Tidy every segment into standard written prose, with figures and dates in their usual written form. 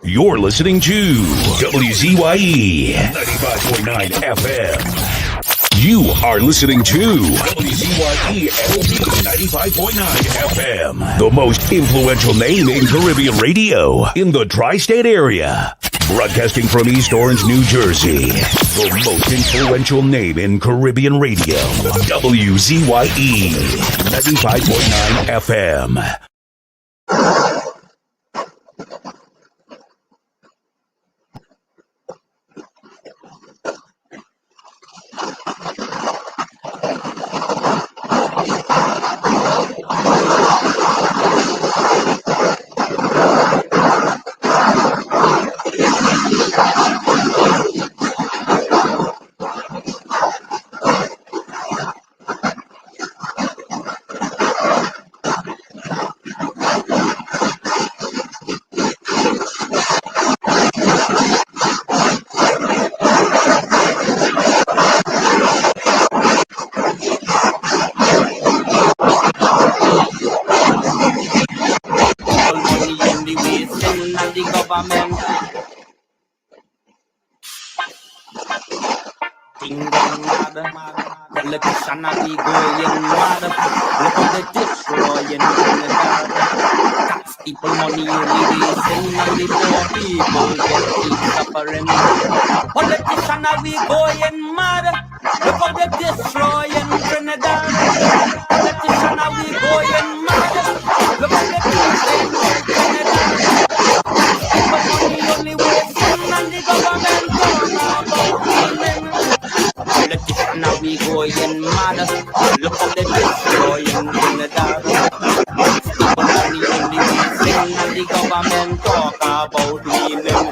You're listening to WZYE 95.9 FM. You are listening to WZYE 95.9 FM, the most influential name in Caribbean radio in the tri-state area. Broadcasting from East Orange, New Jersey, the most influential name in Caribbean radio. WZYE 95.9 FM. Politician are we going mad? Look at the destroying tax people money releasing and the poor people get suffering. Politician are we going mad? Look at the destroying Trinidad. Politician are we going mad? Look at the people in Trinidad. People money only wasting and the government don't know about healing. Politician are we going mad? Look how they destroying Trinidad. People money only wasting and the government talk about healing.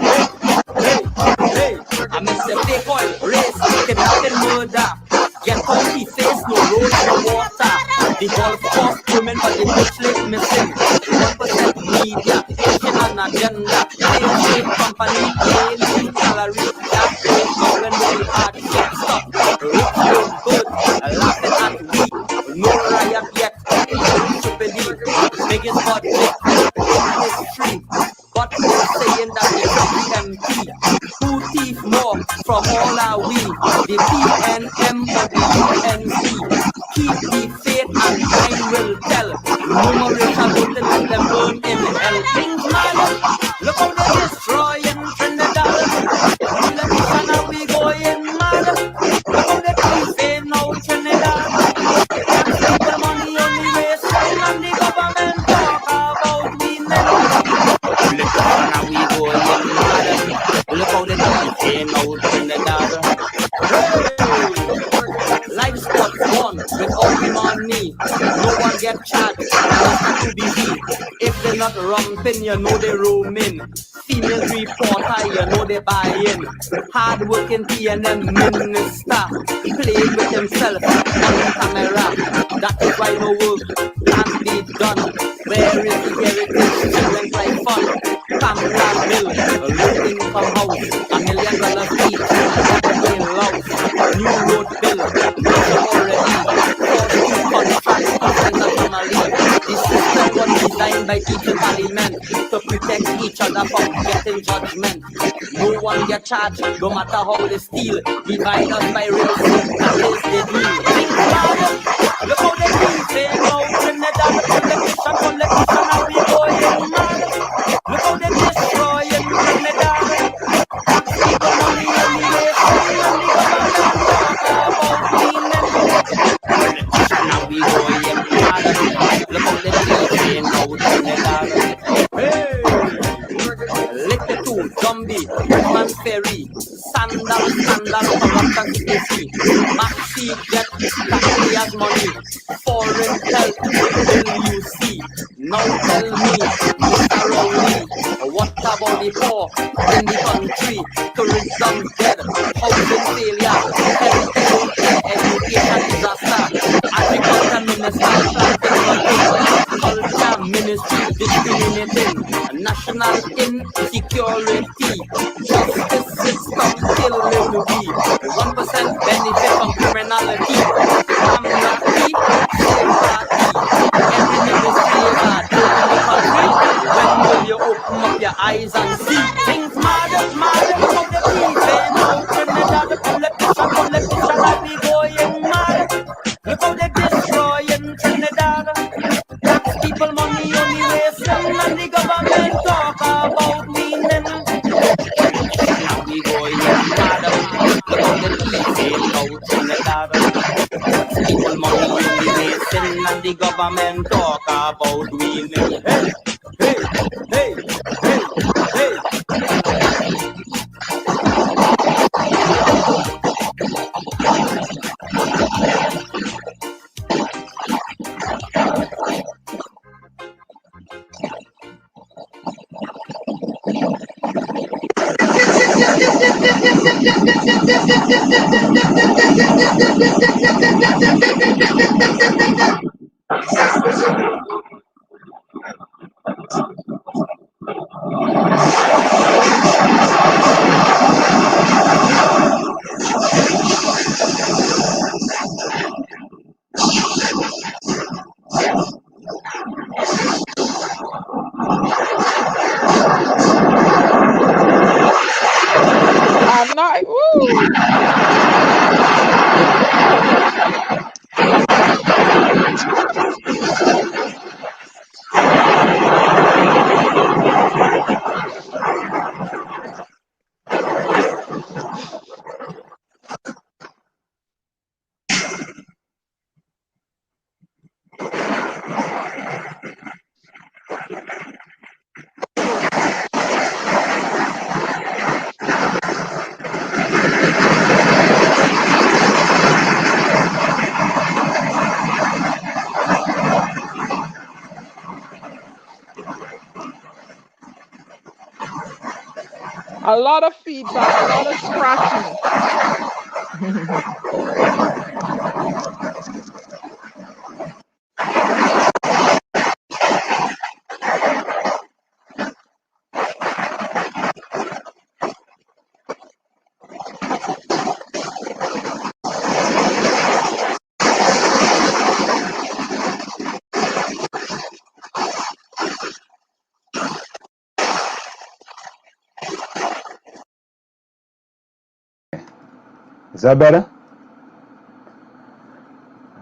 Hey, I miss the fake oil, race, kidnapping, murder. Get county face, no road, no water. The golf course women, but the bush list missing. 1% media, Asian an agenda. Same company, paying salary. That pays when we hard get stuck. Rich look good, laughing at we. No riot yet, stupidity. Biggest budget in history. But they're saying that the MP, who thief more from all our we, the PNM or the UNC, keep the faith and time will tell. Numerous are going to let them burn in hell. Things matter, look how they're destroying Trinidad. Politician are we going mad? Look how they're thieving out Trinidad. The money only wasting and the government talk about we never. Politician are we going mad? Look how they're thieving out Trinidad. Life sports won without money. No one get charged, it's too busy. If they're not romping, you know they roaming. Female reporter, you know they buying. Hard working PNM minister playing with himself on camera. That is why no work can't be done. Where is the heritage? Children like fun. Camera mill, looting from house. $1 million feet, everything loud. New road bill, already. The system was designed by each parliament to protect each other from getting judgment. No one get charged, no matter how they steal. Divide us by race, that is the deal. Think about it. Look how they do. Say no, Trinidad, politician, are we going mad? Look how they destroying Trinidad. People money only wasting and the government talk about cleaning. Politician, are we going mad? Look how they destroying Trinidad. Hey, lick the two, zombie, man ferry, sandal, corruption, spacey, maxi jet, taxpayers money, foreign health, will you see? Now tell me, Mr. Rowley, what about the poor in the country? Tourism dead, housing failure, heritage, education disaster, agriculture minister, culture ministry discriminating, national insecurity, justice system killing we, 1% benefit from criminality, amnesty, same party, every ministry is a country. When will you open up up your eyes and see things mad, mad. Look how the people now Trinidad, politician, I be going mad. Look how they destroying Trinidad. Tax people money only wasting, and the government talk about weaning. Politician, I be going mad. Look how the people now Trinidad. People money only wasting, and the government talk about weaning. Hey, hey, hey, hey, hey. I'm not. Woo! A lot of feedback, a lot of scratchy. Is that better?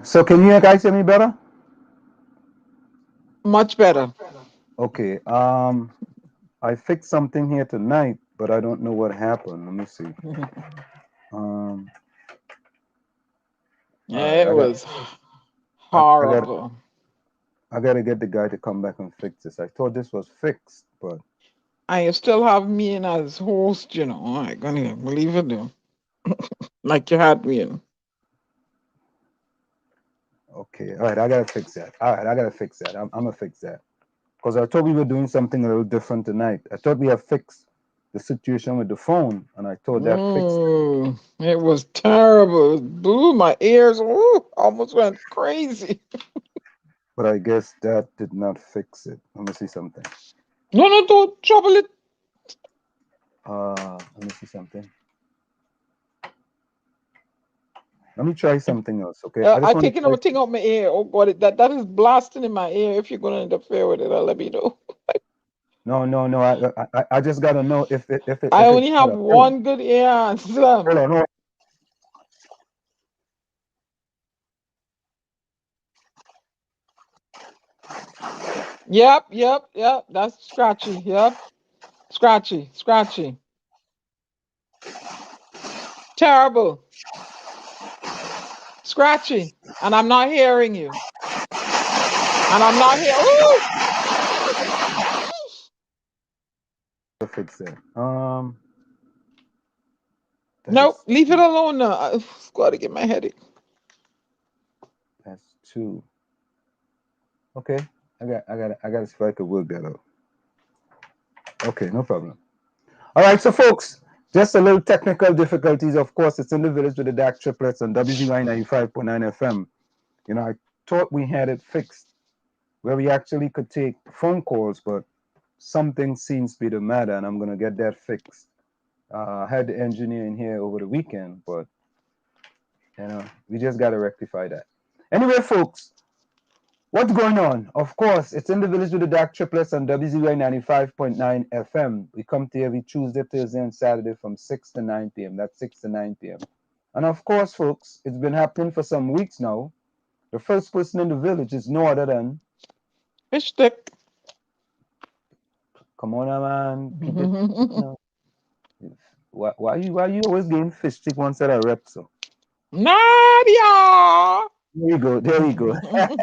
So can you guys hear me better? Much better. Okay. I fixed something here tonight, but I don't know what happened. Let me see. Yeah, it was I horrible. gotta get the guy to come back and fix this. I thought this was fixed, but And you still have me in as host, you know. I can't believe it though. Like you had me in. okay. All right, I gotta fix that. All right, I gotta fix that. I'm gonna fix that. Because I thought we were doing something a little different tonight. I thought we had fixed the situation with the phone, and I thought that fixed it. It was terrible. It blew my ears. Ooh, almost went crazy. But I guess that did not fix it. Let me see something. No, don't trouble it. Let me see something. Let me try something else, okay? I just I want to taking try. everything out my ear. Oh God, that is blasting in my ear. If you're gonna interfere with it, let me know. No. I just gotta know if I it's only have better. Hold on. one good ear and some. Hold on. Yep. That's scratchy. Yep. Scratchy. Terrible. Scratchy. And I'm not hearing you. And I'm not here. Ooh! Fix it. That Nope. is Leave it alone now. I've got to get my headache. that's 2. Okay. I gotta see if I could work that out. Okay, no problem. All right, so folks, just a little technical difficulties. Of course, it's in the village with the dark triplets on WZY 95.9 FM. You know, I thought we had it fixed where we actually could take phone calls, but something seems to be the matter, and I'm gonna get that fixed. I had the engineer in here over the weekend, but you know, we just gotta rectify that. Anyway, folks, What's going on? Of course, it's in the village with the dark triplets on WZY 95.9 FM. We come to you every Tuesday, Thursday, and Saturday from 6 to 9 p.m. That's 6 to 9 p.m. And of course, folks, it's been happening for some weeks now. The first person in the village is no other than... Fish stick. Come on, man. Keep it, you know. Why you always getting fish stick once at a rep, so? Nadia! There we go. Nadia!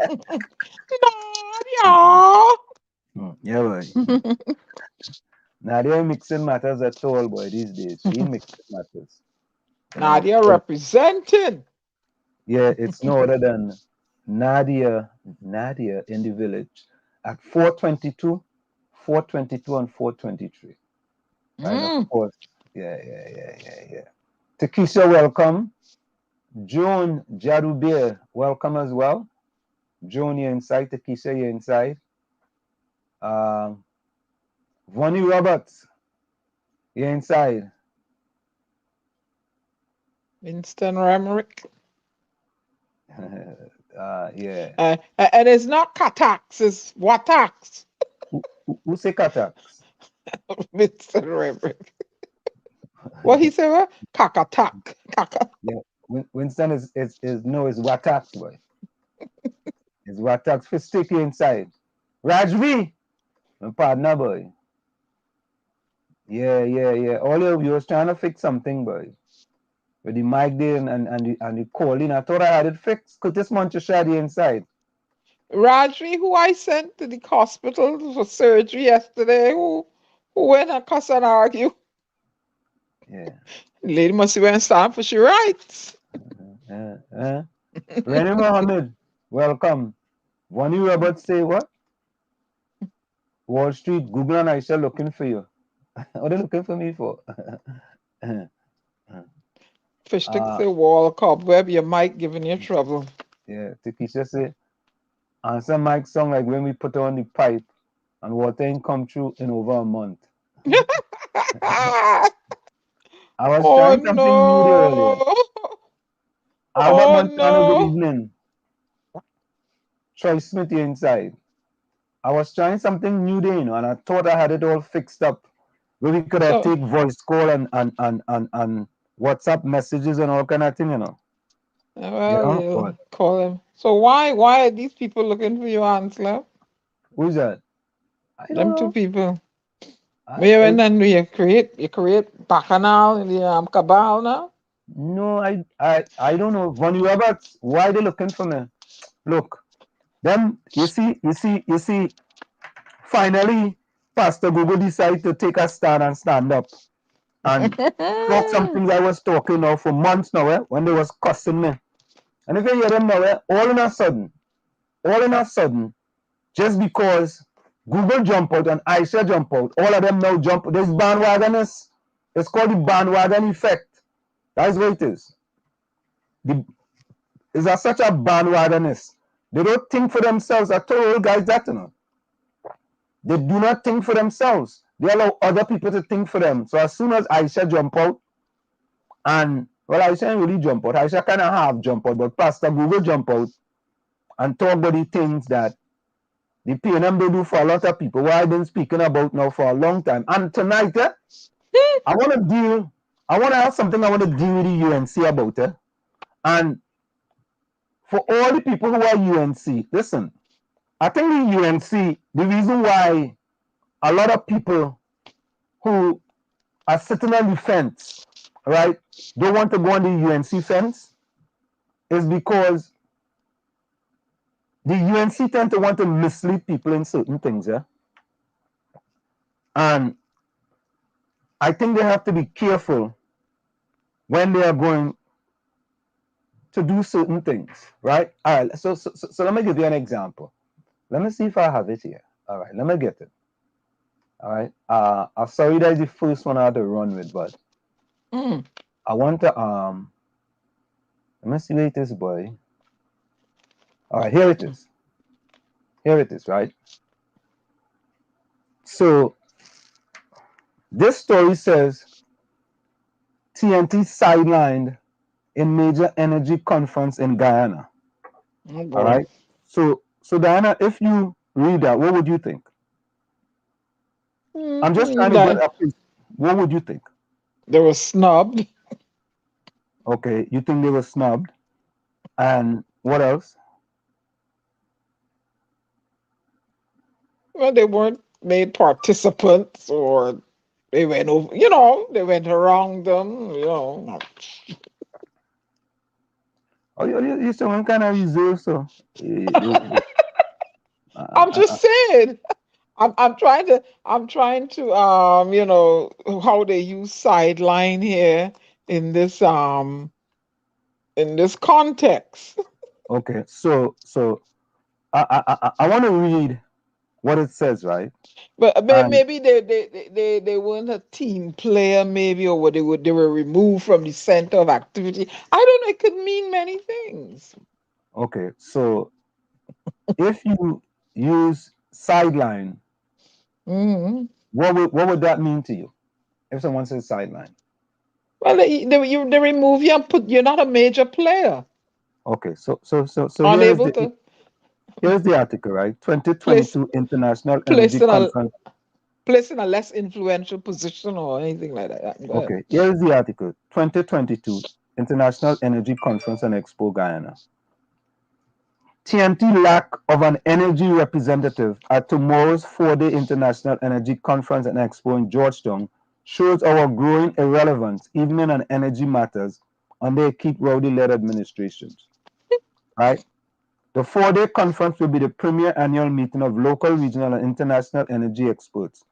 Yeah, boy. Nadia ain't mixing matters at all, boy, these days. She ain't mixing matters. Nadia representing. Yeah, it's no other than Nadia in the village at 422, 422 and 423. And of course, yeah. Takesha, welcome. Joan Jadubir, welcome as well. Joan, you're inside. Takesha, you're inside. Vonnie Roberts, you're inside. Winston Remrick. Yeah. And it's not Katax, it's Watax. Who say Katax? Winston Remrick. What he said? What? Kakatak. Kaka. Yeah. Winston is Watax, boy. It's Watax for sticky inside. Rajvi, my partner, boy. Yeah. All of you was trying to fix something, boy. With the mic there and the calling. I thought I had it fixed. Could this month shady inside? Rajvi, who I sent to the hospital for surgery yesterday, who went and cuss and argue. Yeah. Lady must have went and stand for she rights. Rennie Mohammed, welcome. Vonnie Roberts say what? Wall Street, Google and Aisha looking for you. What are they looking for me for? Fish stick say wall cobweb, your mic giving you trouble. Yeah, Takesha say, answer Mike's song like when we put on the pipe and water ain't come through in over a month. I was trying something new there earlier. Albert Montano, good evening. Troy Smith here inside. I was trying something new there, and I thought I had it all fixed up. Where we could take voice call and WhatsApp messages and all kind of thing, Well, call him. So why are these people looking for you, Ansler? Who's that? Them two people. You create bacchanal in the cabal now? No, I don't know. Vonnie Roberts, why they looking for me? Look, them, you see, finally, Pastor Google decided to take a stand and stand up and talk some things I was talking now for months now, when they was cussing me. And if you hear them now, all in a sudden, just because Google jump out and Aisha jump out, all of them now jump. There's bandwagoners. It's called the bandwagon effect. That's what it is. It's such a bandwagonist. They don't think for themselves. I told you guys that, They do not think for themselves. They allow other people to think for them. So as soon as Aisha jump out, and Aisha didn't really jump out. Aisha kind of half jump out, but Pastor Google jump out and talk about the things that the PNM they do for a lot of people, what I've been speaking about now for a long time. And tonight, I want to have something I want to deal with the UNC about. And for all the people who are UNC, listen, I think the UNC, the reason why a lot of people who are sitting on the fence, right, don't want to go on the UNC fence is because the UNC tend to want to mislead people in certain things, and I think they have to be careful when they are going to do certain things, right? All right, so let me give you an example. Let me see if I have it here. All right, let me get it. All right. I'm sorry that's the first one I had to run with, but I want to let me see where it is, boy. All right, here it is. Here it is, right? So this story says TNT sidelined in major energy conference in Guyana. Oh, all right. So So Diana, if you read that, what would you think? I'm just trying to get That up. What would you think? they were snubbed. Okay, you think they were snubbed, and what else? Well, they weren't made participants, or they went over. They went around them. Oh, you someone kind of reserved, so I'm uh, just saying. I'm trying to how they use sideline here in this context. okay. So I want to read what it says, right? But And maybe they weren't a team player, maybe, or they were removed from the center of activity. I don't know. It could mean many things. okay, so if you use sideline, Hmm. what would that mean to you? If someone says sideline, Well, they remove you and put you're not a major player, okay. So unable to here's the article, right? place 2022 International place Energy in a Conference. place in a less influential position or anything like that. Go ahead. Okay, here's the article. 2022 International Energy Conference and Expo Guyana. TNT lack of an energy representative at tomorrow's 4-day International Energy Conference and Expo in Georgetown shows our growing irrelevance, even in energy matters, under a Keith Rowley-led administrations. Right? The 4-day conference will be the premier annual meeting of local, regional, and international energy experts.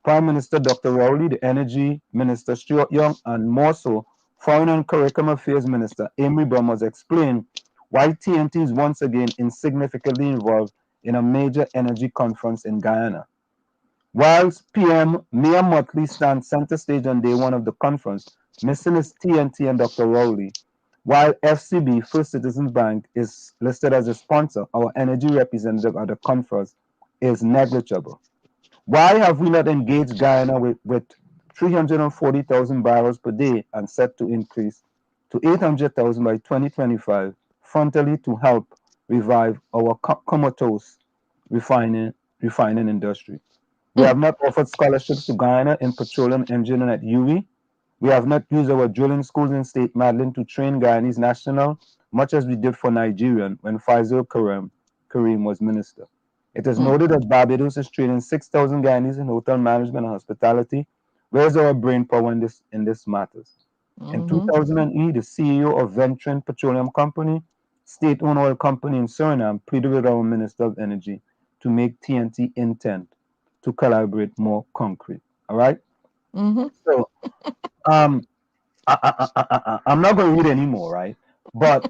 Prime Minister Dr. Rowley, the Energy Minister Stuart Young, and more so, Foreign and Curriculum Affairs Minister Amy Bromers explained why TNT is once again insignificantly involved in a major energy conference in Guyana. Whilst PM Mia Motley stands center stage on day one of the conference, missing is TNT and Dr. Rowley. While FCB, First Citizens Bank, is listed as a sponsor, our energy representative at the conference is negligible. Why have we not engaged Guyana with 340,000 barrels per day and set to increase to 800,000 by 2025, frontally to help revive our comatose refining industry? We have not offered scholarships to Guyana in petroleum engineering at UWI. We have not used our drilling schools in State Madeline to train Guyanese national, much as we did for Nigerian when Faisal Karim was minister. It is noted that Barbados is training 6,000 Guyanese in hotel management and hospitality. Where's our brain power in this matters? In Hmm. 2008, the CEO of Ventrin Petroleum Company, state-owned oil company in Suriname, pleaded with our Minister of Energy to make TNT intent to collaborate more concrete. All right. Hmm. So um, I'm not going to read anymore, right? But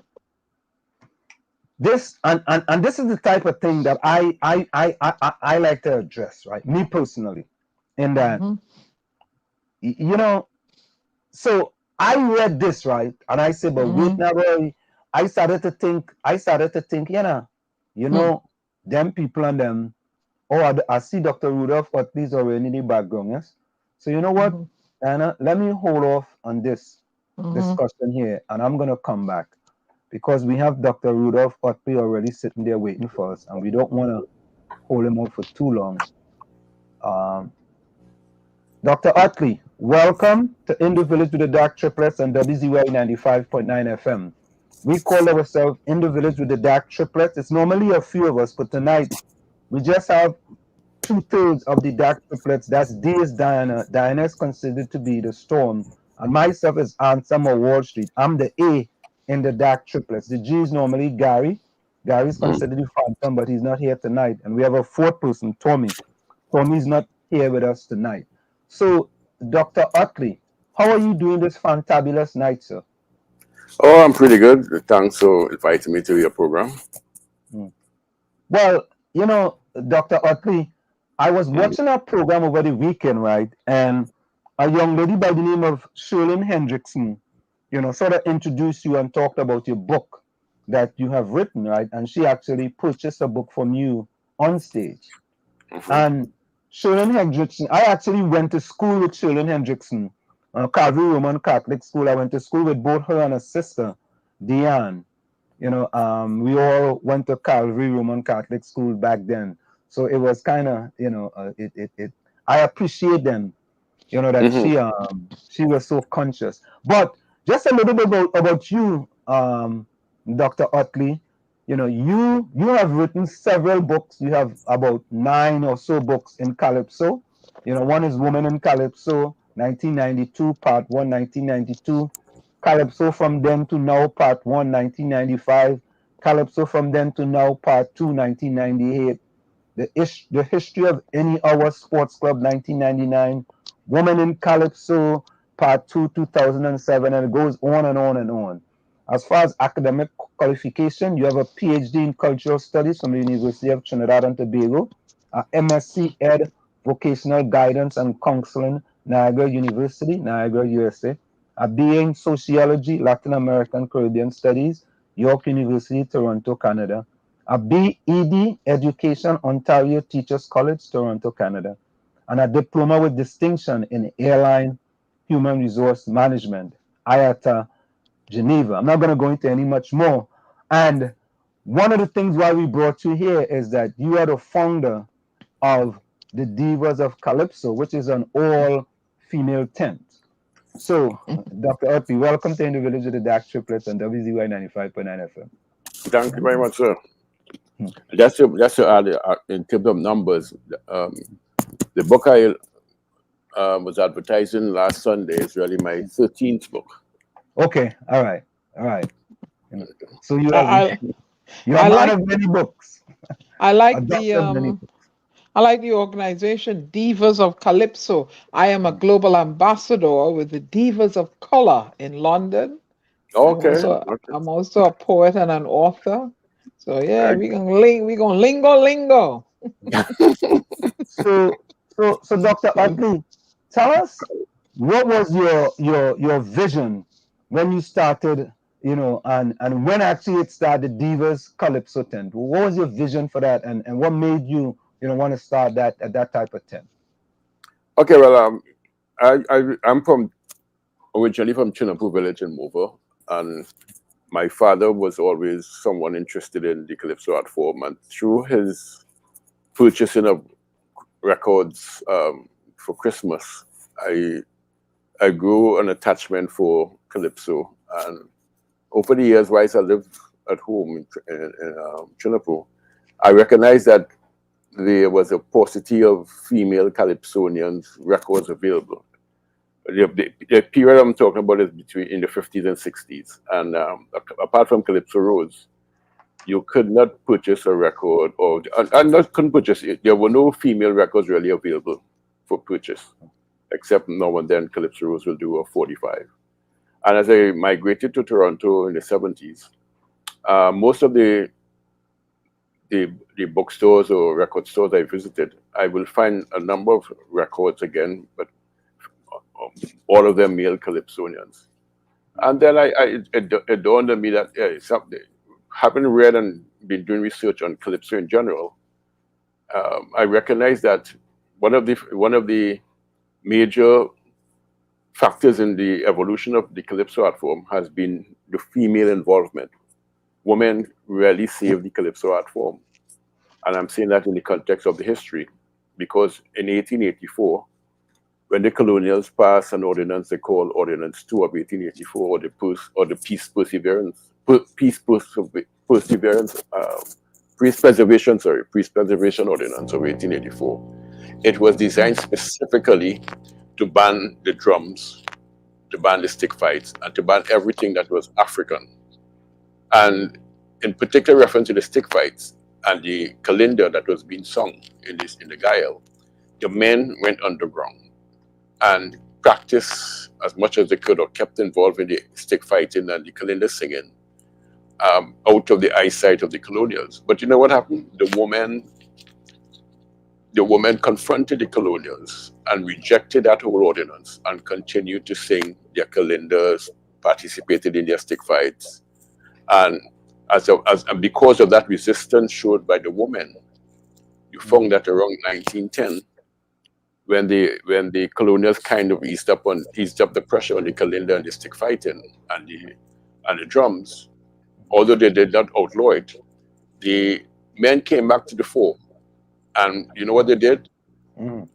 this and this is the type of thing that I like to address, right? Me personally, in that Hmm. you know. So I read this, right, and I said, but wait Hmm. now, boy. I started to think. Them people and them. Oh, I see Dr. Rudolph Ottley's already in the background, yes. So you know what, Hmm. Anna? Let me hold off on this Hmm. discussion here, and I'm gonna come back because we have Dr. Rudolph Ottley already sitting there waiting for us, and we don't want to hold him up for too long. Um, Dr. Ottley, welcome to In the Village with the Dark Triplets on WZY 95.9 FM. We call ourselves In the Village with the Dark Triplets. It's normally a few of us, but tonight we just have two-thirds of the dark triplets. That's D is Diana. Diana is considered to be the storm. And myself is Ansem or Wall Street. I'm the A in the dark triplets. The G is normally Gary. Gary is considered the phantom, but he's not here tonight. And we have a fourth person, Tommy. Tommy's not here with us tonight. So, Dr. Utley, how are you doing this fantabulous night, sir? Oh, I'm pretty good. Thanks for inviting me to your program. Hmm. Well, Dr. Utley, I was Mm. watching a program over the weekend, right? And a young lady by the name of Shirley Hendrickson, sort of introduced you and talked about your book that you have written, right? And she actually purchased a book from you on stage. Mhm. And Shirley Hendrickson, I actually went to school with Shirley Hendrickson, Calvary Roman Catholic School. I went to school with both her and her sister, Deanne. You know, we all went to Calvary Roman Catholic school back then, so it was kind of, you know, I appreciate them, you know, that Hmm. she was so conscious. But just a little bit about you, Dr. Ottley. You know, you have written several books. You have about 9 or so books in Calypso. You know, one is Woman in Calypso, 1992, part 1, 1992. Calypso from then to now, part 1, 1995. Calypso from then to now, part 2, 1998. The history of Any Hour Sports Club, 1999. Woman in Calypso, part 2, 2007, and it goes on and on and on. As far as academic qualification, you have a PhD in Cultural Studies from the University of Trinidad and Tobago, a MSc Ed Vocational Guidance and Counseling, Niagara University, Niagara, USA, a BA in Sociology, Latin American Caribbean Studies, York University, Toronto, Canada, a BEd Education, Ontario Teachers College, Toronto, Canada, and a diploma with distinction in Airline Human Resource Management, IATA, Geneva. I'm not going to go into any much more. And one of the things why we brought you here is that you are the founder of the Divas of Calypso, which is an all-female tent. So, Dr. Ottley, welcome to In the Village of the Dark Triplets on WZY 95.9 FM. Thank you very much, sir. Hmm. Just to add, in terms of numbers, the book I was advertising last Sunday is really my 13th book. Okay, all right. You know, so you I you're a I man like of many books, I a like the doctor of many books. I like the organization Divas of Calypso. I am a global ambassador with the Divas of Color in London. Okay. Okay. I'm also a poet and an author. So yeah, Very we gonna lingo. So so Dr. Utley, tell us, what was your vision when you started, you know, and when actually it started, Divas Calypso tent? What was your vision for that, and what made you, you know, want to start that at that type of tent? Okay. Well, I'm originally from Chinapu village in Mova, and my father was always someone interested in the Calypso art form, and through his purchasing of records for Christmas, I grew an attachment for Calypso, and over the years, whilst I lived at home in Chinapu, I recognized that there was a paucity of female Calypsonians records available. The period I'm talking about is between in the 50s and 60s, and apart from Calypso Rose, you could not purchase a record, or couldn't purchase it. There were no female records really available for purchase, except now and then Calypso Rose will do a 45. And as I migrated to Toronto in the 70s, most of the bookstores or record stores I visited, I will find a number of records again, but all of them male Calypsonians. And then it dawned on me that something, having read and been doing research on Calypso in general, I recognized that one of the major factors in the evolution of the Calypso art form has been the female involvement. Women really saved the Calypso art form. And I'm saying that in the context of the history, because in 1884, when the colonials passed an ordinance they called Ordinance 2 of 1884, or the Peace Preservation Ordinance of 1884, it was designed specifically to ban the drums, to ban the stick fights, and to ban everything that was African. And in particular reference to the stick fights and the kalinda that was being sung in the Gael, the men went underground and practiced as much as they could, or kept involved in the stick fighting and the kalinda singing, out of the eyesight of the colonials. But you know what happened? The women confronted the colonials and rejected that whole ordinance and continued to sing their kalindas, participated in their stick fights. And and because of that resistance showed by the women, you found that around 1910, when the colonials kind of eased up the pressure on the kalinda and the stick fighting and the drums, although they did not outlaw it, the men came back to the fore. And you know what they did? Mm.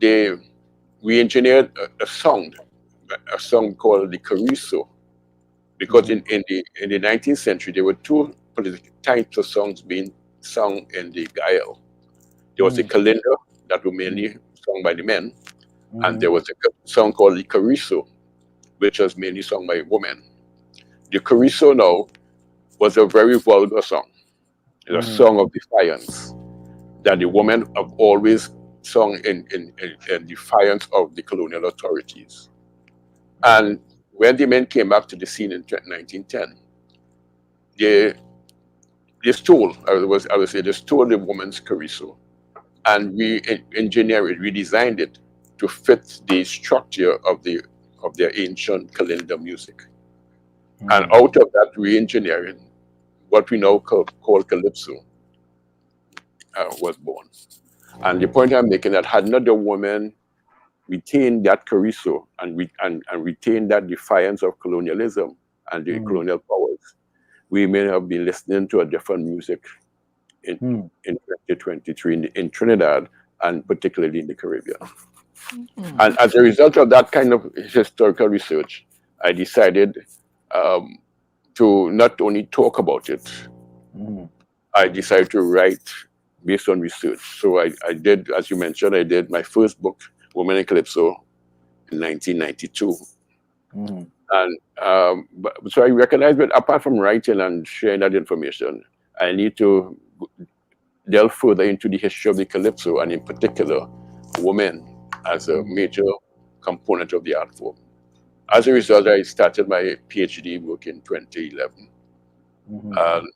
They re-engineered a song called the Calypso, because in the 19th century there were two political types of songs being sung in the Gael. There was the Kalinda that were mainly sung by the men, and there was a song called the Calypso, which was mainly sung by women. The Calypso now was a very vulgar song. It's a song of defiance that the women have always sung in defiance of the colonial authorities. And when the men came back to the scene in 1910, they stole, I would say, they stole the woman's Calypso and re-engineered it, redesigned it to fit the structure of their ancient Kalinda music. And out of that re-engineering, what we now call Calypso was born. And the point I'm making, that had not the women retained that Calypso and retained that defiance of colonialism and the colonial powers, we may have been listening to a different music in 2023 in Trinidad, and particularly in the Caribbean. And as a result of that kind of historical research, I decided to not only talk about it, I decided to write based on research. So I did, as you mentioned, I did my first book, Women in Calypso, in 1992. And so I recognized that apart from writing and sharing that information, I need to delve further into the history of the Calypso, and in particular, women as a major component of the art form. As a result, I started my PhD work in 2011. And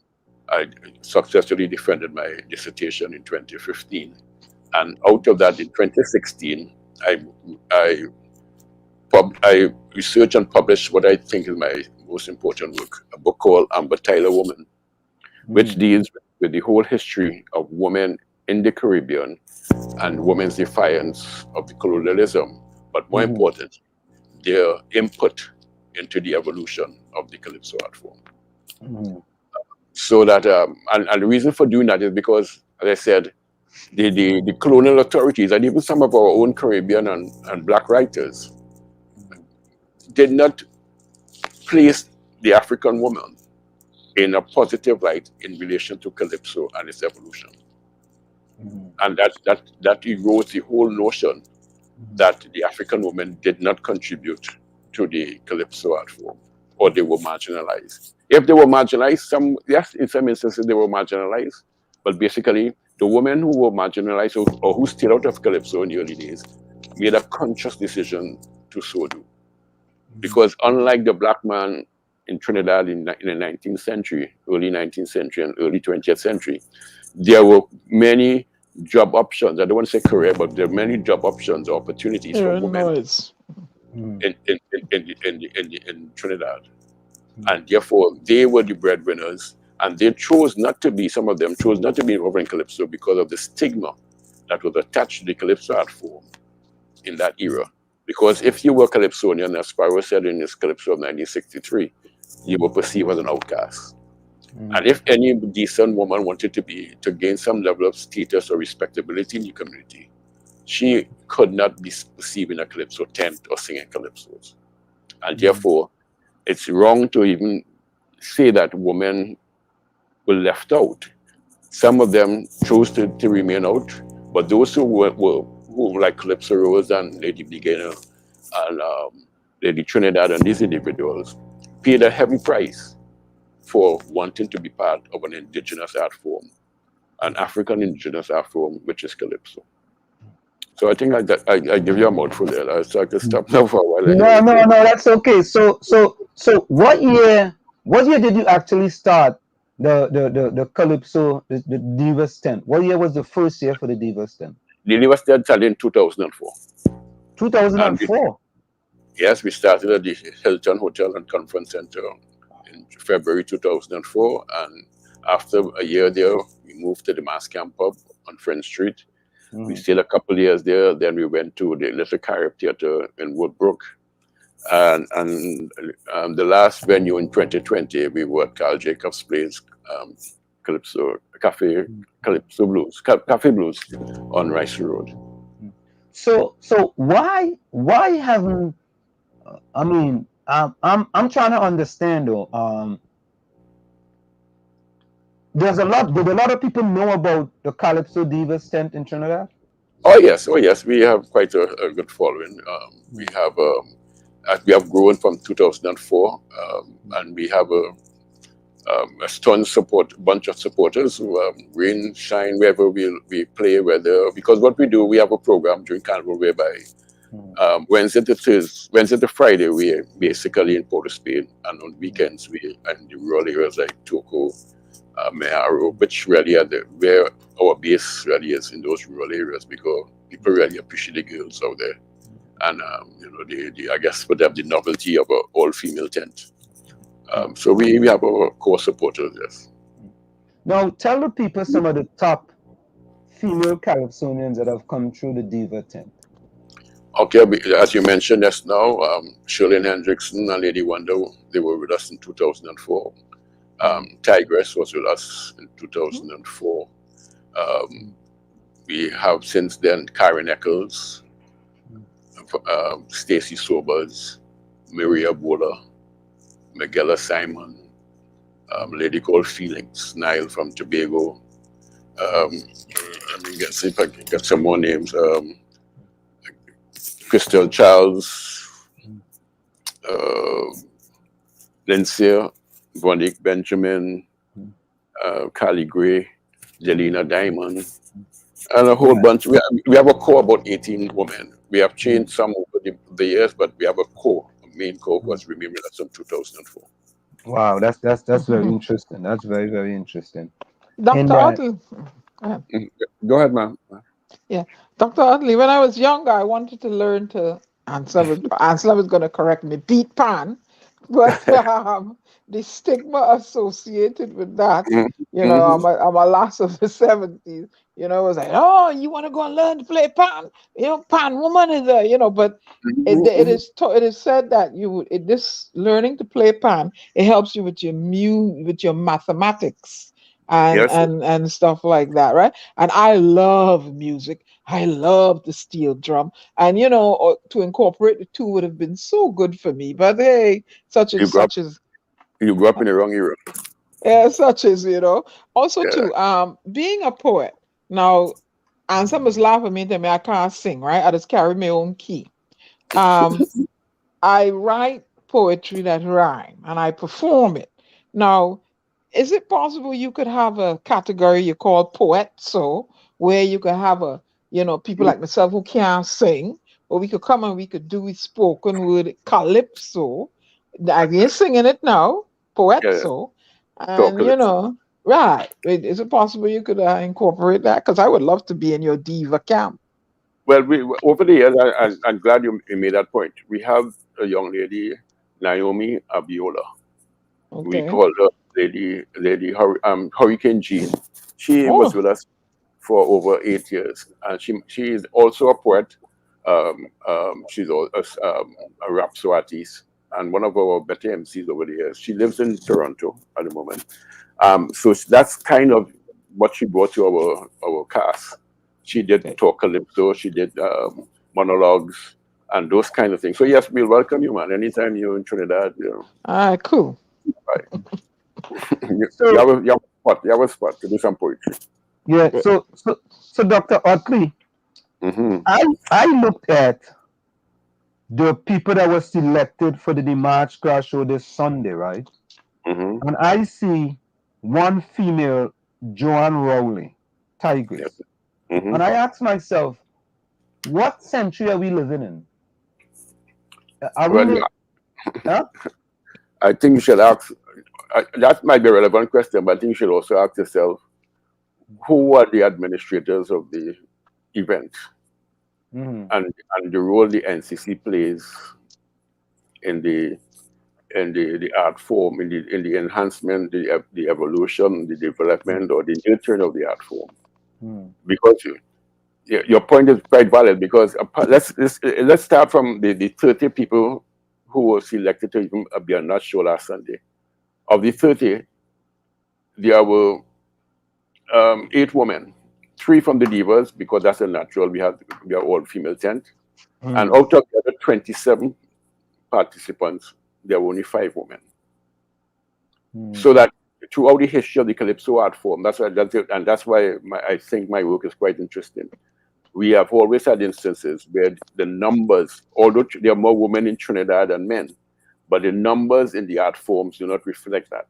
I successfully defended my dissertation in 2015. And out of that, in 2016, I researched and published what I think is my most important work, a book called Amber Tyler Woman, which deals with the whole history of women in the Caribbean and women's defiance of the colonialism, but more important, their input into the evolution of the Calypso art form. So that, and the reason for doing that is because, as I said, the colonial authorities and even some of our own Caribbean and Black writers did not place the African woman in a positive light in relation to Calypso and its evolution. And that erodes the whole notion that the African woman did not contribute to the Calypso art form, or they were marginalized. If they were marginalized, yes, in some instances they were marginalized, but basically the women who were marginalized or who stayed out of Calypso in the early days made a conscious decision to so do. Because unlike the Black man in Trinidad in the 19th century, early 19th century and early 20th century, there were many job options. I don't want to say career, but there are many job options or opportunities for women in Trinidad. And therefore, they were the breadwinners, and they chose not to be, some of them chose not to be involved in Calypso because of the stigma that was attached to the Calypso art form in that era. Because if you were Calypsonian, as Sparrow said in his Calypso of 1963, you were perceived as an outcast. And if any decent woman wanted to gain some level of status or respectability in the community, she could not be perceived in a Calypso tent or singing Calypsos. And therefore, it's wrong to even say that women were left out. Some of them chose to remain out, but those who were like Calypso Rose and Lady Beginner and Lady Trinidad and these individuals paid a heavy price for wanting to be part of an indigenous art form, an African indigenous art form, which is Calypso. So I think I give you a mouthful there. So I can stop now for a while. No, that's okay. So what year did you actually start the Calypso, the DIVAS tent? What year was the first year for the DIVAS tent? The DIVAS tent started in 2004. 2004? Yes, we started at the Hilton Hotel and Conference Center in February 2004. And after a year there, we moved to the Mass Camp Pub on French Street. We stayed a couple of years there. Then we went to the Little Carib Theater in Woodbrook. And the last venue in 2020, we were at Carl Jacobs Place, Calypso Blues, Cafe Blues on Rice Road. So why haven't I mean I'm trying to understand though. Did a lot of people know about the Calypso Divas tent in Trinidad? Oh yes, we have quite a good following. We have grown from 2004, and we have a ton bunch of supporters who rain, shine, wherever we play, because what we do, we have a program during Carnival whereby Wednesday to Friday we basically in Port of Spain, and on weekends we and the rural areas like Toco, Mayaro, which really are where our base really is, in those rural areas, because people really appreciate the girls out there, and they I guess would have the novelty of an all-female tent. So we have our core supporters, yes. Now tell the people some of the top female Calypsonians that have come through the Diva tent. Okay, as you mentioned just now, Shirley Hendrickson and Lady Wonder, they were with us in 2004. Tigress was with us in 2004. We have since then Karen Eccles, Stacy Sobers, Maria Bola, Miguela Simon, lady called Felix Nile from Tobago. Let me see if I can get some more names. Crystal Charles, Lindsay, Vonique Benjamin, Carly Gray, Jelena Diamond, and a whole bunch. We have a core about 18 women. We have changed some over the years, but we have a main core who has remained with us from 2004. Wow, that's very interesting. That's very, very interesting. Dr. Ottley. Go ahead, ma'am. Yeah, Dr. Ottley, when I was younger, I wanted to learn to, Ansel was going to correct me, beat pan, but the stigma associated with that, I'm a lass of the 70s, it was like, oh, you want to go and learn to play pan? Pan woman is a, but it is said that this learning to play pan, it helps you with your mathematics. And stuff like that, right? And I love music. I love the steel drum, and to incorporate the two would have been so good for me. But hey, such is you grew up in the wrong era. Yeah, such as Also, too, being a poet now, and some was laughing at me, tell me I can't sing, right? I just carry my own key. I write poetry that rhyme, and I perform it. Now, is it possible you could have a category you call poetso, where you could have people like myself who can't sing, or we could come and we could do spoken word calypso. I ain't singing it now, poetso, and right. Is it possible you could incorporate that? Because I would love to be in your diva camp. Well, over the years, I'm glad you made that point. We have a young lady, Naomi Abiola. Okay. We call her Lady Hurricane Jean. She was with us for over 8 years, and she is also a poet. She's a rap artist and one of our better MCs over the years. She lives in Toronto at the moment. So that's kind of what she brought to our cast. She did talk calypso, she did monologues and those kind of things. So yes, we'll welcome you, man. Anytime you're in Trinidad, All right, cool. Right. you have a spot to do some poetry. Yeah. So Dr. Ottley, I looked at the people that were selected for the March Class show this Sunday, right? And I see one female, Joanne Rowley, Tigress. And I asked myself, what century are we living in? I think you should ask, that might be a relevant question, but I think you should also ask yourself, who are the administrators of the event? And the role the NCC plays in the art form, in the enhancement, the evolution, the development, or the nurturing of the art form. Because your point is quite valid. Because let's start from the 30 people who were selected to even be on that show last Sunday. Of the 30, there were 8 women, 3 from the Divas, because that's a natural. We are all female tent. And out of the other 27 participants, there were only 5 women. So that throughout the history of the Calypso art form, that's why I think my work is quite interesting. We have always had instances where the numbers, although there are more women in Trinidad than men, but the numbers in the art forms do not reflect that.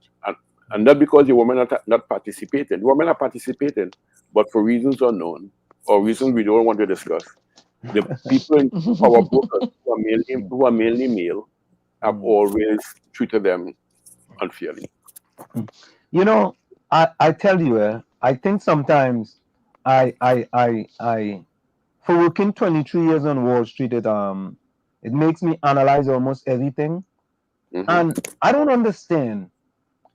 And not because the women are not participating. The women are participating, but for reasons unknown or reasons we don't want to discuss. The people in power brokers who are mainly male have always treated them unfairly. You know, I tell you, I think sometimes I for working 23 years on Wall Street, it makes me analyze almost everything. And I don't understand,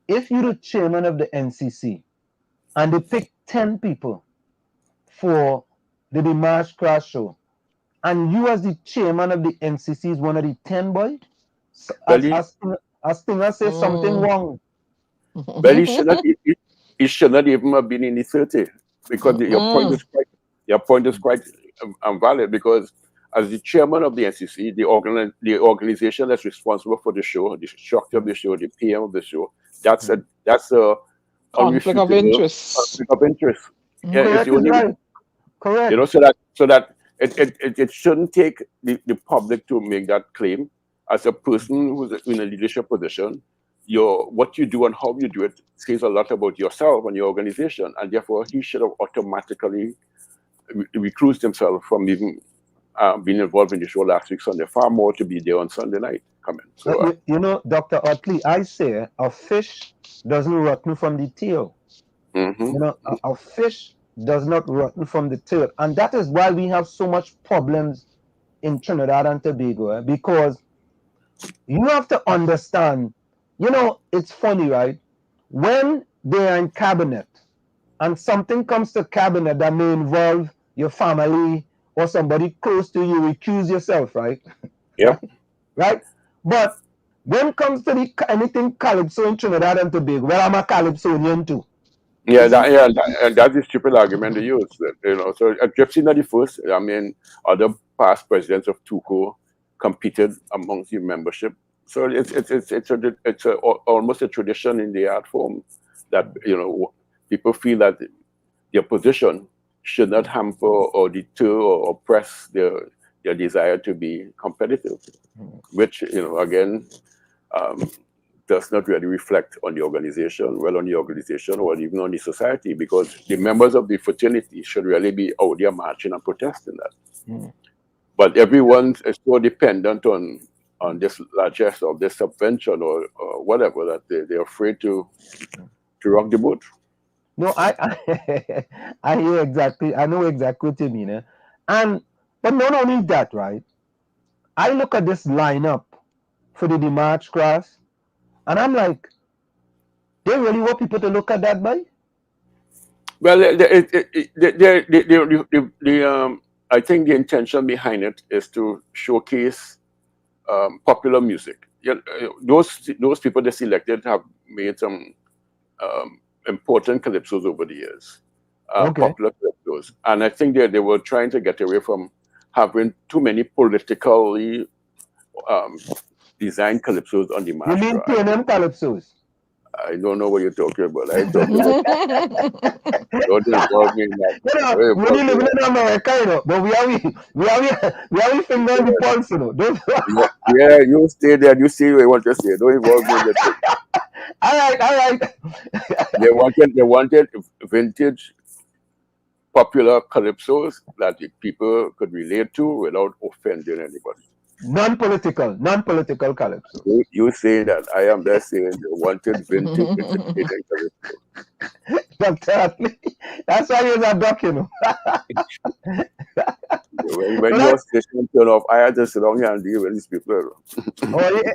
if you're the chairman of the NCC and they pick 10 people for the Dimash Crash show, and you as the chairman of the NCC is one of the 10 boys, as Stinger says, something wrong. Well, he should not even have been in the 30, because your point is quite valid, because as the chairman of the NCC, the organization that's responsible for the show, the structure of the show, the PM of the show, that's a conflict of interest. Conflict of interest. Yeah, Correct, right. Correct. You know, so that it shouldn't take the public to make that claim. As a person who's in a leadership position, what you do and how you do it says a lot about yourself and your organization, and therefore he should have automatically recused himself from even being involved in the show last week Sunday. Far more to be there on Sunday night coming. So, you know, Dr. Ottley, I say a fish doesn't rotten from the tail. You know, a fish does not rotten from the tail, and that is why we have so much problems in Trinidad and Tobago, because you have to understand. You know, it's funny, right? When they are in cabinet and something comes to cabinet that may involve your family or somebody close to you, recuse yourself, right? Yeah. Right? But when it comes to anything Calypso in Trinidad and Tobago, well, I'm a Calypsonian too. Yeah, that's the stupid argument they use. You know, so Gypsy not the first. I mean, other past presidents of TUCO competed amongst the membership. So it's almost a tradition in the art form that, you know, people feel that their position should not hamper or deter or oppress their desire to be competitive, which, you know, again, does not really reflect on the organization, or even on the society, because the members of the fraternity should really be out there marching and protesting that. But everyone is so dependent on this largesse or this subvention or whatever that they're afraid to rock the boat. No, I hear exactly. I know exactly what you mean. But not only that, right? I look at this lineup for the March class, and I'm like, they really want people to look at that, boy? Well, I think the intention behind it is to showcase popular music. Those people they selected have made some important calypsos over the years, popular calypsos, and I think they were trying to get away from having too many politically designed calypsos on the market. You mean PNM calypsos? I don't know what you're talking about. I don't involve me in that. We're living in America, you know, but we are finger on the pulse, you know. Yeah, you stay there. You see what you want to say. Don't involve me in that. All right. They wanted vintage, popular calypsos that the people could relate to without offending anybody. Non-political calypso. You say that. I am just saying they wanted vintage calypso. Dr. Ottley, that's why you're a doc, you know. When your station turn off, I had to sit down here and deal with these people.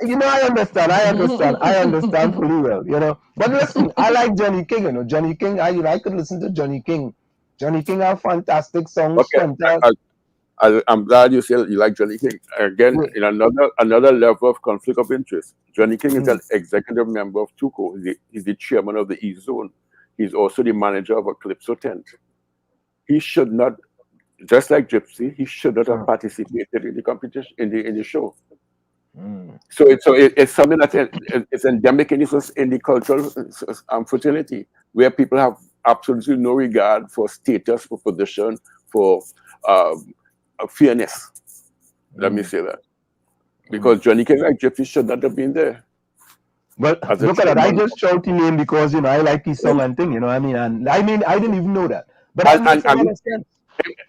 You know, I understand fully well, you know. But listen, I like Johnny King, you know. Johnny King, I could listen to Johnny King. Johnny King have fantastic songs. Okay, I'm glad you said you like Johnny King. Again, in another level of conflict of interest. Johnny King is an executive member of TUCO. He's the chairman of the East Zone. He's also the manager of a Calypso tent. He should not, just like Gypsy, he should not have participated in the competition, in the show. So it's something that it's endemic in the cultural fraternity, where people have absolutely no regard for status, for position, for fairness. Let me say that. Because Johnny King, like Gypsy, should not have been there. But look at that. I just shouted him in because, I like his song and thing, I didn't even know that. But that makes a lot of sense.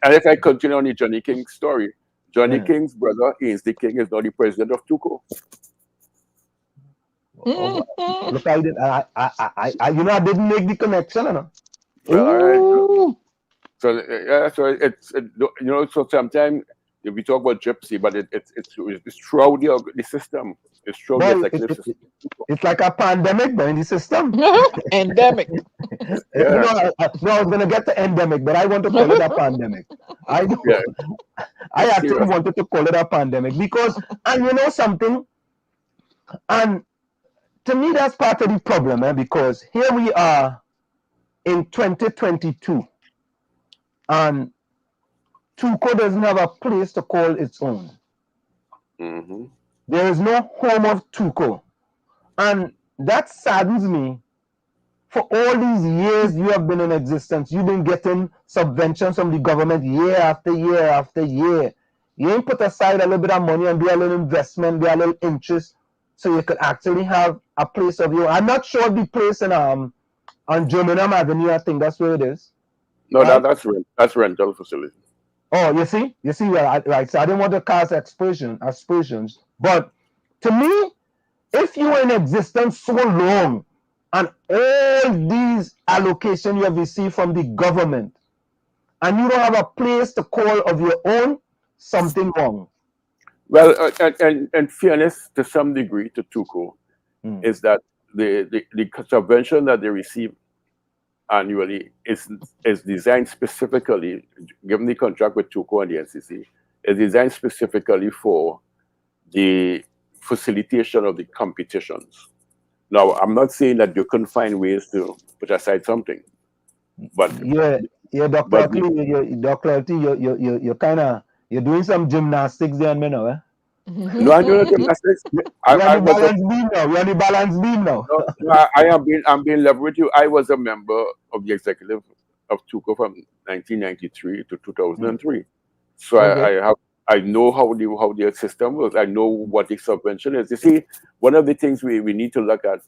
And if I continue on the Johnny King story, Johnny King's brother, Ainsley King, is now the president of TUCO. Look, I didn't make the connection, Well, all right. So it's so sometimes we talk about Gypsy, but it's throughout the system. It's throughout the executive system. It's like a pandemic, but in the system. Endemic. I was gonna get to endemic, but I want to call it a pandemic. I actually wanted to call it a pandemic because, and something, and to me that's part of the problem, because here we are in 2022, and TUCO doesn't have a place to call its own. There is no home of TUCO, and that saddens me. For all these years you have been in existence, you've been getting subventions from the government year after year after year. You ain't put aside a little bit of money and do a little investment, do a little interest, so you could actually have a place of your own. I'm not sure the place in on Germinum Avenue, I think that's where it is. No, right? that's rental facility. Oh, you see, right. So I didn't want to cast aspersions, but to me, if you were in existence so long, and all these allocations you have received from the government, and you don't have a place to call of your own, something wrong. Well, and fairness to some degree to TUCO is that the subvention that they receive annually is designed specifically, given the contract with TUCO and the NCC, is designed specifically for the facilitation of the competitions. Now, I'm not saying that you couldn't find ways to put aside something, but Dr. Ottley, you're doing some gymnastics there, man, No, I'm doing gymnastics. We're on the balance beam now. No, I'm being level with you. I was a member of the executive of TUCO from 1993 to 2003. So I know how the system works. I know what the subvention is. You see, one of the things we need to look at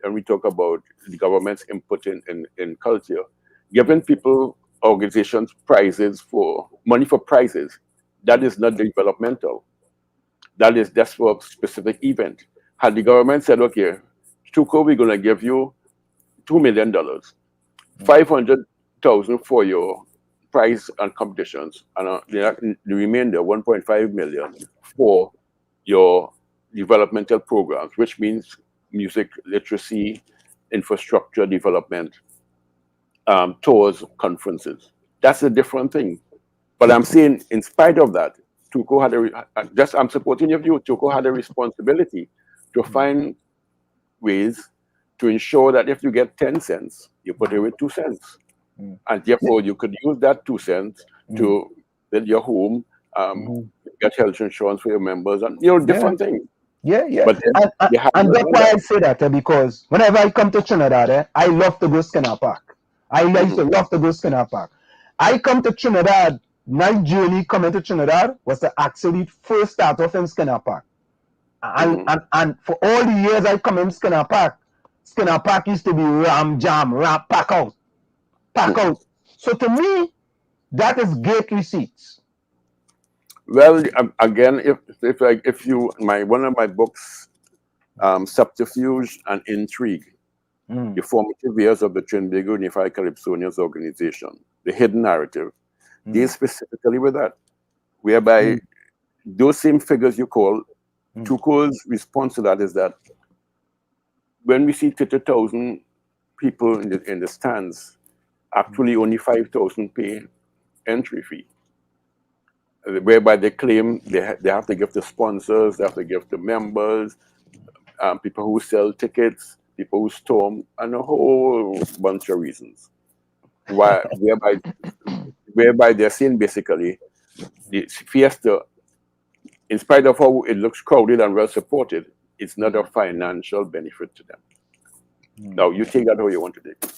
when we talk about the government's input in culture, giving people, organizations, money for prizes, that is not developmental. That's for a specific event. Had the government said, okay, TUCO, we're going to give you $2 million, 500,000 for your prize and competitions, and the remainder, 1.5 million, for your developmental programs, which means music literacy, infrastructure development, tours, conferences. That's a different thing. But I'm saying, in spite of that, TUCO had I'm supporting your view. TUCO had a responsibility to find ways to ensure that if you get 10 cents, you put away 2 cents. And therefore, you could use that 2 cents to build your home, get health insurance for your members, and different things. Yeah. But and that's why I say that, because whenever I come to Trinidad, I love to go Skinner Park. I used to love to go Skinner Park. I come to Trinidad. My journey coming to Trinidad was to actually first start off in Skinner Park. And for all the years I come in Skinner Park used to be ram jam, pack out. So to me, that is gate receipts. Well, again, if you one of my books, Subterfuge and Intrigue, the formative years of the Trinidad Unified Calypsonians organization, the hidden narrative, deals specifically with that, whereby those same figures you call, TUCO's response to that is that when we see 30,000 people in the stands, actually only 5,000 pay entry fee. whereby they claim they have to give to sponsors, they have to give to members, people who sell tickets, people who storm, and a whole bunch of reasons. Whereby they're saying basically the fiesta, in spite of how it looks crowded and well supported, it's not a financial benefit to them. Now you take that how you want to take it.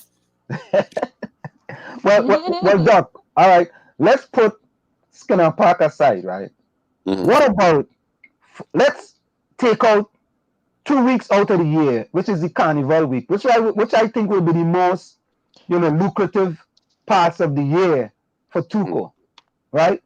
well, Doc, all right, let's put Skinner Park aside, right? What about, let's take out 2 weeks out of the year, which is the Carnival week, which I think will be the most, lucrative parts of the year for Tuco, right?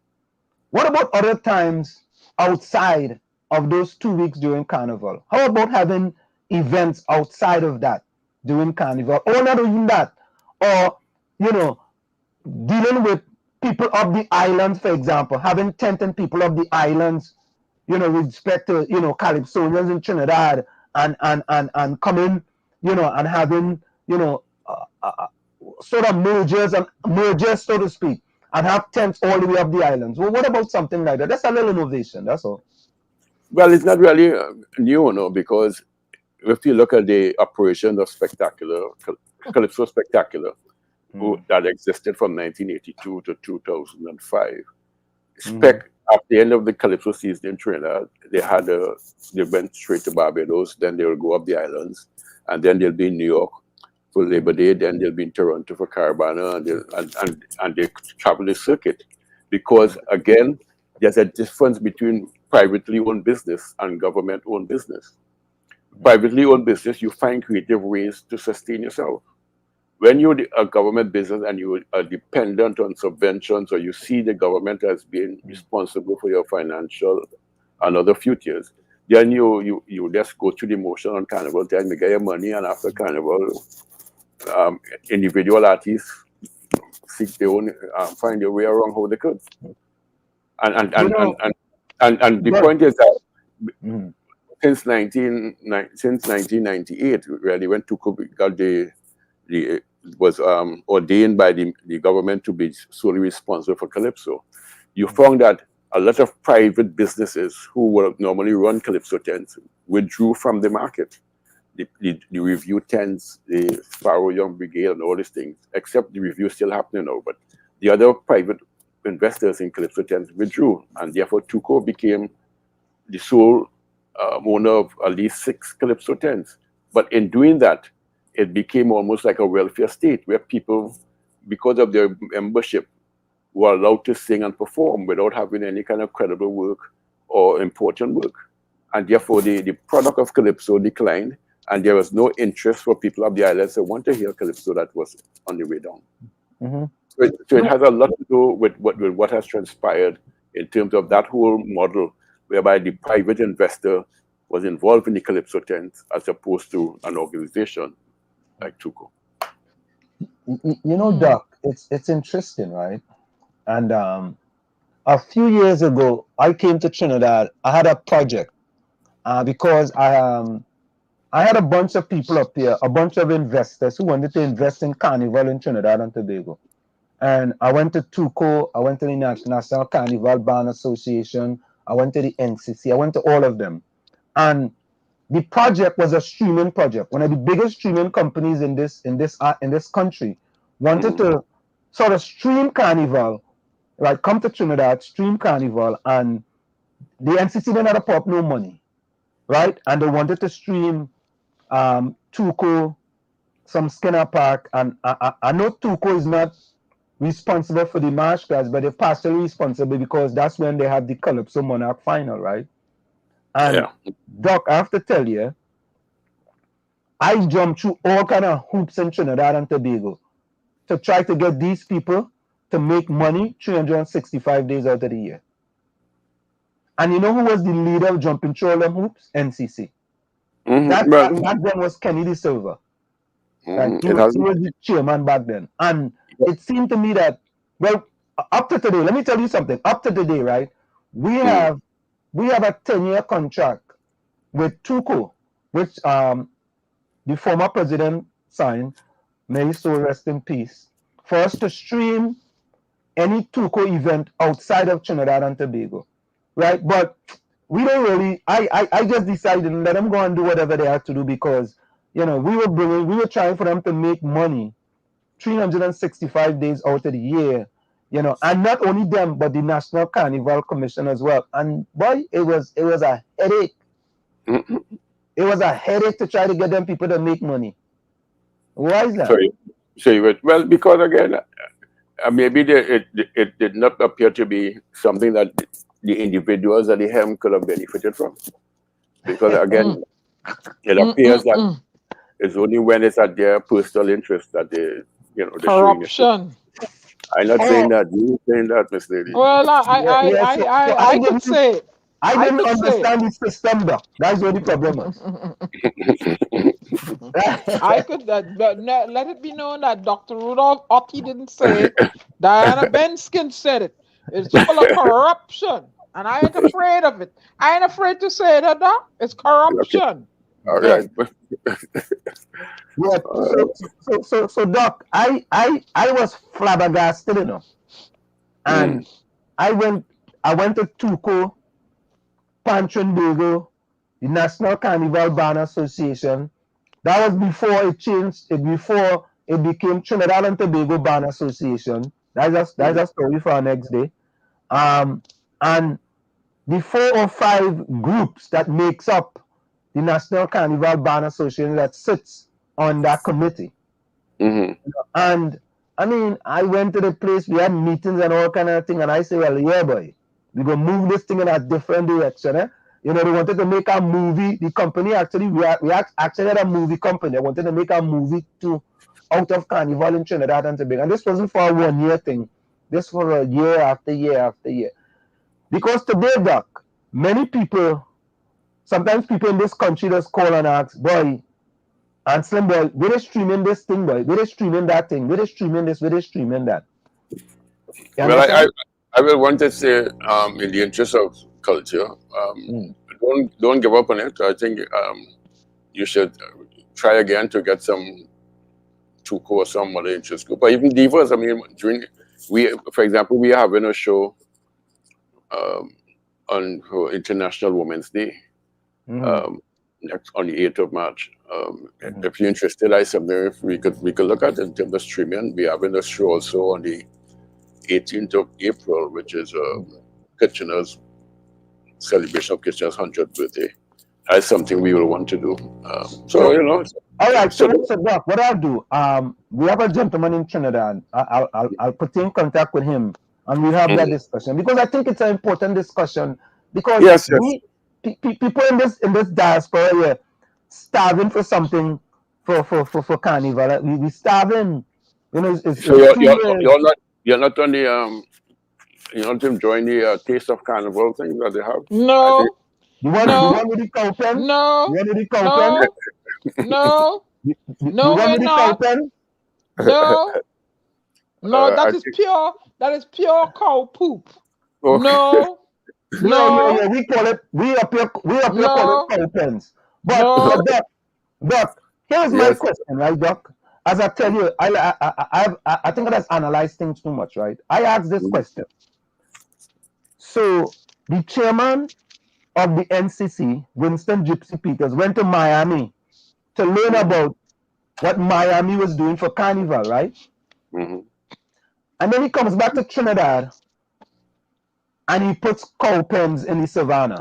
What about other times outside of those 2 weeks during Carnival? How about having events outside of that during Carnival? Or not even that. Or, dealing with people of the islands, for example, having tenting people of the islands, with respect to, Calypsonians in Trinidad and coming, and having, sort of mergers, so to speak, and have tents all the way up the islands. Well, what about something like that? That's a little innovation, that's all. Well, it's not really new, because if you look at the operation of Calypso Spectacular, that existed from 1982 to 2005. At the end of the Calypso season in Trinidad, they went straight to Barbados, then they will go up the islands, and then they'll be in New York for Labor Day, then they'll be in Toronto for Caravana, and they travel the circuit. Because again, there's a difference between privately owned business and government owned business. Privately owned business, you find creative ways to sustain yourself. When you're a government business and you are dependent on subventions, or you see the government as being responsible for your financial and other futures, then you just go through the motion on Carnival time, you get your money, and after Carnival, individual artists seek their own, find their way around how they could. And the point is that since 1998, really, when Tuco got was ordained by the government to be solely responsible for Calypso, you found that a lot of private businesses who would normally run Calypso tents withdrew from the market. The review tents, the Sparrow Young Brigade, and all these things, except the review still happening now, but the other private investors in Calypso tents withdrew, and therefore Tuco became the sole owner of at least 6 Calypso tents. But in doing that, it became almost like a welfare state where people, because of their membership, were allowed to sing and perform without having any kind of credible work or important work. And therefore, the product of Calypso declined, and there was no interest for people of the islands that want to hear Calypso that was on the way down. So it has a lot to do with what has transpired in terms of that whole model, whereby the private investor was involved in the Calypso tent as opposed to an organization like Tuco. Doc, it's interesting, right? And a few years ago, I came to Trinidad. I had a project because I had a bunch of people up here, a bunch of investors who wanted to invest in Carnival in Trinidad and Tobago. And I went to Tuco, I went to the National Carnival Band Association, I went to the NCC, I went to all of them. And the project was a streaming project. One of the biggest streaming companies in this country wanted to sort of stream Carnival, right? Come to Trinidad, stream Carnival, and the NCC didn't have to pop no money, right? And they wanted to stream Tuco, some Skinner Park, and I know Tuco is not responsible for the March Class, but they're partially responsible because that's when they have the Calypso Monarch final, right? And Doc, I have to tell you, I jumped through all kind of hoops in Trinidad and Tobago to try to get these people to make money 365 days out of the year. And you know who was the leader of jumping through all them hoops? NCC. That back then was Kennedy Silva. Right? He was the chairman back then. And it seemed to me that, well, up to today, let me tell you something. Up to today, right, we have a 10-year contract with Tuco, which the former president signed, may his soul rest in peace, for us to stream any Tuco event outside of Trinidad and Tobago, right? But we don't really. I just decided to let them go and do whatever they have to do because we were trying for them to make money 365 days out of the year, and not only them but the National Carnival Commission as well. And boy, it was a headache. It was a headache to try to get them people to make money. Why is that? Well, because again, maybe it did not appear to be something that the individuals at the helm could have benefited from. Because again, it appears that it's only when it's at their personal interest that they, corruption. I'm not saying that. You saying that, Miss Lady? Well, I could say. I didn't understand the system, though. That's what the problem was. I could let it be known that Dr. Rudolph Ottley didn't say it. Diana Benskin said it. It's full of corruption, and I ain't afraid of it. I ain't afraid to say it, Doc. It's corruption. Okay. All right. Yeah. So, Doc, I was flabbergasted, and I went to Tuco, Trinbago, the National Carnival Band Association. That was before it changed. Before it became Trinidad and Tobago Band Association. That's a story for our next day. And the 4 or 5 groups that makes up the National Carnival Band Association that sits on that committee. And I mean, I went to the place. We had meetings and all kind of thing, and I say, well, yeah, boy, we're gonna move this thing in a different direction. They wanted to make a movie. The company actually, we actually had a movie company. They wanted to make a movie out of Carnival in Trinidad and Tobago. And this wasn't for a 1-year thing. This for a year after year after year. Because today, Doc, many people, sometimes people in this country just call and ask, boy, and Slim boy, where they streaming this thing, boy? Where they streaming that thing? Where they streaming this? Where they streaming that? Well, I will want to say, in the interest of culture, don't give up on it. I think you should try again to get some Tuco or some other interest group, or even DIVAS. I mean, for example, we are having a show on International Women's Day on the 8th of March. If you're interested, I submit if we could look at it in terms of streaming. We are having a show also on the 18th of April, which is Kitchener's celebration of Kitchener's 100th birthday. That's something we will want to do. All right, so Doc, what I'll do, we have a gentleman in Trinidad. I'll put you in contact with him, and we'll have that discussion, because I think it's an important discussion, because people in this diaspora here starving for something for Carnival. We starving. So you're not on the you're not enjoying the Taste of Carnival thing that they have? No. You want with the cow pen? No. You want with the cow pen? No. No, we're not. No, that is pure cow poop. Okay. No. Yeah. We call it. We up here call it cow pens. But Doc, here's my question, right, Doc? As I tell you, I think that's analyzed things too much, right? I asked this question. So the chairman of the NCC, Winston Gypsy Peters, went to Miami to learn about what Miami was doing for Carnival, right? And then he comes back to Trinidad and he puts cow pens in the savannah.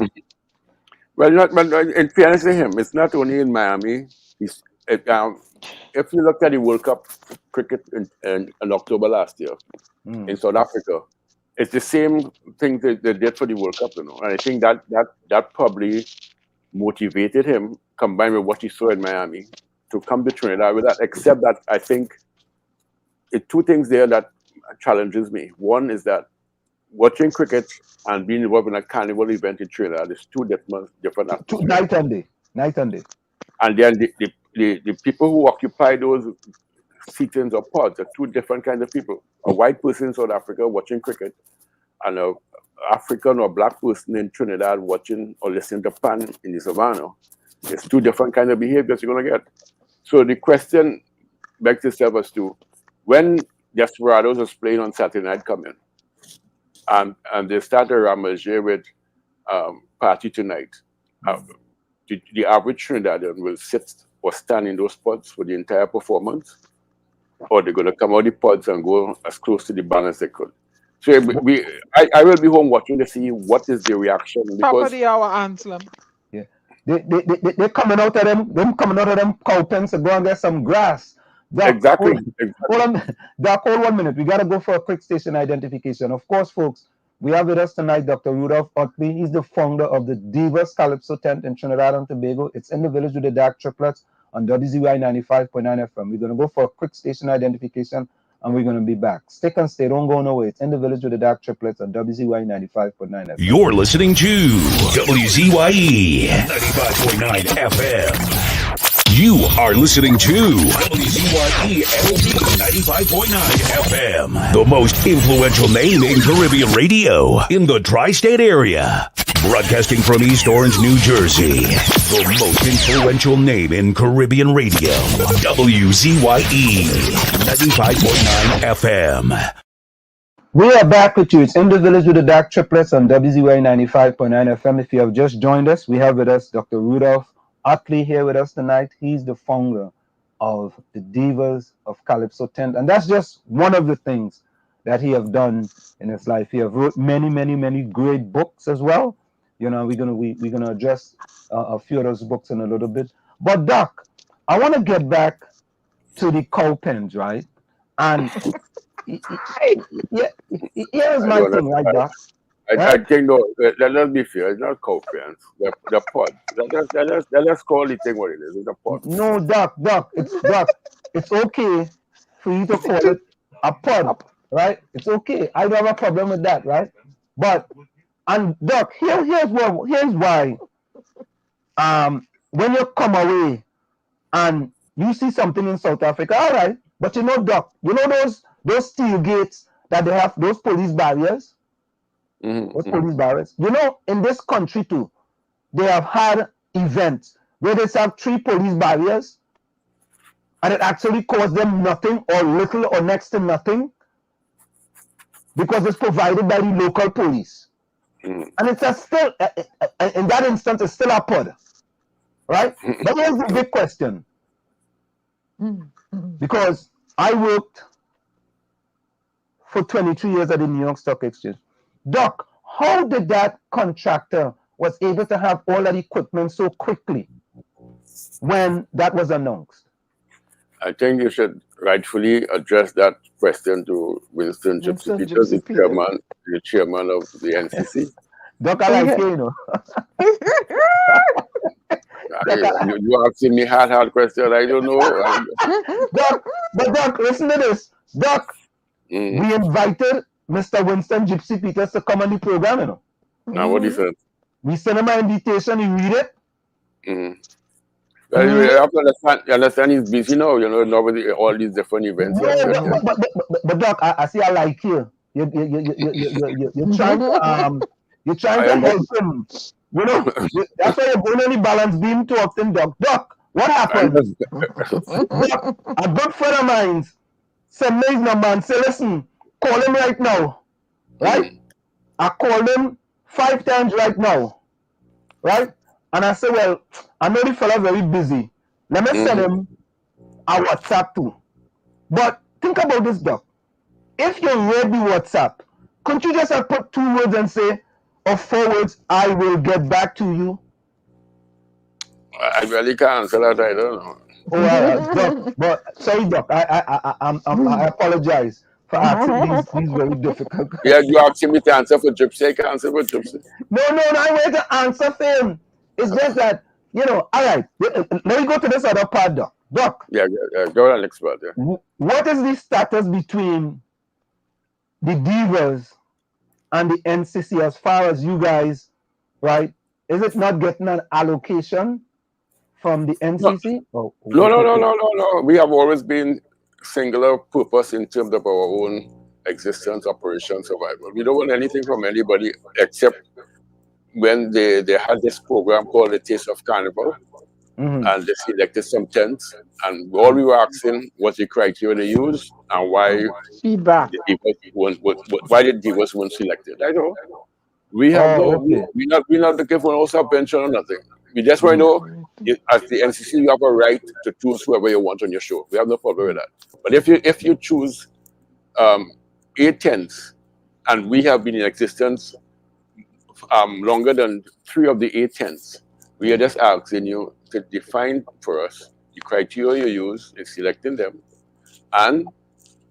Well, in fairness to him, it's not only in Miami. If you look at the World Cup cricket in October last year in South Africa, it's the same thing they did for the World Cup, And I think that probably motivated him, combined with what he saw in Miami, to come to Trinidad with that. Except that I think two things there that challenges me. One is that watching cricket and being involved in a carnival event in Trinidad is two different atmospheres. Night and day. And then the people who occupy those seatings or pods are two different kinds of people. A white person in South Africa watching cricket, and an African or black person in Trinidad watching or listening to Pan in the savannah. It's two different kinds of behaviors you're going to get. So the question begs itself as to when Desperados was playing on Saturday night coming, and they start a ramage with party tonight. The average Trinidadian will sit or stand in those pods for the entire performance, or they're going to come out the pods and go as close to the band as they could. So I will be home watching to see what is the reaction. Top Because of the hour, Anselm. Yeah, they coming out of them cow pens to go and get some grass. Doc, exactly. Hold on, Doc, hold 1 minute. We got to go for a quick station identification. Of course, folks, we have with us tonight Dr. Rudolph Ottley. He's the founder of the DIVAS Calypso tent in Trinidad and Tobago. It's in the village with the dark triplets on WZY 95.9 FM. We're going to go for a quick station identification, and we're going to be back. Stick and stay. Don't go nowhere. It's in the village with the dark triplets on WZY 95.9 FM. You're listening to WZYE 95.9 FM. You are listening to WZYE 95.9 FM, the most influential name in Caribbean radio in the tri-state area. Broadcasting from East Orange, New Jersey, the most influential name in Caribbean radio, WZYE 95.9 FM. We are back with you. It's in the village with the dark triplets on WZY 95.9 FM. If you have just joined us, we have with us Dr. Rudolph Ottley here with us tonight. He's the founder of the Divas of Calypso tent, and that's just one of the things that he have done in his life. He have wrote many great books as well. You know, we're gonna address a few of those books in a little bit. But Doc, I want to get back to the cow pens, right? And yeah, here's my thing, right, Doc? I think no, let's be fair. It's not cow pens. The pod. Let's call it thing what it is. It's a pod. No, Doc. It's okay for you to call it a pod, right? It's okay. I don't have a problem with that, right? But Doc, here's why. When you come away and you see something in South Africa, all right. But you know, Doc, you know those steel gates that they have, those police barriers. Those police barriers. You know, in this country too, they have had events where they have 3 police barriers, and it actually costs them nothing or little or next to nothing because it's provided by the local police. And it's still, in that instance, it's still a pod, right? But here's the big question, because I worked for 23 years at the New York Stock Exchange. Doc, how did that contractor was able to have all that equipment so quickly when that was announced? I think you should rightfully address that question to Winston Gypsy Peters, the chairman of the NCC. Doc, I like you know. You asking me hard question. I don't know. Doc, listen to this. Doc, we invited Mr. Winston Gypsy Peters to come on the program, you know. Now what he said? We sent him an invitation, he read it. You have to understand he's busy now, you know, nobody all these different events. But Doc, I see I like you. You're trying to help him. You know, that's why you're going on the balance beam too often, Doc. Doc, what happened? Doc, a good friend of mine sent me his number and said, listen, call him right now. Right? I called him 5 times right now. Right? And I said, well, I know the fella very busy. Let me send him a WhatsApp too. But think about this, Doc. If you read the WhatsApp, couldn't you just have put 2 words and say, or 4 words, I will get back to you? I really can't answer that. I don't know. Doc, but sorry, Doc. I apologize for asking these very difficult questions. Yeah, you asking me to answer for Gypsy. I can answer for Gypsy. No, I want to answer for him. It's just that, you know, all right, let me go to this other part, Doc. Doc. Yeah. Go on, next part. Yeah. What is the status between the Divas and the NCC as far as you guys, right? Is it not getting an allocation from the NCC? No. We have always been singular purpose in terms of our own existence, operation, survival. We don't want anything from anybody except when they had this program called the Taste of Carnival, and they selected some tents. And all we were asking was the criteria they used and why Feedback. the why the divas weren't selected. I know. We have Oh, no, okay. we're not looking for no subvention or nothing. We just want to know, as the NCC, you have a right to choose whoever you want on your show. We have no problem with that. But if you choose 8 tents, and we have been in existence longer than 3 of the 8 tents, we are just asking you to define for us the criteria you use in selecting them, and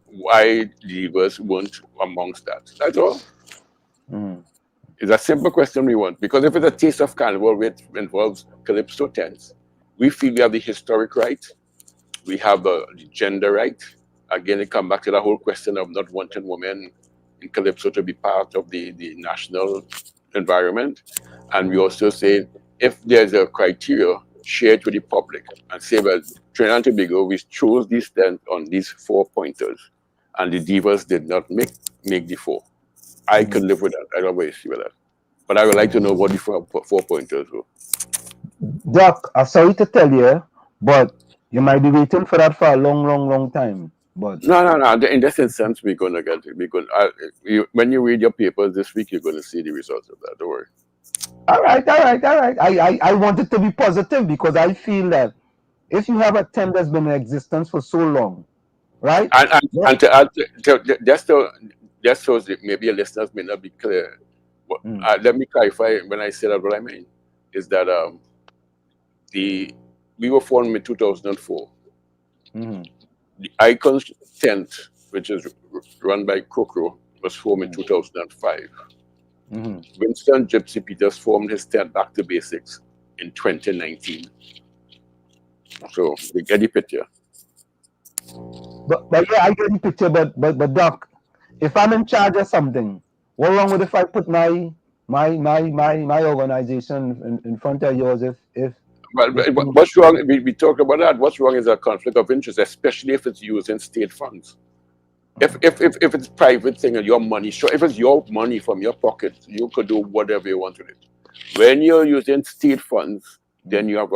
why divas weren't amongst that. That's all. It's a simple question we want, because if it's a taste of carnival which involves Calypso tents, we feel we have the historic right, we have the gender right. Again, it comes back to the whole question of not wanting women in Calypso to be part of the national environment. And we also say, if there's a criteria, share it with the public and say, well, Trinidad and Tobago, we chose these tents on these 4 pointers, and the divas did not make the 4. I could live with that. I don't have an issue with that. But I would like to know what the 4 pointers were. Doc, I'm sorry to tell you, but you might be waiting for that for a long time. But No. In this instance, we're going to get it. When you read your papers this week, you're going to see the results of that. Don't worry. all right. I want it to be positive, because I feel that if you have a tent that's been in existence for so long, right? And to add, just so that maybe your listeners may not be clear, let me clarify when I say that what I mean is that we were formed in 2004. The Icons tent, which is run by Krokro, was formed in 2005. Winston Gypsy Peters formed his tent Back to Basics in 2019. So we get the picture. But yeah, I get the picture. But Doc, if I'm in charge of something, what wrong with if I put my organization in front of yours? But what's wrong? We talked about that. What's wrong is a conflict of interest, especially if it's using state funds. If it's private thing and your money, sure, if it's your money from your pocket, you could do whatever you want with it. When you're using state funds, then you have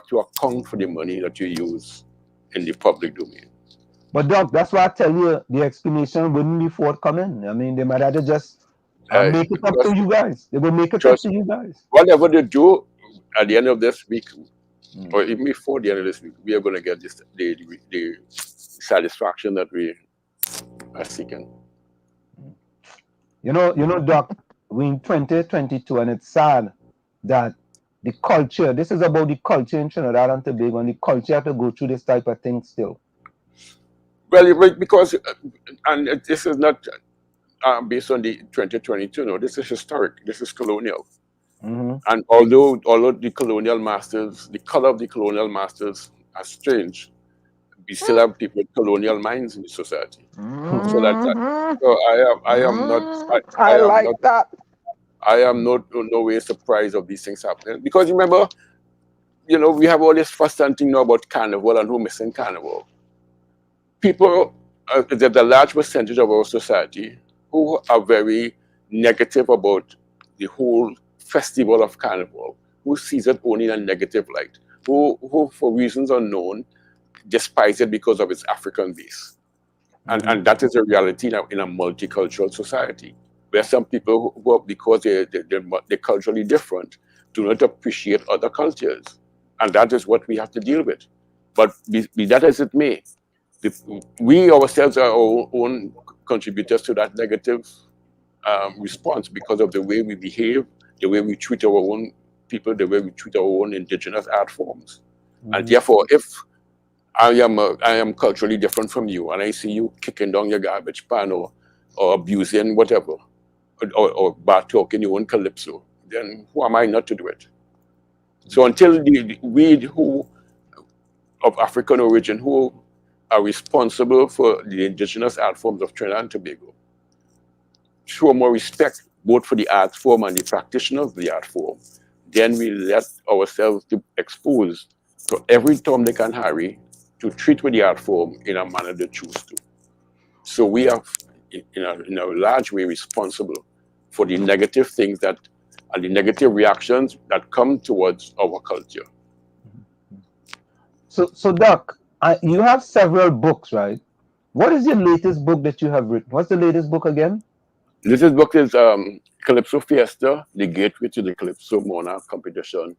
to account for the money that you use in the public domain. But Doc, that's why I tell you the explanation wouldn't be forthcoming. I mean, they might have to just make it up to you guys. They will make it up to you guys. Whatever they do at the end of this week, or even before the end of this week, we are going to get the satisfaction that we are seeking. You know, Doc, we're in 2022, and it's sad that the culture, this is about the culture in Trinidad and Tobago, and the culture have to go through this type of thing still. Well, because, and this is not based on the 2022, no, this is historic, this is colonial. And although the colonial masters, the color of the colonial masters has changed, we still have people with colonial minds in the society. So I am not no way surprised of these things happening, because remember, we have all this fuss and thing now about carnival and who missing carnival. People, there's a large percentage of our society who are very negative about the whole festival of carnival, who sees it only in a negative light, who for reasons unknown despise it because of its African base. And that is a reality now in a multicultural society, where some people who because they're culturally different, do not appreciate other cultures. And that is what we have to deal with. But be that as it may, we ourselves are our own contributors to that negative response, because of the way we behave, the way we treat our own people, the way we treat our own indigenous art forms. And therefore, if I am culturally different from you, and I see you kicking down your garbage pan or abusing whatever, or bad talking your own Calypso, then who am I not to do it? So until we who of African origin, who are responsible for the indigenous art forms of Trinidad and Tobago, show more respect both for the art form and the practitioners of the art form, then we let ourselves to expose to every Tom, Dick, and Harry to treat with the art form in a manner they choose to. So we are, in a large way, responsible for the negative things and the negative reactions that come towards our culture. So Doc, you have several books, right? What is your latest book that you have written? What's the latest book again? This book is Calypso Fiesta, the gateway to the Calypso Monarch competition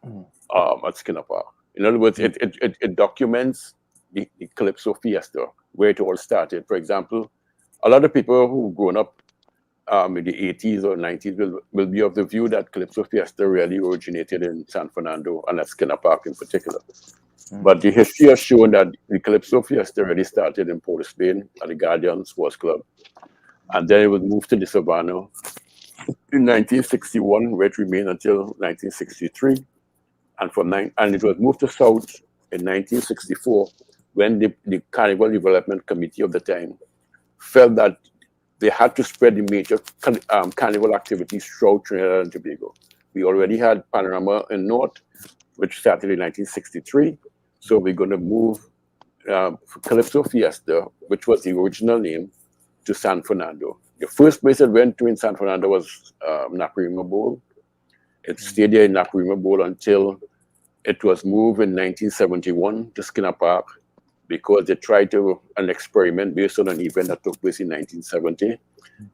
at Skinner Park. In other words, it documents the Calypso Fiesta, where it all started. For example, a lot of people who've grown up in the 80s or 90s will be of the view that Calypso Fiesta really originated in San Fernando and at Skinner Park in particular. But the history has shown that the Calypso Fiesta really started in Port of Spain at the Guardian Sports Club. And then it was moved to the Savannah in 1961, where it remained until 1963. And it was moved to South in 1964, when the Carnival Development Committee of the time felt that they had to spread the major carnival activities throughout Trinidad and Tobago. We already had Panorama in North, which started in 1963. So we're going to move Calypso Fiesta, which was the original name, to San Fernando. The first place it went to in San Fernando was Naparima Bowl. It stayed there in Naparima Bowl until it was moved in 1971 to Skinner Park, because they tried an experiment based on an event that took place in 1970.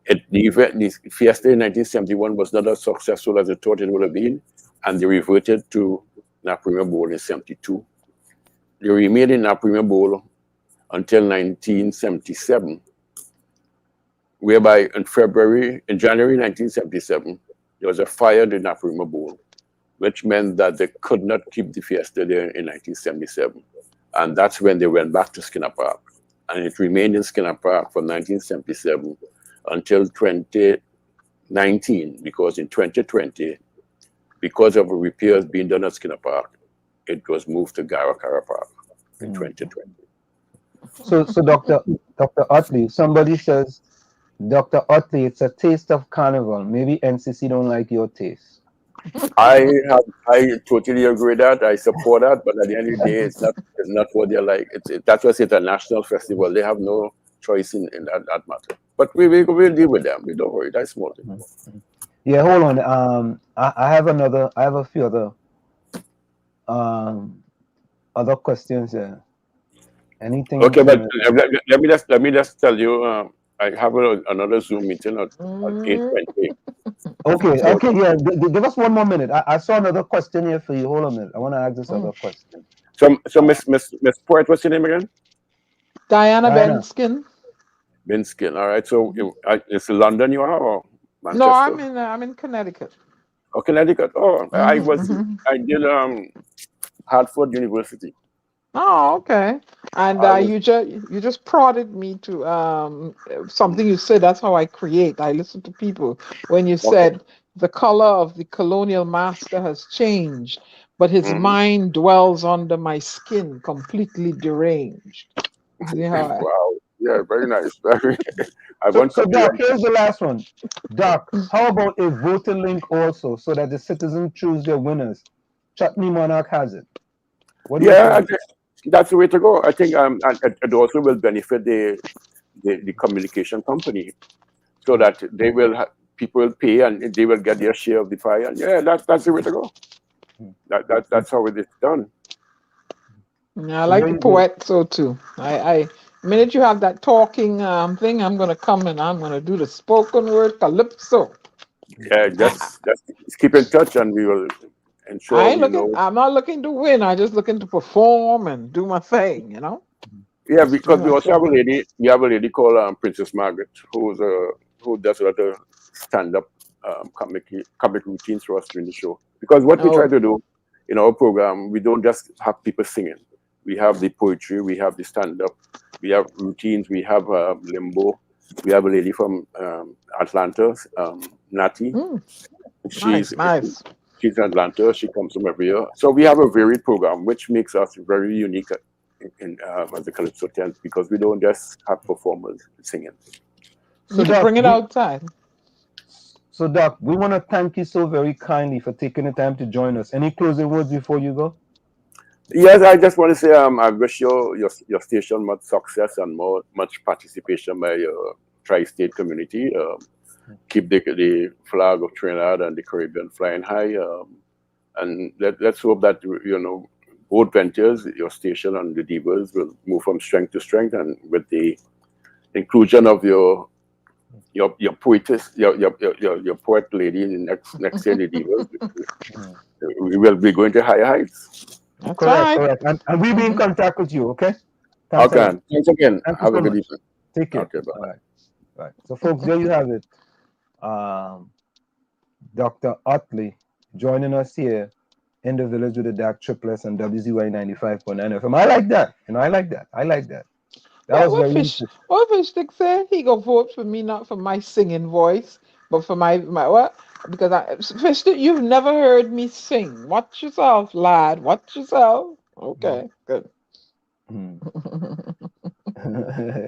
The Fiesta in 1971 was not as successful as they thought it would have been, and they reverted to Naparima Bowl in 72. They remained in Naparima Bowl until 1977, whereby in January 1977, there was a fire in the Naparima Bowl, which meant that they could not keep the Fiesta there in 1977. And that's when they went back to Skinner Park. And it remained in Skinner Park from 1977 until 2019, because in 2020, because of repairs being done at Skinner Park, it was moved to Garacara Park in 2020. So Dr. Ottley, somebody says, Dr. Ottley, it's a taste of carnival. Maybe NCC don't like your taste. I totally agree with that. I support that, but at the end of the day, it's not what they like. That's why it's a national festival. They have no choice in that matter. But we'll deal with them. We don't worry. That's small thing. Yeah, hold on. I have a few other questions here. Anything? Okay, but let me just tell you. I have another Zoom meeting at 8:20. Okay, yeah. Give us one more minute. I saw another question here for you. Hold on a minute. I want to ask this other question. So Miss Poet, what's your name again? Diana Benskin. Benskin. All right. So it's London you are, or Manchester? No, I'm in Connecticut. Oh, Connecticut. Oh, I did Hartford University. Oh, okay. And you just prodded me to something you said. That's how I create. I listen to people when you said the color of the colonial master has changed, but his mind dwells under my skin, completely deranged. Yeah. Wow. Yeah, very nice. So Doc, here's the last one. Doc, how about a voting link also, so that the citizens choose their winners? Chutney Monarch has it. What do you think? That's the way to go. I think it also will benefit the communication company, so that people will pay and they will get their share of the pie. And yeah, that's the way to go. That's how it is done. Yeah, I like the poet so too. The minute you have that talking thing, I'm gonna come and I'm gonna do the spoken word calypso. Yeah, just keep in touch and we will ensure. I'm not looking to win. I'm just looking to perform and do my thing. Yeah, because we also have a lady. We have a lady called Princess Margaret, who does a lot of stand-up comic routines for us during the show. Because what we try to do in our program, we don't just have people singing. We have the poetry, we have the stand-up, we have routines, we have limbo. We have a lady from Atlanta, Natty. She's nice. She's in Atlanta. She comes from every year. So we have a varied program, which makes us very unique at the Calypso tent, because we don't just have performers singing. So Doc, bring it outside. So Doc, we want to thank you so very kindly for taking the time to join us. Any closing words before you go? Yes, I just want to say I wish your station much success and much participation by your tri-state community. Keep the flag of Trinidad and the Caribbean flying high, and let's hope that both ventures, your station and the Divas, will move from strength to strength, and with the inclusion of your poetess, your poet lady in the next year, the Divas, we will be going to higher heights. That's Correct, right. correct. And we'll be in contact with you, okay? Thanks a Okay, lot. thanks again. Thank you Have so a good much. evening. Take care. Okay, bye. All right. Right. So, folks, there you have it. Dr. Ottley joining us here in the village with the dark triplets on WZY 95.9 FM. I like that. I like that. That was very interesting. What Fish Stick said? He go vote for me, not for my singing voice, but for my what? Because Fish Stick, you've never heard me sing. Watch yourself, lad. Watch yourself. Okay, good.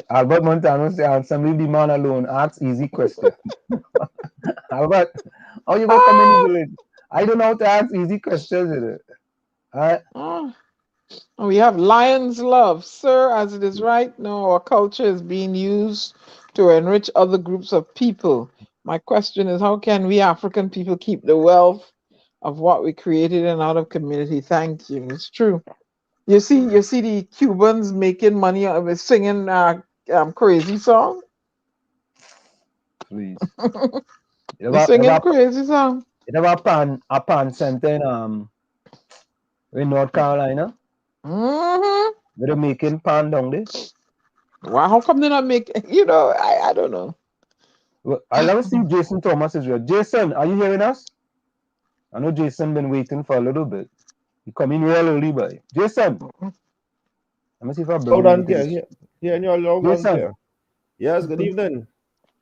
Albert Montano said, "Answer me, the man alone. Ask easy question." Albert, how you gonna come in the village? I don't know how to ask easy questions. We have Lion's Love, sir, as it is right now. Our culture is being used to enrich other groups of people. My question is, how can we African people keep the wealth of what we created in our community? Thank you. It's true. You see the Cubans making money out of singing crazy song. Please. They're singing crazy song. You never a pan center in North Carolina? They're making pan down there. Why? How come they're not making? I don't know. Well, I love to see Jason Thomas is here. Jason, are you hearing us? I know Jason been waiting for a little bit. He come in real early, boy. Jason. Let me see if I bring Loud and clear. Hearing you loud and clear. Yes, good evening.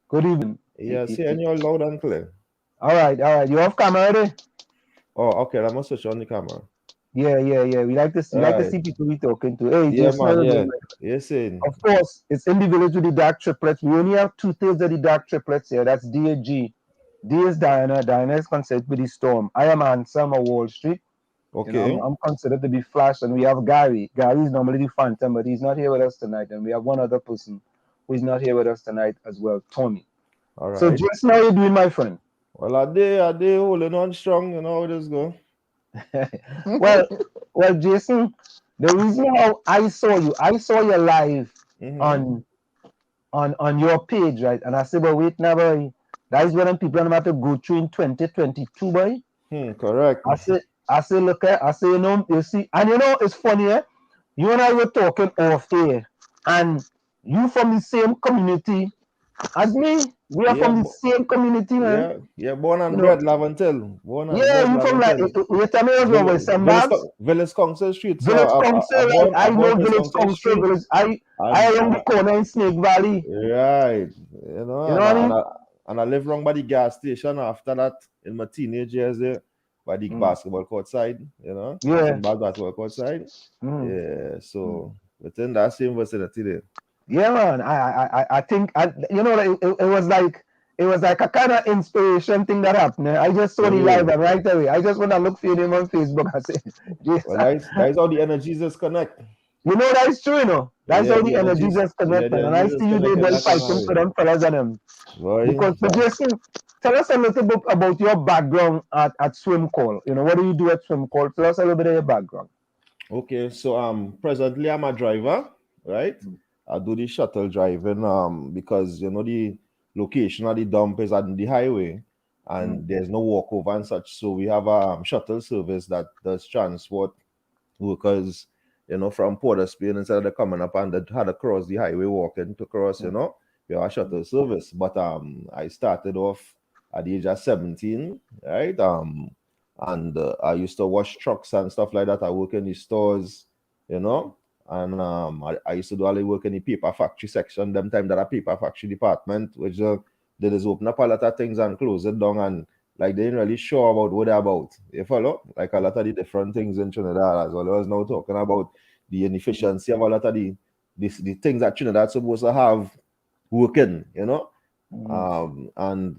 Good evening. Yes, hearing you loud and clear. All right. You off camera already? Oh, okay. I must switch on the camera. Yeah. We like to see people we talking to. Hey, yeah, Jason. man, yeah. Yes, of course, it's in the village with the dark triplets. We only have 2/3 of the dark triplets here. That's D and G. D is Diana. Diana is considered to be the Storm. I am Ansem of Wall Street. Okay. I'm considered to be Flash, and we have Gary. Gary is normally the Phantom, but he's not here with us tonight. And we have one other person who is not here with us tonight as well, Tommy. All right. So, Jason, how you doing, my friend? Well, I did holding on strong. You know how this go. well, Jason, the reason how I saw you live on your page, right? And I said, but wait, now, boy, that is when people are to go through in 2022, boy. Correct. I say, look at, you see, and it's funny, you and I were talking off air, and you from the same community as me. We are from the same community, man. Yeah, born and bred, Laventil. You from like, you tell me what's wrong with some Village Council Street. Village Council, I know Village Council. Village, I around the corner in Snake Valley. Right. You know what I mean? And I live wrong by the gas station after that in my teenage years there. By the basketball court side, Yeah. Basketball court side. Yeah. So within that same vicinity there. Yeah, man. I think it was like a kind of inspiration thing that happened. I just saw the live and right away. I just want to look for your name on Facebook and say, well, that's how the energies just connect. That is true, That's how the energies just connect. And I see you there fighting for them fellas and them. Because Jason, tell us a little bit about your background at SWIMCOL. What do you do at SWIMCOL? Tell us a little bit of your background. Okay, so presently I'm a driver, right? I do the shuttle driving because the location of the dump is on the highway and there's no walkover and such. So we have a shuttle service that does transport workers, from Port of Spain instead of coming up and they had to cross the highway walking to cross, we have a shuttle service. But I started off at the age of 17, right? And I used to wash trucks and stuff like that. I work in the stores, and I used to do all the work in the paper factory section. Them time that a paper factory department, which they just open up a lot of things and close it down, and like they ain't really sure about what they're about. You follow? Like a lot of the different things in Trinidad as well. I was now talking about the inefficiency of a lot of the things that Trinidad supposed to have working, and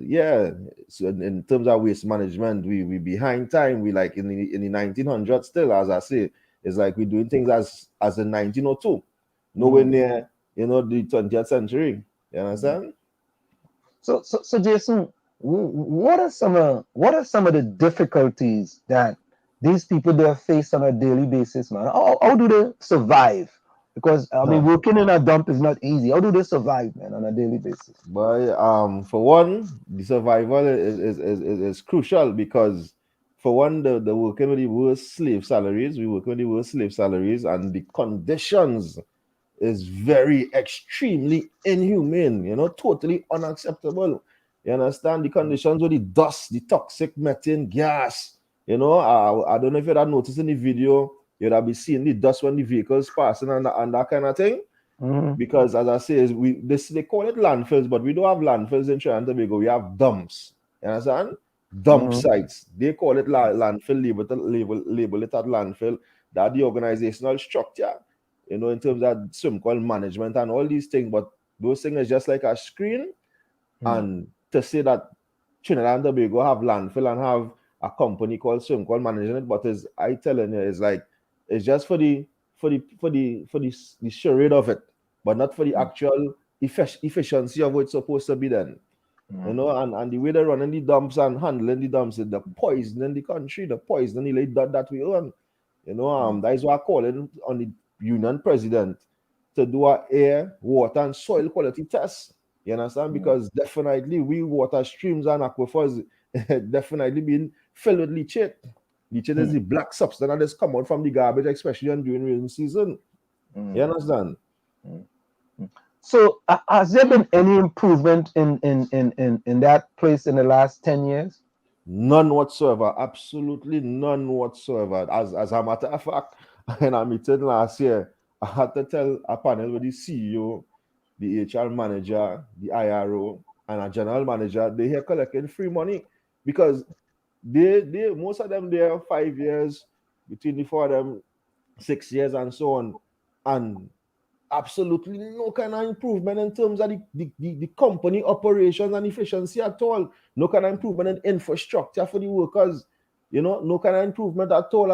yeah, so in terms of waste management, we behind time. We like in the 1900s still, as I say, it's like we're doing things as in 1902, nowhere near the 20th century. You understand? So Jason, what are some of the difficulties that these people they are faced on a daily basis, man. How do they survive? Because I mean, working in a dump is not easy. How do they survive, man, on a daily basis? But for one, the survival is crucial because for one, the working with the worst slave salaries, we work with the worst slave salaries, and the conditions is very extremely inhumane, totally unacceptable. You understand the conditions with the dust, the toxic methane gas. I don't know if you had noticed in the video, you'd have been seeing the dust when the vehicles passing and that kind of thing. Because as I say, they call it landfills, but we don't have landfills in Trinidad and Tobago. We have dumps. You understand? Dump sites. They call it landfill, label it at landfill. That the organizational structure, in terms of SWIMCOL management and all these things, but those things is just like a screen. And to say that Trinidad and Tobago have landfill and have a company called SWIMCOL managing it, but I telling you, it's just for the charade of it, but not for the actual efficiency of what it's supposed to be then. And the way they're running the dumps and handling the dumps, the poison in the country, the poison that we own. That is why I call it on the union president to do a air, water, and soil quality test. You understand? Because definitely we water streams and aquifers definitely being filled with leachate. Leachate is the black substance that is come out from the garbage, especially during rainy season. You understand? So has there been any improvement in that place in the last 10 years? None whatsoever. Absolutely none whatsoever. As a matter of fact, in a meeting last year, I had to tell a panel with the CEO, the HR manager, the IRO, and a general manager, they here collecting free money because they most of them there 5 years, between the four of them 6 years and so on, and absolutely no kind of improvement in terms of the company operations and efficiency at all. No kind of improvement in infrastructure for the workers. No kind of improvement at all,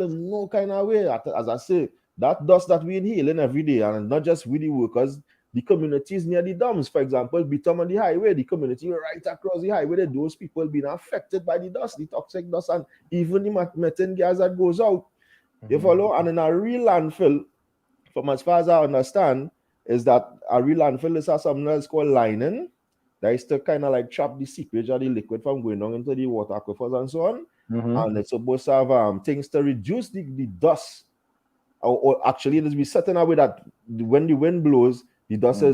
in no kind of way. As I say, that dust that we inhaling every day, and not just with the workers, the communities near the dumps, for example, Bitom on the highway, the community right across the highway, those people being affected by the dust, the toxic dust, and even the methane gas that goes out. You follow? And in a real landfill, from as far as I understand, is that a real landfill is something that's called lining. That is to kind of like trap the seepage or the liquid from going down into the water aquifers and so on. And it's supposed to have things to reduce the dust. Or actually, it is be set in a way that when the wind blows, the dust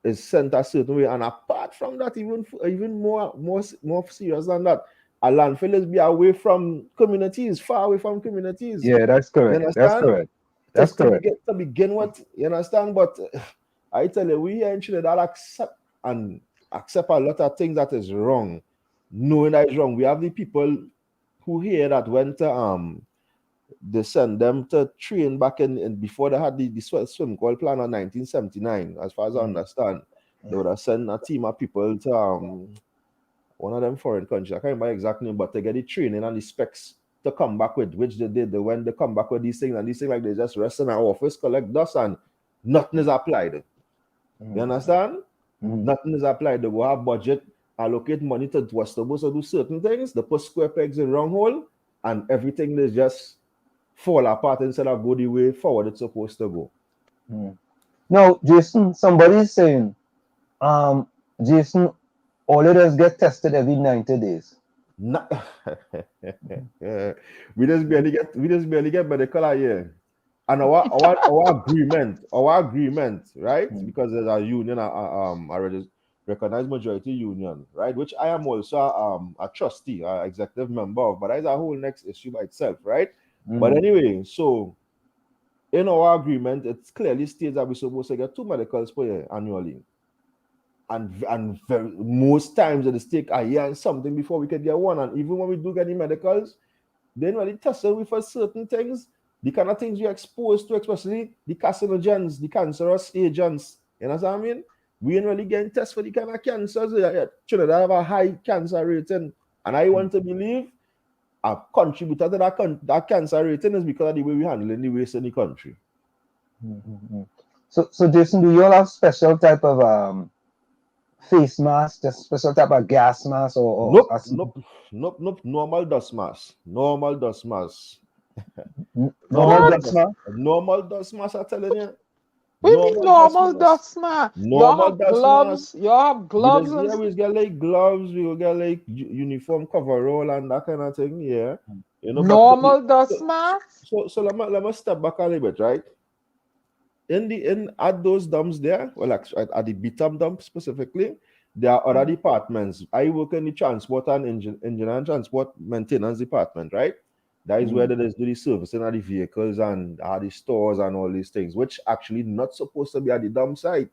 is sent a certain way. And apart from that, even more serious than that, a landfill is be away from communities, far away from communities. Yeah, that's correct. You understand? That's correct. To begin with, you understand? But I tell you, we here in Trinidad accept a lot of things that is wrong, knowing that is wrong. We have the people who here that went to they send them to train back in before they had the SWIMCOL plan in 1979. As far as I understand, they would have sent a team of people to one of them foreign countries. I can't remember exactly, but they get the training and the specs to come back with, which they did. When they come back with these things, and these things like they just rest in our office, collect dust, and nothing is applied. You understand? Nothing is applied. They will have budget, allocate money to what's supposed to do certain things. They put square pegs in wrong hole, and everything is just fall apart instead of go the way forward it's supposed to go. Now, Jason, somebody is saying, Jason, all of us get tested every 90 days. We just barely get medical here. And our agreement, right? Because there's a union, a recognized majority union, right? Which I am also a trustee, an executive member of, but that's a whole next issue by itself, right? But anyway, so in our agreement, it clearly states that we're supposed to get 2 medicals per year annually. And most times it take a year and something before we can get one. And even when we do get the medicals, then when they test we for certain things, the kind of things you're exposed to, especially the carcinogens, the cancerous agents. You know what I mean? We ain't really getting tests for the kind of cancers. Trinidad have a high cancer rating. And I want to believe a contributor to that cancer rating is because of the way we handle the waste in the country. So Jason, do you all have special type of face mask, just special type of gas mask, or Nope, nope. Normal dust mask. Normal dust mask. normal What? gas mask? Normal dust mask, I'm telling you. We be normal dust mask. Y'all Normal have dust mask. gloves. Y'all have gloves and Yeah, we get like gloves, we will get like uniform coverall and that kind of thing. Yeah. You know, but normal dust mask. so let me step back a little bit, right? In at those dumps there, well, actually at the BTAM dump specifically, there are other departments. I work in the transport and engine and transport maintenance department, right? That is where they do the servicing of the vehicles and the stores and all these things, which actually not supposed to be at the dump site.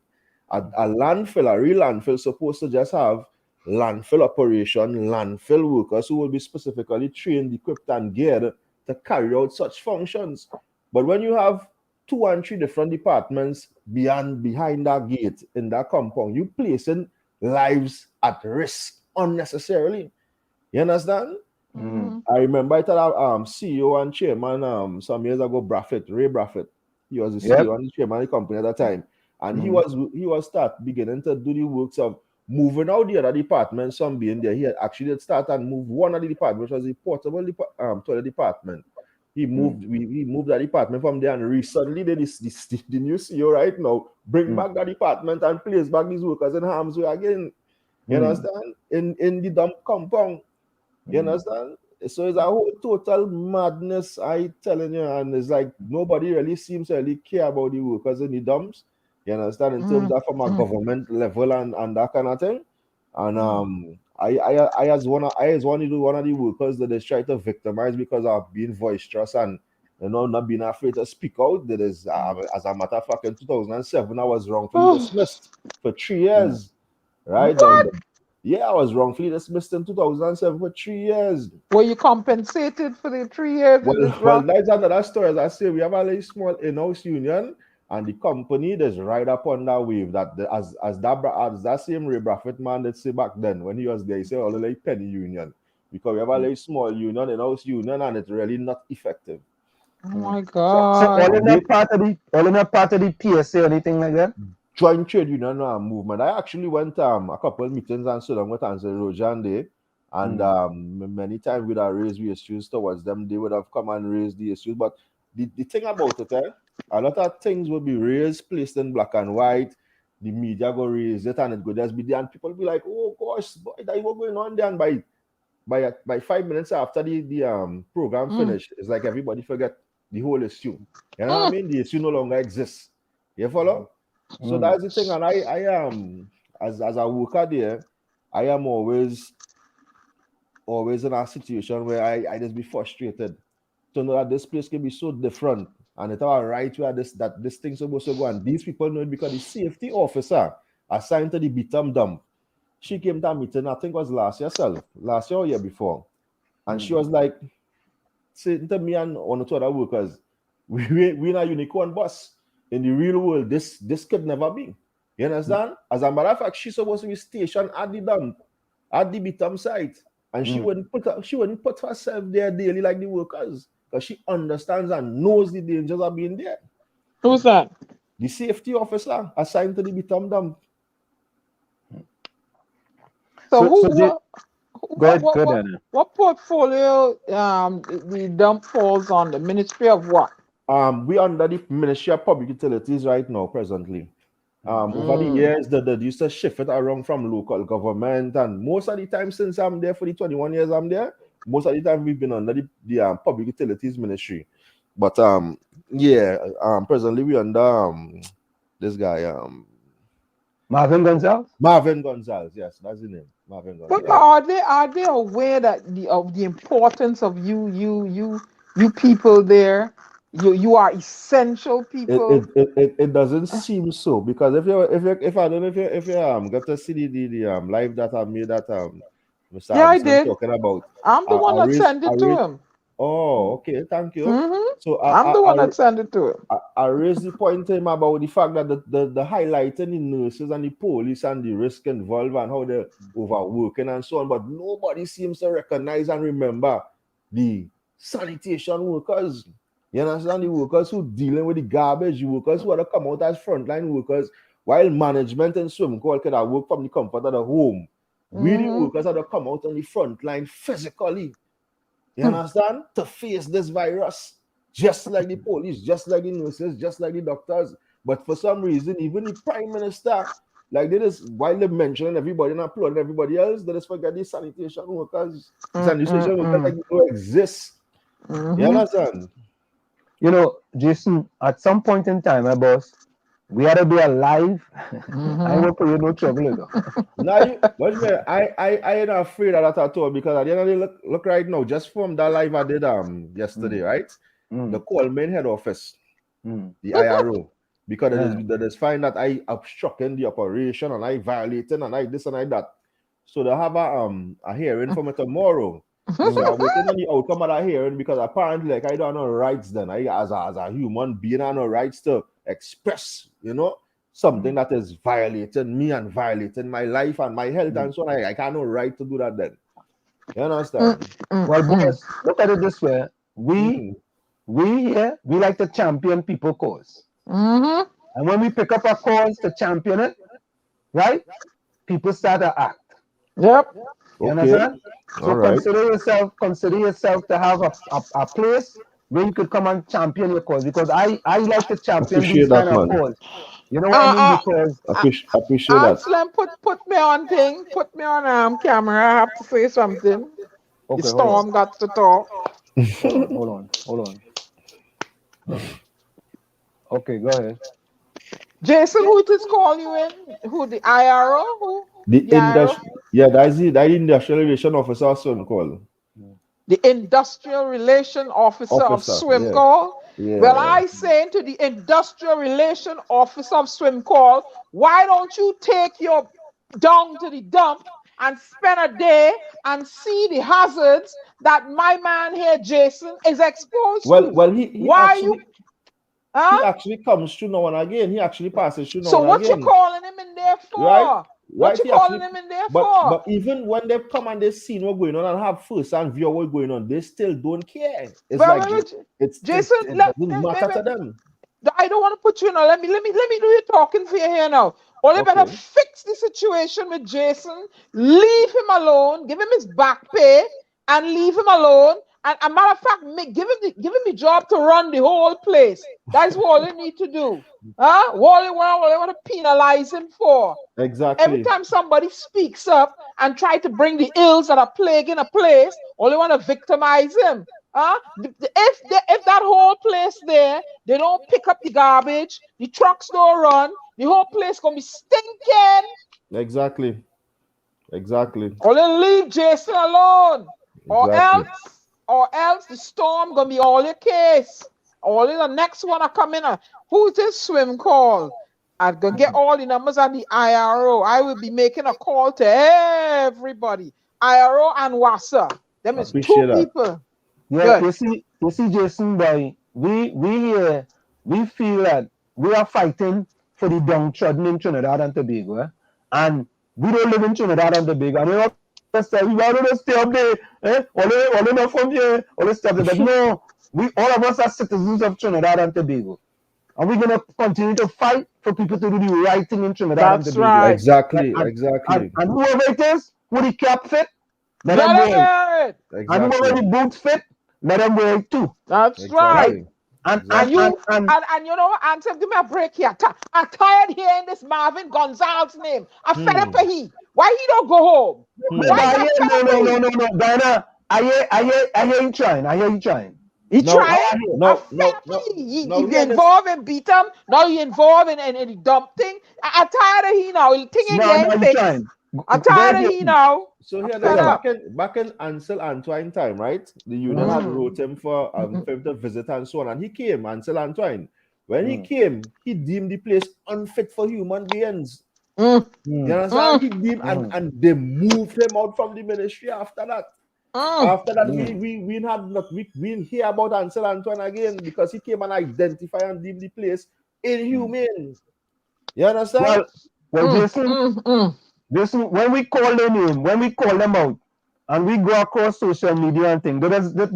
A landfill, a real landfill, supposed to just have landfill operation, landfill workers who will be specifically trained, equipped, and geared to carry out such functions. But when you have 2 and 3 different departments behind that gate in that compound, you placing lives at risk unnecessarily. You understand? I remember I told CEO and chairman some years ago, Ray Braffett. He was the CEO and the chairman of the company at that time. And he was beginning to do the works of moving out the other departments, some being there. He had actually start and move one of the departments, which was the portable toilet department. He moved that department from there, and recently the new CEO right now bring back that department and place back these workers in harm's way again. You understand? In the dump compound. You understand? So it's a whole total madness, I telling you, and it's like nobody really seems to really care about the workers in the dumps. You understand? In terms of from a government level and that kind of thing. And I as one of the workers that is trying to victimize because of being boisterous and not being afraid to speak out. That is, as a matter of fact, in 2007 I was wrongfully dismissed for 3 years. Right? Yeah, I was wrongfully dismissed in 2007 for 3 years. Were you compensated for the 3 years? Well, that's another story. As I say, we have a very small in-house union, and the company that's right up on that wave. That as that same Ray Braffett man that say back then when he was there, he said, "Oh, like penny union," because we have a very small union, in-house union, and it's really not effective. Oh my So God! all in that part of the PSA or anything like that? Joint trade union movement. I actually went a couple of meetings and so on with Ansel Rojan Day, and many times we'd have raised the issues towards them. They would have come and raised the issues, but the thing about it, a lot of things will be raised, placed in black and white. The media go raise it, and it go just be there, and people be like, "Oh gosh, boy, that is what going on there." And by 5 minutes after the program finished, it's like everybody forget the whole issue. You know what I mean? The issue no longer exists. You follow? So that's the thing, and I am as a worker there, I am always in a situation where I just be frustrated to know that this place can be so different, and it's all right where this thing's supposed to go, and these people know it because the safety officer assigned to the BTAM dump, she came to a meeting, I think it was last year or year before, and she was like saying to me and one or two other workers, we in a unicorn bus. In the real world, this could never be. You understand? As a matter of fact, she's supposed to be stationed at the dump, at the BTAM site, and she wouldn't put herself there daily like the workers, because she understands and knows the dangers of being there. Who's that? The safety officer assigned to the BTAM dump. What portfolio the dump falls on? The Ministry of what? We under the Ministry of Public Utilities right now, presently. Over the years, they used to shift it around from local government, and most of the time since I'm there for the 21 years I'm there, most of the time we've been under the Public Utilities Ministry. But presently we under this guy Marvin Gonzalez? Marvin Gonzalez, yes, that's the name. Marvin Gonzalez. But are they aware that of the importance of you people there? You are essential people. It doesn't seem so, because if I don't know if you got to see the live that I made that Mr. Yeah, I did. Talking about. I'm the one that sent it to him. Oh, okay, thank you. So I'm the one that sent it to him. I raised the point to him about the fact that the highlighting the nurses and the police and the risk involved and how they're overworking and so on, but nobody seems to recognize and remember the sanitation workers. You understand? The workers who dealing with the garbage, the workers who are to come out as frontline workers, while management and SWIMCOL could have worked from the comfort of the home, we the workers had to come out on the front line physically. You understand? To face this virus, just like the police, just like the nurses, just like the doctors. But for some reason, even the prime minister, like they just, while they mentioning everybody and applauding everybody else, they just forget the sanitation workers. Sanitation workers like don't exist. You understand? You know, Jason, at some point in time, my boss, we had to do a live. I won't put you no trouble, you know. Now, I ain't afraid of that at all, because at the end of the day, look right now, just from that live I did yesterday, right? The Coleman head office, the IRO, because they just find that I obstructing the operation and I violating and I this and I that. So they have a hearing for me tomorrow. So I'm waiting on the outcome of that hearing, because apparently, like, I don't have no rights then. I as a human being, I have no rights to express, you know, something that is violating me and violating my life and my health and so on. I can't no right to do that then. You understand? Well, boys, look at it this way. We here, we like to champion people cause. And when we pick up a cause to champion it, right, people start to act. Yep. You understand? So consider yourself to have a place where you could come and champion your cause, because I like to champion these kind of cause. You know what I mean? Because appreciate that. Slim, put me on thing. Put me on camera. I have to say something. Okay, the storm got to talk. Hold on. Okay, go ahead. Jason, who just call you in? Who, the IRO? Who? That's the Industrial Relation Officer of SWIMCOL. The Industrial Relation Officer of SWIMCOL? Yeah. Well, I say to the Industrial Relation Officer of SWIMCOL, why don't you take your down to the dump and spend a day and see the hazards that my man here, Jason, is exposed to? Well, he actually comes through now and again. He actually passes through now and again. So what you calling him in there for? Right? What you calling him in there for? But even when they come and they see what's going on and have first-hand view of what's going on, they still don't care. It's Jason, it doesn't matter to them. I don't want to put you in. Let me do your talking for you here now. Only better fix the situation with Jason. Leave him alone. Give him his back pay and leave him alone. And a matter of fact, give him the job to run the whole place. That's what they need to do. What they want to penalize him for. Exactly. Every time somebody speaks up and try to bring the ills that are plaguing a place, all they want to victimize him. If that whole place there, they don't pick up the garbage, the trucks don't run, the whole place gonna be stinking. Exactly. Or they leave Jason alone. Or else the storm gonna be all your case. All in the next one are coming. Who's this SWIMCOL? I'm gonna get all the numbers on the IRO. I will be making a call to everybody. IRO and WASA. Them is two people. Yeah, you see, Jason, boy, we here, we feel that we are fighting for the downtrodden in Trinidad and Tobago, and we don't live in Trinidad and Tobago. And we want to stay up there, only not from here, only stay up there. But no, all of us are citizens of Trinidad and Tobago, and we're gonna continue to fight for people to do the right thing in Trinidad and Tobago. Right. Exactly. And whoever it is, who the cap fit, let them wear it. Exactly. And whoever the boots fit, let them wear it too. That's right. And you know what, Ansel, give me a break here. I'm tired hearing this Marvin Gonzalez name. I'm fed up for he. Why he don't go home? No, Diana, I hear you trying. He involved in beat him. Now he involved in the dump thing. I'm tired of he now. I'm tired of he now. So here, back in Ansel Antoine time, right? The union had wrote him for him to visit and so on, and he came. Ansel Antoine, when he came, he deemed the place unfit for human beings. You understand? He deemed, and they moved him out from the ministry after that. After that, we didn't hear about Ansel Antoine again, because he came and identified and deemed the place inhumane. You understand? Well, Jason, when we call their name, when we call them out, and we go across social media and things, they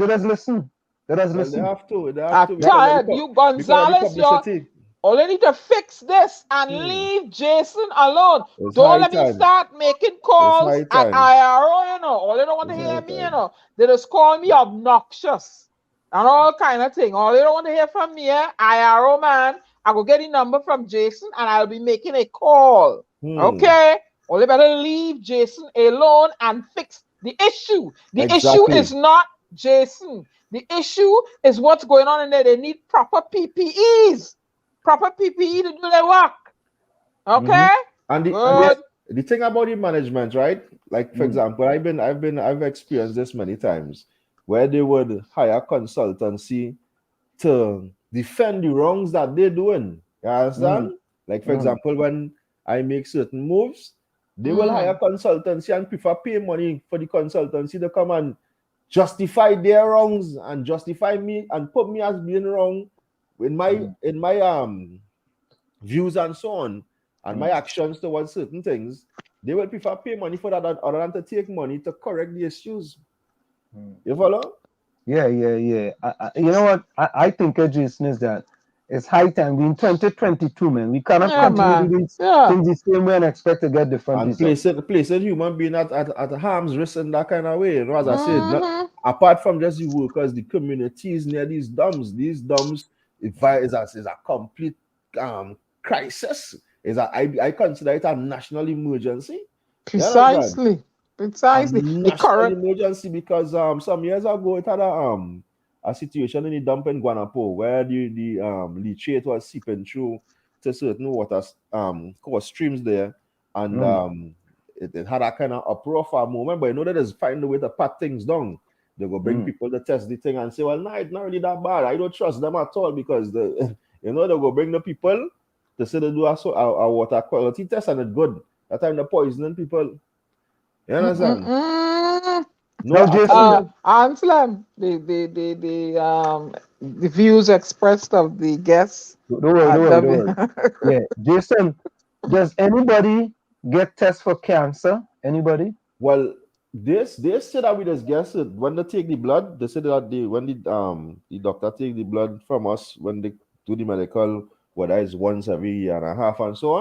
just listen. They have to. I'm tired. You Gonzalez, All you need to fix this and leave Jason alone. It's Don't high let me time. start making It's calls high at time. IRO, you know. All they don't want to It's hear high me, you time. know. They just call me obnoxious and all kind of thing. All they don't want to hear from me, IRO man, I go get the number from Jason and I'll be making a call. Okay? All they better leave Jason alone and fix the issue. The issue Exactly. is not Jason. The issue is what's going on in there. They need proper PPEs. Proper PPE to do their work. Okay? And Good. the thing about the management, right? Like for example, I've experienced this many times where they would hire consultancy to defend the wrongs that they're doing. You understand? Like for example, when I make certain moves, they will hire consultancy and prefer pay money for the consultancy to come and justify their wrongs and justify me and put me as being wrong in my views and so on, and my actions towards certain things. They will prefer pay money for that other than to take money to correct the issues. You follow? Yeah. You know what? I think, Jason, is that it's high time. We're in 2022, man. We cannot continue doing things the same way and expect to get different And results. placing human being at harm's risk in that kind of way. You know, as I said, apart from just the workers, the communities near these dumps is a complete crisis. I consider it a national emergency. Precisely. Precisely. National emergency because some years ago it had a situation in the dump in Guanapo where the leachate was seeping through to certain water streams there, and it had a kind of uproar for a moment. But you know that is find a way to pat things down. They go bring people to test the thing and say, well, no, it's not really that bad. I don't trust them at all because they go bring the people to say they do a water quality test and it's good. That time they're poisoning people. You understand? No, Jason. Anselm, the views expressed of the guests. Don't worry. Yeah, Jason, does anybody get tests for cancer? Anybody? Well, they say that we just guess it. When they take the blood, they say that when the doctor take the blood from us, when they do the medical, whether it's once every year and a half and so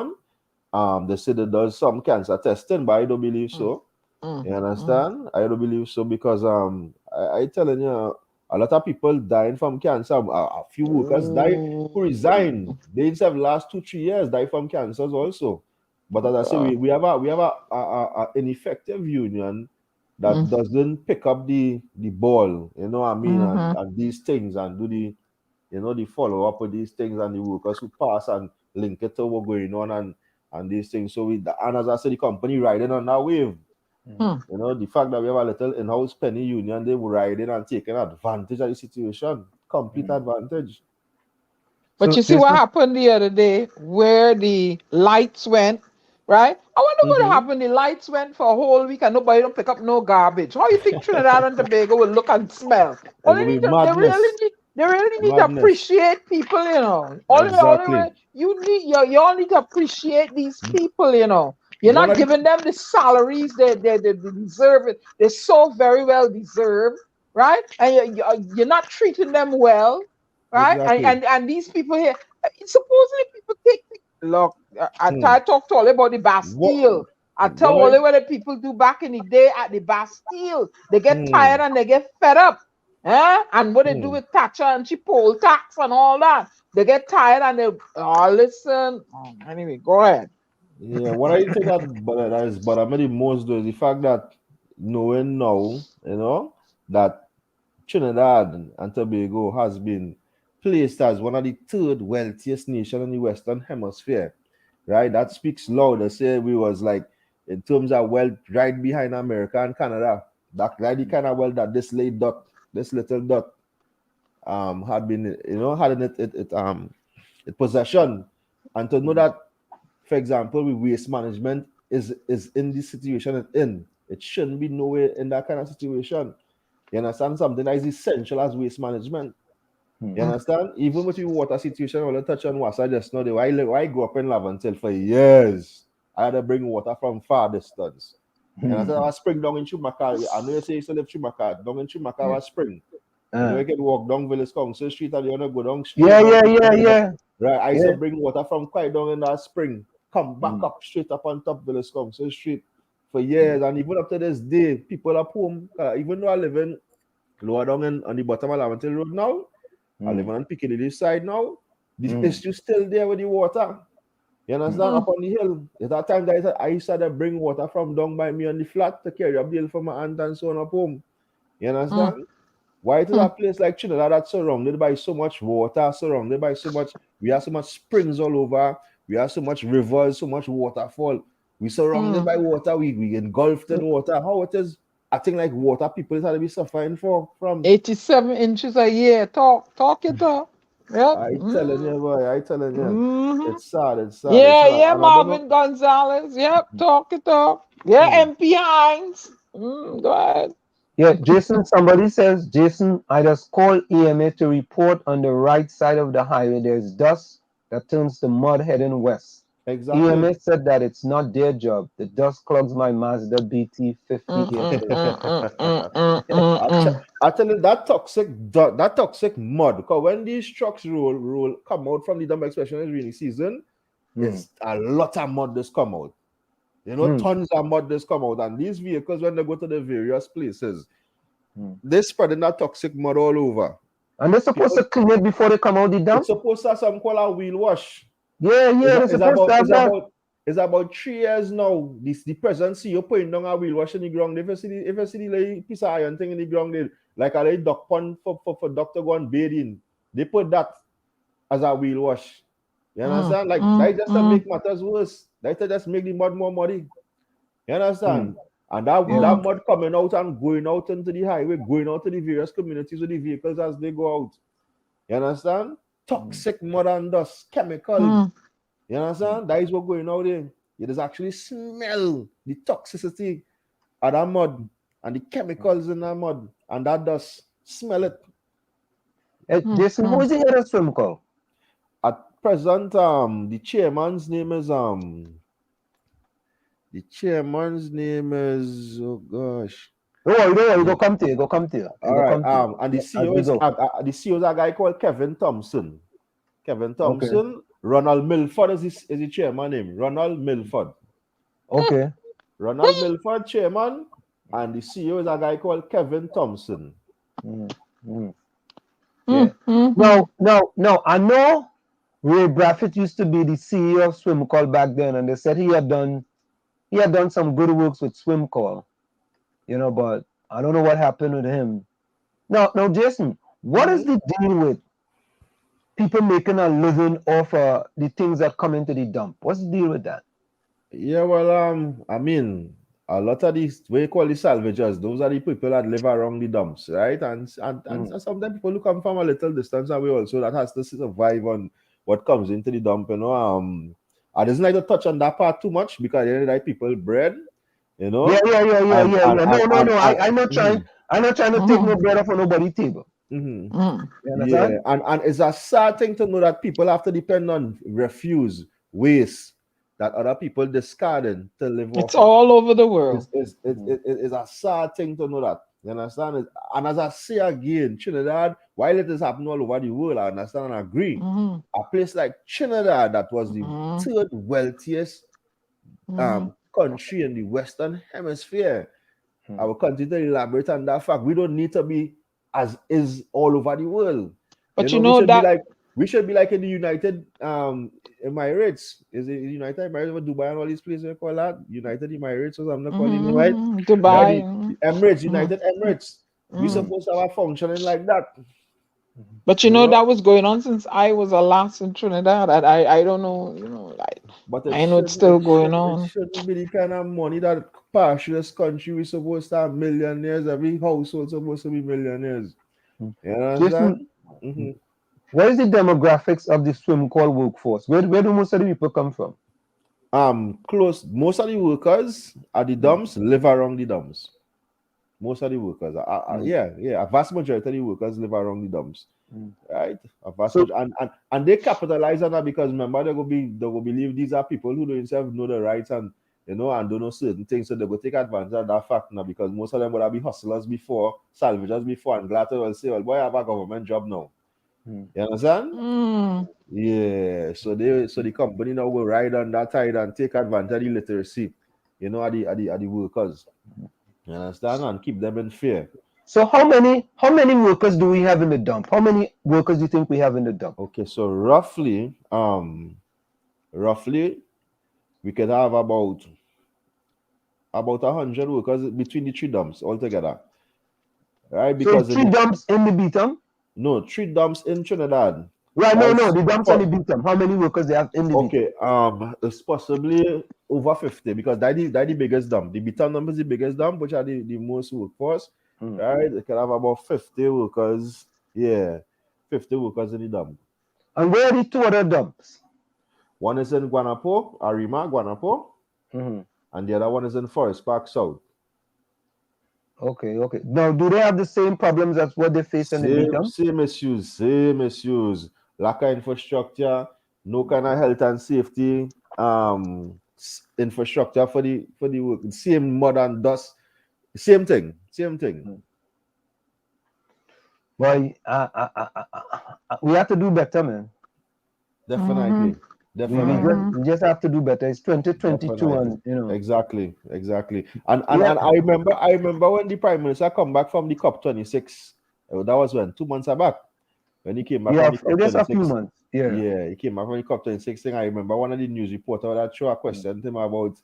on, they say that does some cancer testing, but I don't believe so. You understand? I don't believe so because I telling you, a lot of people dying from cancer. A few workers died who resigned. They in the last 2-3 years died from cancers also. But as I say, we have an ineffective union that doesn't pick up the ball. You know what I mean? And these things and do the follow up with these things and the workers who pass and link it to what's going on and these things. So and as I said, the company riding on that wave. You know, the fact that we have a little in-house penny union, they were riding and taking advantage of the situation. Complete advantage. But so, you see what happened the other day where the lights went, right? I wonder what happened. The lights went for a whole week and nobody don't pick up no garbage. How you think Trinidad and Tobago will look and smell? They really need to appreciate people, you know. You all need to appreciate these people, you know. You're not giving them the salaries they deserve. It. They're so very well deserved, right? And you're not treating them well, right? Exactly. And these people here, supposedly people take. Look, I talked to all about the Bastille. I tell all what the people do back in the day at the Bastille. They get tired and they get fed up. And what they do with Thatcher and she poll tax and all that. They get tired and they listen. Anyway, go ahead. Yeah, what I think but I made the most though is the fact that knowing now, you know, that Trinidad and Tobago has been placed as one of the third wealthiest nation in the Western Hemisphere, right? That speaks loud. They say we was like, in terms of wealth, right behind America and Canada. That right the kind of wealth that this little dot, had been, you know, had in it possession, and to know that. For example, with waste management is in this situation it's in. It shouldn't be nowhere in that kind of situation. You understand? Something that is essential as waste management. You understand? Even with the water situation, I want to touch on what I just know. I grew up in Laventille for years. I had to bring water from far distance. And I said, I spring down in Chumaka. I know you say you still live Chumaka. Down in Chumaka was spring. You know, you can walk down Village Council Street and you want to go down street. Yeah. Right, I used to bring water from quite down in that spring, come back up straight up on top of the Calypso Street for years, and even up to this day, people up home, even though I live in lower down on the bottom of Laventil Road now, I live on Piccadilly side now, the issue still there with the water. You understand? Up on the hill. At that time, I used to bring water from down by me on the flat to carry up the hill for my aunt and so on up home. You understand? Why is a place like Trinidad that's surrounded by so much water, surrounded by so much, we have so much springs all over, we have so much rivers, so much waterfall. We surrounded by water, we engulfed in water. How it is acting like water people is how to be suffering from 87 inches a year. Talk it up. Yep. I telling you, boy, I telling you. It's sad, it's sad. Yeah, it's sad. And Marvin Gonzalez. Yep, talk it up. Yeah, MP Hines. Go ahead. Yeah, Jason, somebody says, Jason, I just called EMA to report on the right side of the highway. There's dust that turns to mud heading west. Exactly. EMA said that it's not their job. The dust clogs my Mazda BT 50 here. I tell you, that toxic mud, because when these trucks come out from the dump, especially in rainy season, it's a lot of mud that's come out. You know, tons of mud that's come out. And these vehicles, when they go to the various places, they're spreading that toxic mud all over. And they're supposed to clean it before they come out the dump? It's supposed to have something called a wheel wash. Yeah, it's about 3 years now. The present CEO putting down a wheel wash in the ground. If you see the piece of iron thing in the ground, like a duck pond for doctor go and bathe in, they put that as a wheel wash. You understand? That just to make matters worse. That to just make the mud more muddy. You understand? And that mud coming out and going out into the highway, going out to the various communities with the vehicles as they go out. You understand? Toxic mud and dust, chemical. You understand? That is what going out there. You just actually smell the toxicity of that mud and the chemicals in that mud and that dust. Smell it. Jason, who is the head of SWIMCOL? At present, the chairman's name is oh gosh. Don't worry, go come to you. All right. And the CEO is a guy called Kevin Thompson. Okay. Ronald Milford is the chairman name. Ronald Milford. Okay. Ronald Milford, chairman, and the CEO is a guy called Kevin Thompson. Yeah. No. I know Ray Braffett used to be the CEO of SWIMCOL back then, and they said he had done some good works with SWIMCOL. You know, but I don't know what happened with him. Now, Jason, what is the deal with people making a living off the things that come into the dump? What's the deal with that? Yeah, well, I mean, a lot of these, what you call the salvagers, those are the people that live around the dumps, right? And sometimes people who come from a little distance away also that has to survive on what comes into the dump, you know. I doesn't like to touch on that part too much because they like people bread, you know. Yeah. No. I'm not trying to take no bread off on nobody's table. Yeah, and it's a sad thing to know that people have to depend on refuse, waste that other people discarded to live off. It's all over the world. It's a sad thing to know that. You understand? And as I say again, Trinidad, while it is happening all over the world, I understand and agree. A place like Trinidad, that was the third wealthiest country in the Western Hemisphere. I will continue to elaborate on that fact. We don't need to be as is all over the world. But we should be like in the United Emirates. Is it United Emirates or Dubai and all these places they call that? United Emirates or something calling it, right? Dubai. The Emirates, United Emirates. We supposed to have a functioning like that. But that was going on since I was a lass in Trinidad. I don't know, but I know it's still going on. It shouldn't be the kind of money that pass this country. We supposed to have millionaires. Every household supposed to be millionaires. You understand? Where is the demographics of the SWIMCOL workforce? Where do most of the people come from? Most of the workers at the dumps live around the dumps. Most of the workers, a vast majority of the workers live around the dumps, right? And they capitalize on that because remember they will believe these are people who themselves know the rights and and don't know certain things, so they will take advantage of that fact now because most of them would have been hustlers before, salvagers before, and glad to say, well, boy, I have a government job now. You understand? Yeah. So the company now will ride on that tide and take advantage of the literacy, you know, at the workers. You understand? And keep them in fear. So how many workers do we have in the dump? How many workers do you think we have in the dump? Okay, so roughly we could have about 100 workers between the 3 dumps altogether. Right? Because so 3 dumps in the Beatum? No, 3 dumps in Trinidad. Right, no, the dumps on the Beatum. How many workers they have in the Beatum? Okay, it's possibly over 50 because that the biggest dump. The Beatum dump is the biggest dump, which are the most workforce. Right? They can have about 50 workers. Yeah, 50 workers in the dump. And where are the 2 other dumps? One is in Guanapo, Arima, Guanapo, and the other one is in Forest Park South. Okay. Now, do they have the same problems as what they face in the Beatum? Same issues. Lack of infrastructure, no kind of health and safety infrastructure for the work. Same mud and dust. Same thing. Boy, we have to do better, man. Definitely. We just have to do better. It's 2022, Definitely. and you know. Exactly. And I remember when the Prime Minister come back from the COP26. That was when 2 months back. When he came back from the COP26. Just a few months. Yeah, he came back from the COP26 thing. I remember one of the news reporters that threw a question to him about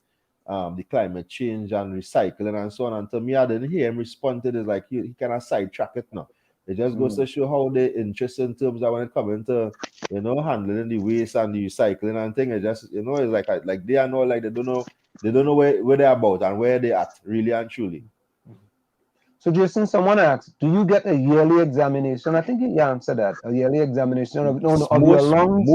the climate change and recycling and so on. And to me, I didn't hear him respond to this. Like he kind of sidetrack it now. It just goes to show how they interest in terms of when it comes into, you know, handling the waste and the recycling and thing. It just, you know, it's like they are not like they don't know where they're about and where they at really and truly. So Jason, someone asked, do you get a yearly examination? I think you answered that. A yearly examination of your lungs.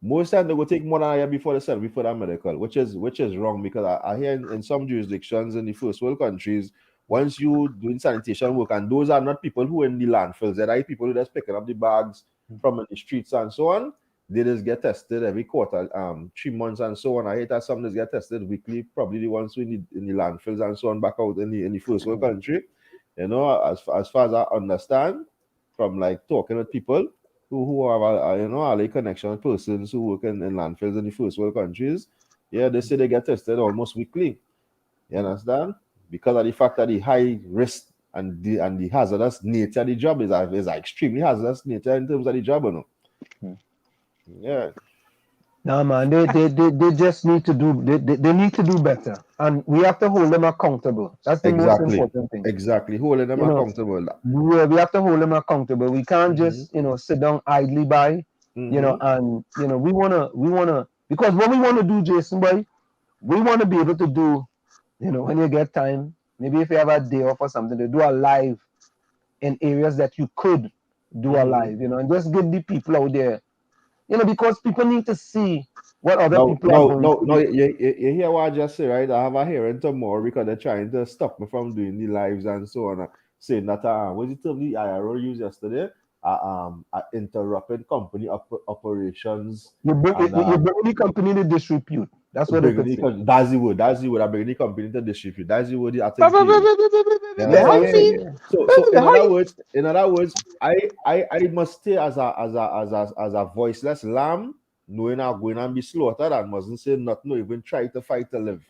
Most time they will take more than a year before they send before that medical, which is wrong because I hear in some jurisdictions in the first world countries, once you doing sanitation work, and those are not people who are in the landfills, there are people who just picking up the bags from the streets and so on. They just get tested every quarter, 3 months and so on. I hate that some just get tested weekly, probably the ones who in the landfills and so on back out in the first world country. You know, as far as I understand, from like talking with people who have a connection with persons who work in landfills in the first world countries, yeah, they say they get tested almost weekly. You understand? Because of the fact that the high risk and the hazardous nature of the job is extremely hazardous nature in terms of the job, you know. Yeah. No, man, they just need to do they need to do better, and we have to hold them accountable. That's the most important thing. Exactly, holding them accountable. We have to hold them accountable. We can't just sit down idly by, you know, and we wanna because what we want to do, Jason, boy, we want to be able to do, when you get time, maybe if you have a day off or something, to do a live in areas that you could do a live, and just give the people out there. Because people need to see what other people are going through. No, you hear what I just say, right? I have a hearing tomorrow because they're trying to stop me from doing the lives and so on. Saying that, what did the IRO used yesterday? Interrupting company operations. You bring the company to disrepute. That's what it is. That's the word. I bring the company to disrepute. That's the word. So in other words, I must stay as a voiceless lamb, knowing I'm going to be slaughtered and mustn't say nothing, or even try to fight to live.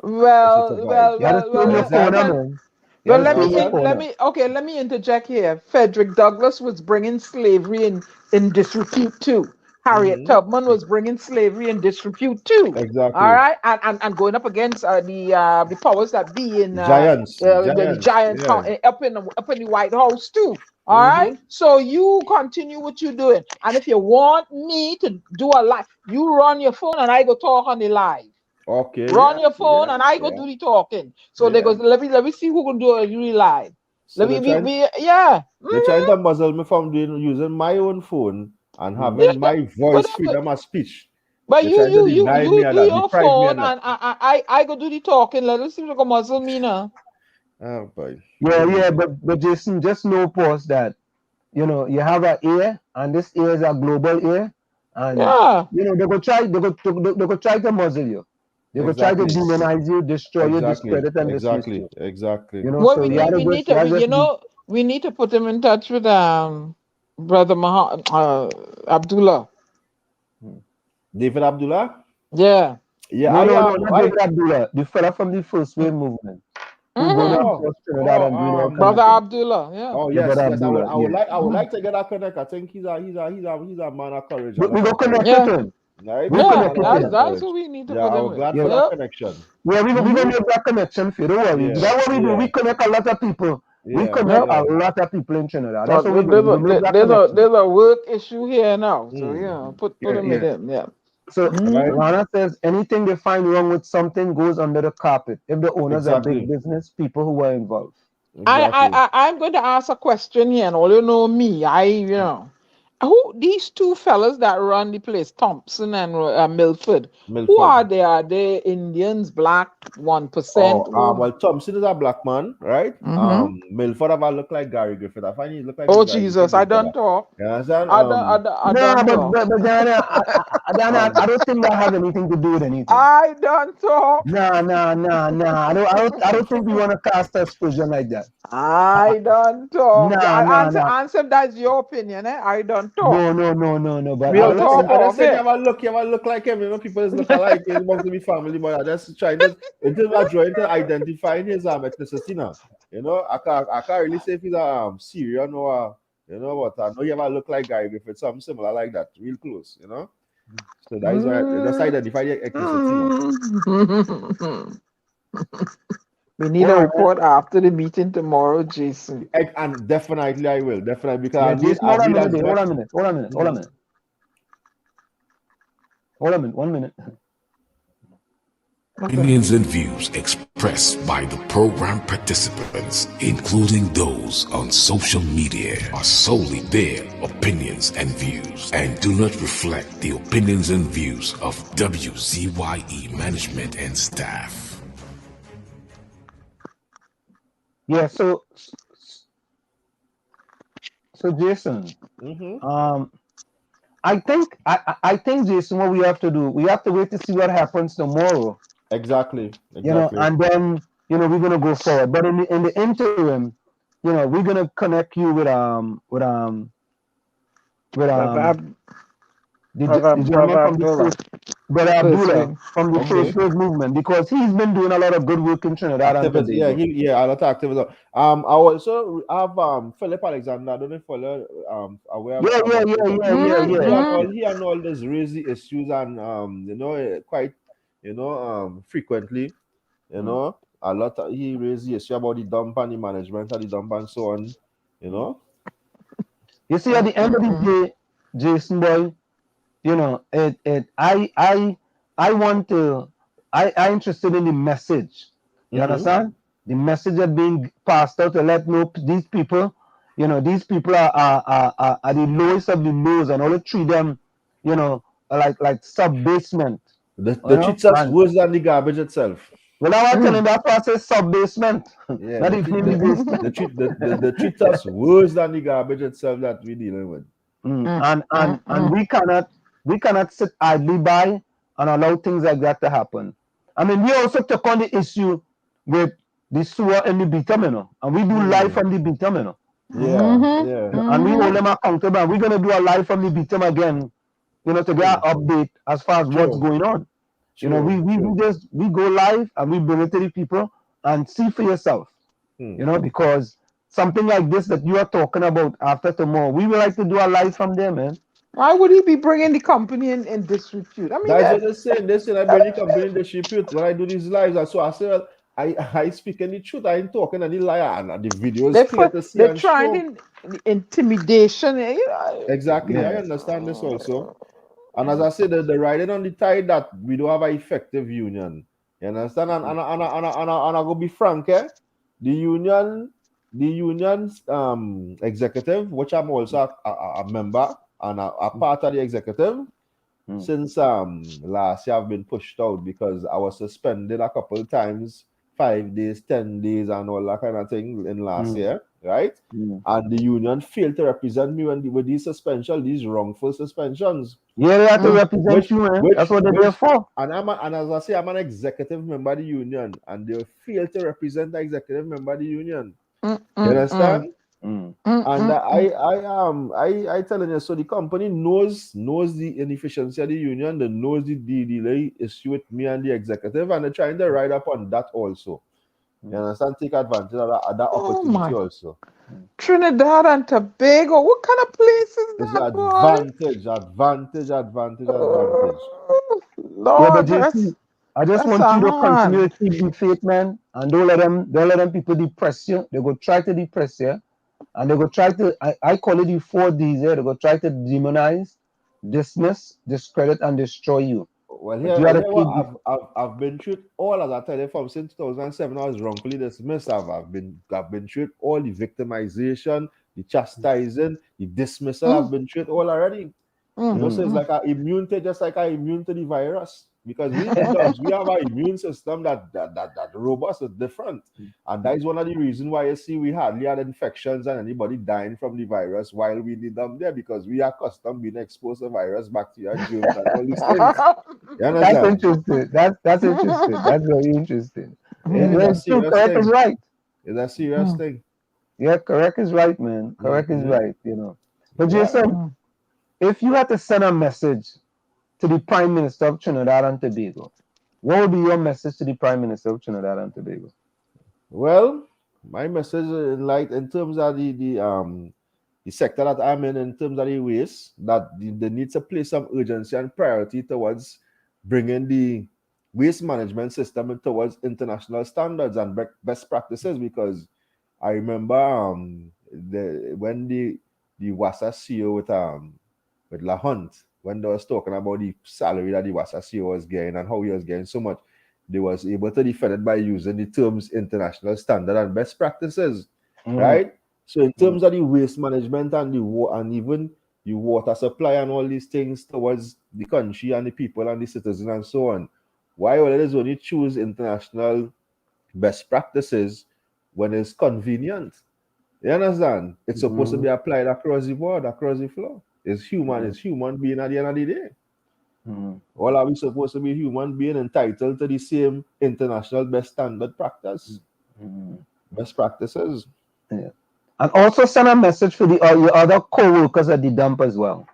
Let me interject here. Frederick Douglass was bringing slavery in disrepute too. Harriet Tubman was bringing slavery in disrepute too. Exactly. All right, and going up against the powers that be in giants, the giants up in the White House too. All right, so you continue what you're doing, and if you want me to do a live, you run your phone and I go talk on the live. Okay. Run your phone and I go do the talking. So they go. Let me see who can do a really live. So They're trying to muzzle me from using my own phone and having my voice freedom of speech. But you do your phone and I go do the talking. Let us see if they can muzzle me now. Oh boy. Yeah, but Jason, just know, pause that you have an ear, and this ear is a global ear, and they go try to muzzle you. They will try to demonize you, destroy you, discredit, and dismiss you. Exactly. Well, we need to put them in touch with Brother Abdullah. David Abdullah? Yeah. Yeah, No, not David Abdullah. The fella from the first wave movement. Who go down Oh, across Trinidad and doing all kind Brother of things. Abdullah. Yeah. oh Yeah, yes, Brother yes. Abdullah, I would like to get that connect. I think he's a man of courage. We go connect Yeah. with him. Right? We He's a Yeah, man connect with of him. that's courage. who we need to Yeah, put I him was with. glad for Yeah. that connection. Yeah, we gonna make that connection for you. Don't worry. Mhm. That's what we do. Yeah. We connect a lot of people. We Yeah, connect Yep. a lot of people in Trinidad. That's what we do. There's We make that there's connection. a work issue here now. So Mm. yeah, put Yeah, him with him. Yeah. So Right? Rana says anything they find wrong with something goes under the carpet. If the owners are big Exactly. business, people who are involved. Exactly. I'm going to ask a question here, and all you know me, who these two fellas that run the place, Thompson and Milford, who Milford. are they? Are they Indians, black, 1%? Well, Thompson is a black man, right? Mhm. Milford have a look like Gary Griffith. I find he look like Oh Gary Jesus, Griffith I don't fella. talk. You understand? I don't talk. but Diana, I don't think that has anything to do with anything. I don't talk. Nah. I don't think we want to cast aspersion like that. I don't talk. Nah. Answer. That's your opinion, eh? I don't talk. No. But We'll I talk just off say it. you have a look like him. You know, people look alike. It must be family, but I just trying to until I trying to identify his ethnicity now. You know, I can't really say if he's a Syrian or but I know you have a look like Gary Griffith, something similar like that, real close. You know, so that is why just identify the ethnicity. We need a report after the meeting tomorrow, Jason. And definitely I will. Definitely because Yeah, I need Jason, hold on a minute. 1 minute. Opinions and views expressed by the program participants, including those on social media, are solely their opinions and views and do not reflect the opinions and views of WZYE management and staff. Yeah, so Jason, I think Jason, what we have to do, we have to wait to see what happens tomorrow. Exactly. You know, and then we're gonna go forward. But in the interim, we're gonna connect you with the gentleman from the first, Brother Abdullah from the first wave movement, because he's been doing a lot of good work in Trinidad and Tobago. Yeah, a lot of activities. I also have Philip Alexander. I don't know if follow aware. Yeah. He and all this raise the issues and quite frequently, a lot of, he raised the issue about the dump and the management of the dump and so on, You see, at the end of the day, Jason boy, I interested in the message. You understand? The message that being passed out to let know these people, these people are the lowest of the lows, and only treat them, like sub-basement. The treats us worse than the garbage itself. Well, I was telling that process sub-basement. Yeah, not even the basement. The treat us worse than the garbage itself that we're dealing with. And we cannot sit idly by and allow things like that to happen. I mean, we also took on the issue with the sewer in the bitumen, and we do live from the bitumen. And we hold them accountable. And we're gonna do a live from the bitumen again, to get an update as far as what's going on. We go live and we bring it to the people and see for yourself. Because something like this that you are talking about after tomorrow, we would like to do a live from there, man. Why would he be bringing the company in disrepute? I mean, that's what they're saying. They're saying I bring the company in disrepute when I do these lives. So I say, I speak in the truth. I ain't talking any liar, and the videos they're trying intimidation. Exactly, I understand this also. And as I said, the riding on the tide that we don't have an effective union. You understand? And I go be frank, the union executive, which I'm also a member and a part of the executive, since last year I've been pushed out because I was suspended a couple of times, 5 days, 10 days, and all that kind of thing in last year, right? And the union failed to represent me with these suspensions, these wrongful suspensions. Yeah, they have to represent you, man. That's what they're there for. And as I say, I'm an executive member of the union, and they failed to represent the executive member of the union. You understand? And I telling you, so the company knows the inefficiency of the union, they knows the delay issue with me and the executive, and they're trying to ride up on that also. You understand? Take advantage of that opportunity also. Trinidad and Tobago, what kind of place is It's that, boy? advantage. Lord, but JC, I just that's want you to hard. continue to keep the faith, man, and don't let them people depress you. They go try to depress you, and they go try to. I call it the 4Ds. They go try to demonize, dismiss, discredit, and destroy you. Well, But you gotta keep I've been through all of that. I tell you, from since 2007, I was wrongfully dismissed. I've been through all the victimization, the chastising, the dismissal. I've been through it all already. You know, so it's like I'm immune to, just like I'm immune to the virus, because we have an immune system that robust is different, and that is one of the reasons why you see we hardly had infections and anybody dying from the virus while we did them there, because we are accustomed being exposed to virus, bacteria, germs, and all these things. You understand? That's interesting. That's interesting. That's very interesting. It's a serious correct thing. is right. It's a serious thing. Yeah, correct is right, man. Correct is right. You know, but Jason, if you had to send a message to the Prime Minister of Trinidad and Tobago, what would be your message to the Prime Minister of Trinidad and Tobago? Well, my message, in terms of the sector that I'm in terms of the waste, that they need to place some urgency and priority towards bringing the waste management system towards international standards and best practices, because I remember when the WASA CEO with La Hunt, when they was talking about the salary that the WASA CEO was getting and how he was getting so much, they was able to defend it by using the terms international standard and best practices, right? So in terms of the waste management and even the water supply and all these things towards the country and the people and the citizens and so on, why will it only choose international best practices when it's convenient? You understand? It's supposed to be applied across the board, across the floor. It's human being at the end of the day. All are we supposed to be human being entitled to the same international best standard practice, best practices. Yeah. And also send a message for your other co-workers at the dump as well.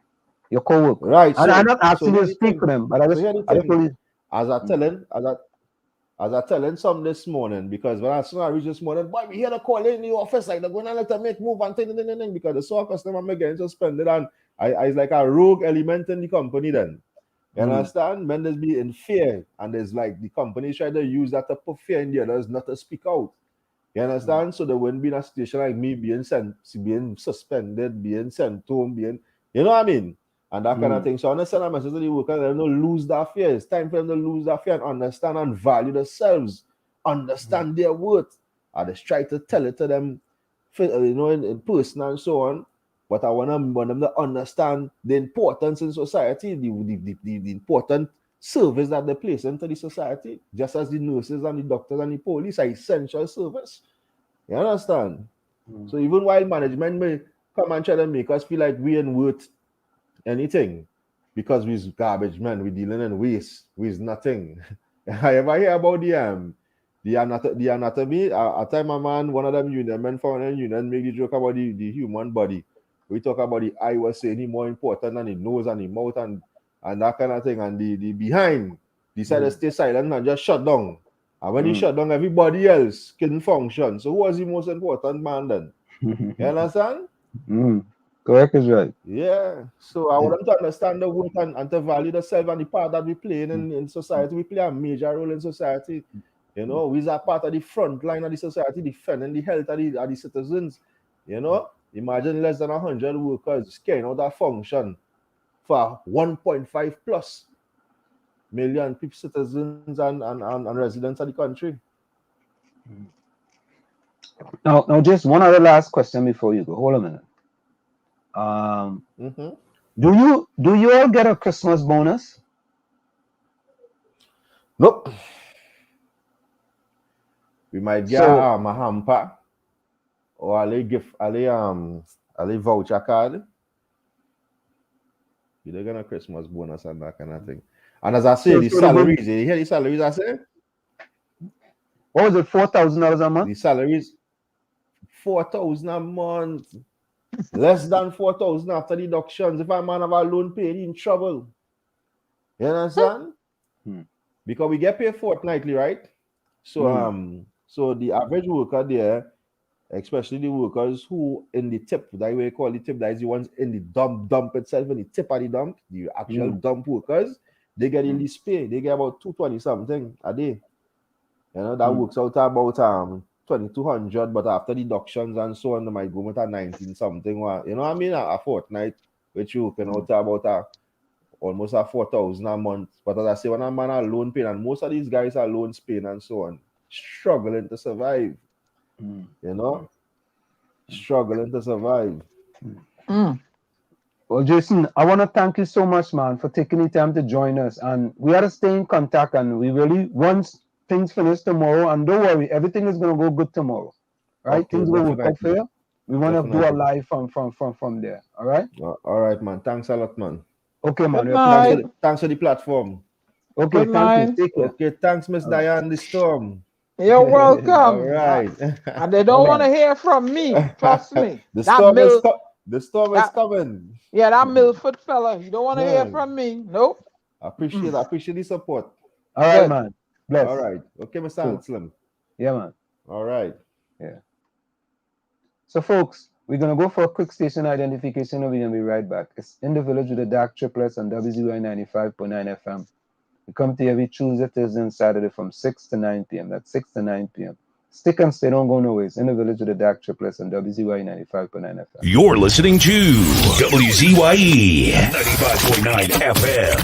Your co-workers. Right. And I'm not asking you to speak for them, but as I telling some this morning, because when I reached this morning, boy, we hear the call in the office, like they're going to let them make move and thing, because the saw customer I'm getting suspended, and I like a rogue element in the company then. You understand? When there's be in fear, and there's like the company try to use that to put fear in the others not to speak out. You understand? So there wouldn't be in a situation like me being suspended, being sent home, you know what I mean? And that kind of thing. So I understand a message to the workers, let them not lose that fear. It's time for them to lose that fear and understand and value themselves, understand their worth. I just try to tell it to them, in person and so on. But I want them to understand the importance in society, the important service that they place into the society, just as the nurses and the doctors and the police are essential service. You understand? So even while management may come and try to make us feel like we ain't worth anything because we's garbage man, we dealing in waste, we's nothing. I ever hear about the anatomy? At time a man, one of them union men found a union make the joke about the human body. We talk about the eye was saying he more important than the nose and the mouth and that kind of thing, and the behind decided to stay silent and just shut down. And when he shut down, everybody else couldn't function. So who was the most important man then? You understand? Correct is right. Yeah. So I want them to understand the work and to value themselves and the part that we play in society. We play a major role in society. You know, we are part of the front line of the society, defending the health of the citizens. You know, imagine less than 100 workers carrying out that function for 1.5 plus million people, citizens and residents of the country. Now, just one other last question before you go. Hold a minute. Do you all get a Christmas bonus? Nope. We might get a hamper or a voucher card. You don't get a Christmas bonus and that kind of thing. And as I say, the salaries, you hear the salaries I say? What was it, $4,000 a month? The salaries, 4,000 a month. Less than 4,000 after deductions. If a man have a loan paid, he in trouble. You understand? Because we get paid fortnightly, right? So so the average worker there, especially the workers who in the tip, that way we call the tip, that is the ones in the dump itself, in the tip of the dump, the actual dump workers, they get the least pay. They get about 220 something a day. You know, that works out to about 2,200, but after deductions and so on, they might go with a 19 something. You know what I mean? A fortnight, which you can out to about almost a 4,000 a month. But as I say, when a man are loan paying, and most of these guys are loans paying and so on, struggling to survive. You know? Struggling to survive. Well, Jason, I want to thank you so much, man, for taking the time to join us. And we are to stay in contact. And we really, once things finish tomorrow, and don't worry, everything is going to go good tomorrow. Right? Okay, things will work out for you. We want to do a live from there. All right? All right, man. Thanks a lot, man. Okay, man. Thanks for the platform. Okay, thank you. Take care. Okay, thanks, Miss Diane the Storm. You're welcome. All right. And they don't want to hear from me. Trust me. The storm is coming. Yeah, that Milford fella. You don't want to hear from me. Nope. I appreciate the support. All right, man. Bless. All right. Okay, Mr. Anselm. Yeah, man. All right. Yeah. So, folks, we're going to go for a quick station identification and we're going to be right back. It's In the Village with the Dark Triplets on WZY 95.9 FM. We come to you every Tuesday, Thursday, and Saturday from 6 to 9 p.m. That's 6 to 9 p.m. Stick and stay, don't go nowhere. It's In the Village with the Dark Triplets on WZY 95.9 FM. You're listening to WZYE 95.9 FM.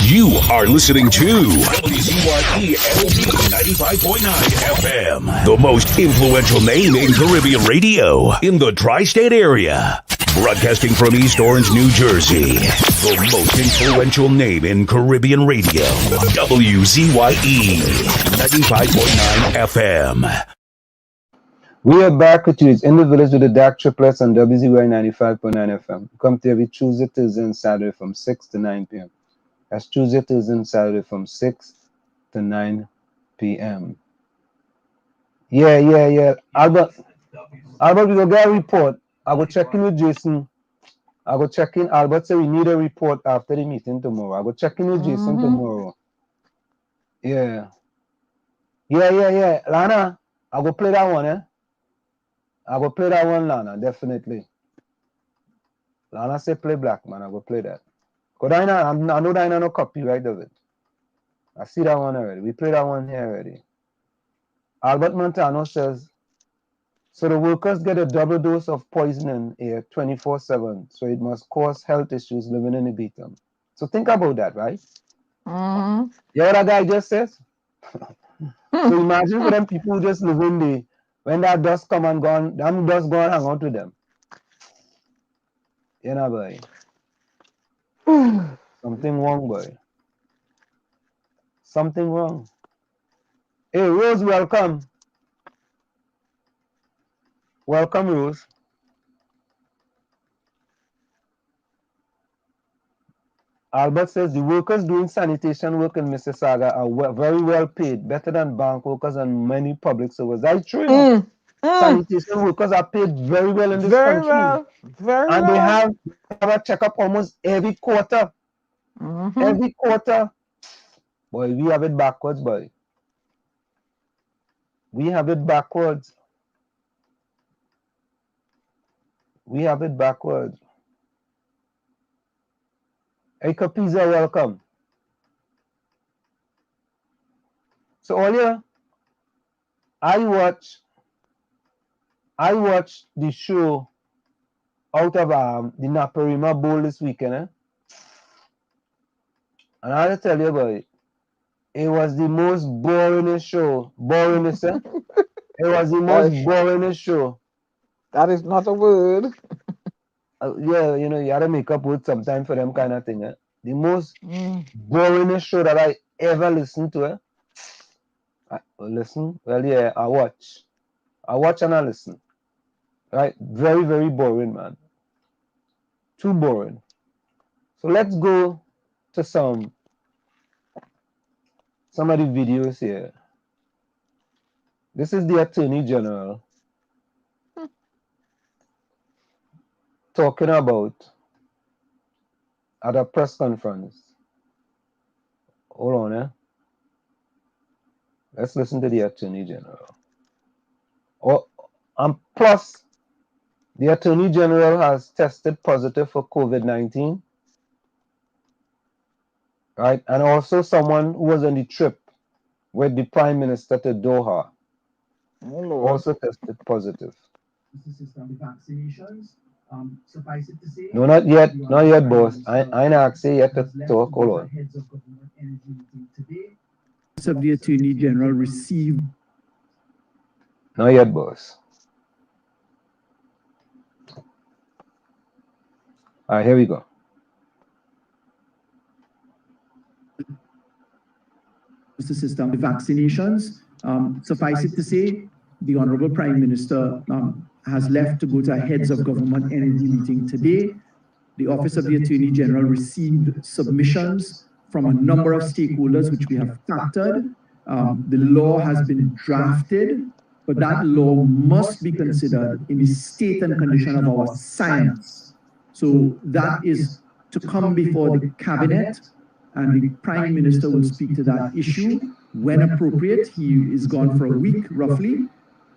You are listening to WZYE 95.9 FM, the most influential name in Caribbean radio in the tri-state area. Broadcasting from East Orange, New Jersey, the most influential name in Caribbean radio, WZYE 95.9 FM. We are back with you. It's In the Village with the Dark Triplets on WZY 95.9 FM. Come to every Tuesday, Thursday, and Saturday from 6 to 9 p.m. That's Tuesday, Thursday, and Saturday from 6 to 9 p.m. Yeah. Albert, we go get a report. I go check in with Jason. I go check in. Albert said we need a report after the meeting tomorrow. I go check in with Jason tomorrow. Yeah. Lana, I go play that one, eh? I go play that one, Lana, definitely. Lana say play Black Man. I go play that. Because I know that I no copyright of it. I see that one already. We play that one here already. Albert Montano says, so the workers get a double dose of poisoning here 24/7. So it must cause health issues living in the beacon. So think about that, right? You know what that guy just says? So imagine for them people who just live in the, when that dust come and gone, them dust go and hang out with them. You know, boy. Something wrong, boy. Something wrong. Hey, Rose, welcome. Welcome, Rose. Albert says the workers doing sanitation work in Mississauga are very well paid, better than bank workers and many public servers. That's true. Sanitation workers are paid very well in this country. And they have a checkup almost every quarter. Every quarter. Boy, we have it backwards, boy. We have it backwards. We have it backwards. Hey, Capiza, welcome. So earlier, I watched the show out of the Naparima Bowl this weekend, eh? And I have to tell you about it. It was the most boringest show. Boringest, eh? It was the most boringest show. That is not a word. Yeah, you know, you gotta make up words sometime for them kind of thing. Eh? The most boringest show that I ever listened to. Eh? I watch and I listen. Right? Very, very boring, man. Too boring. So let's go to some of the videos here. This is the Attorney General talking about at a press conference. Hold on, eh? Let's listen to the Attorney General. Oh, and plus, the Attorney General has tested positive for COVID-19, right? And also someone who was on the trip with the Prime Minister to Doha also tested positive. No, not yet, boss. I ain't asking yet to talk. Hold on. Of the Attorney General received. Not yet, boss. All right, here we go. The system, the vaccinations, suffice it to say, the Honorable Prime Minister has left to go to a heads of government energy meeting today. The Office of the Attorney General received submissions from a number of stakeholders, which we have factored. The law has been drafted, but that law must be considered in the state and condition of our science. So that is to come before the cabinet, and the Prime Minister will speak to that issue when appropriate. He is gone for a week, roughly,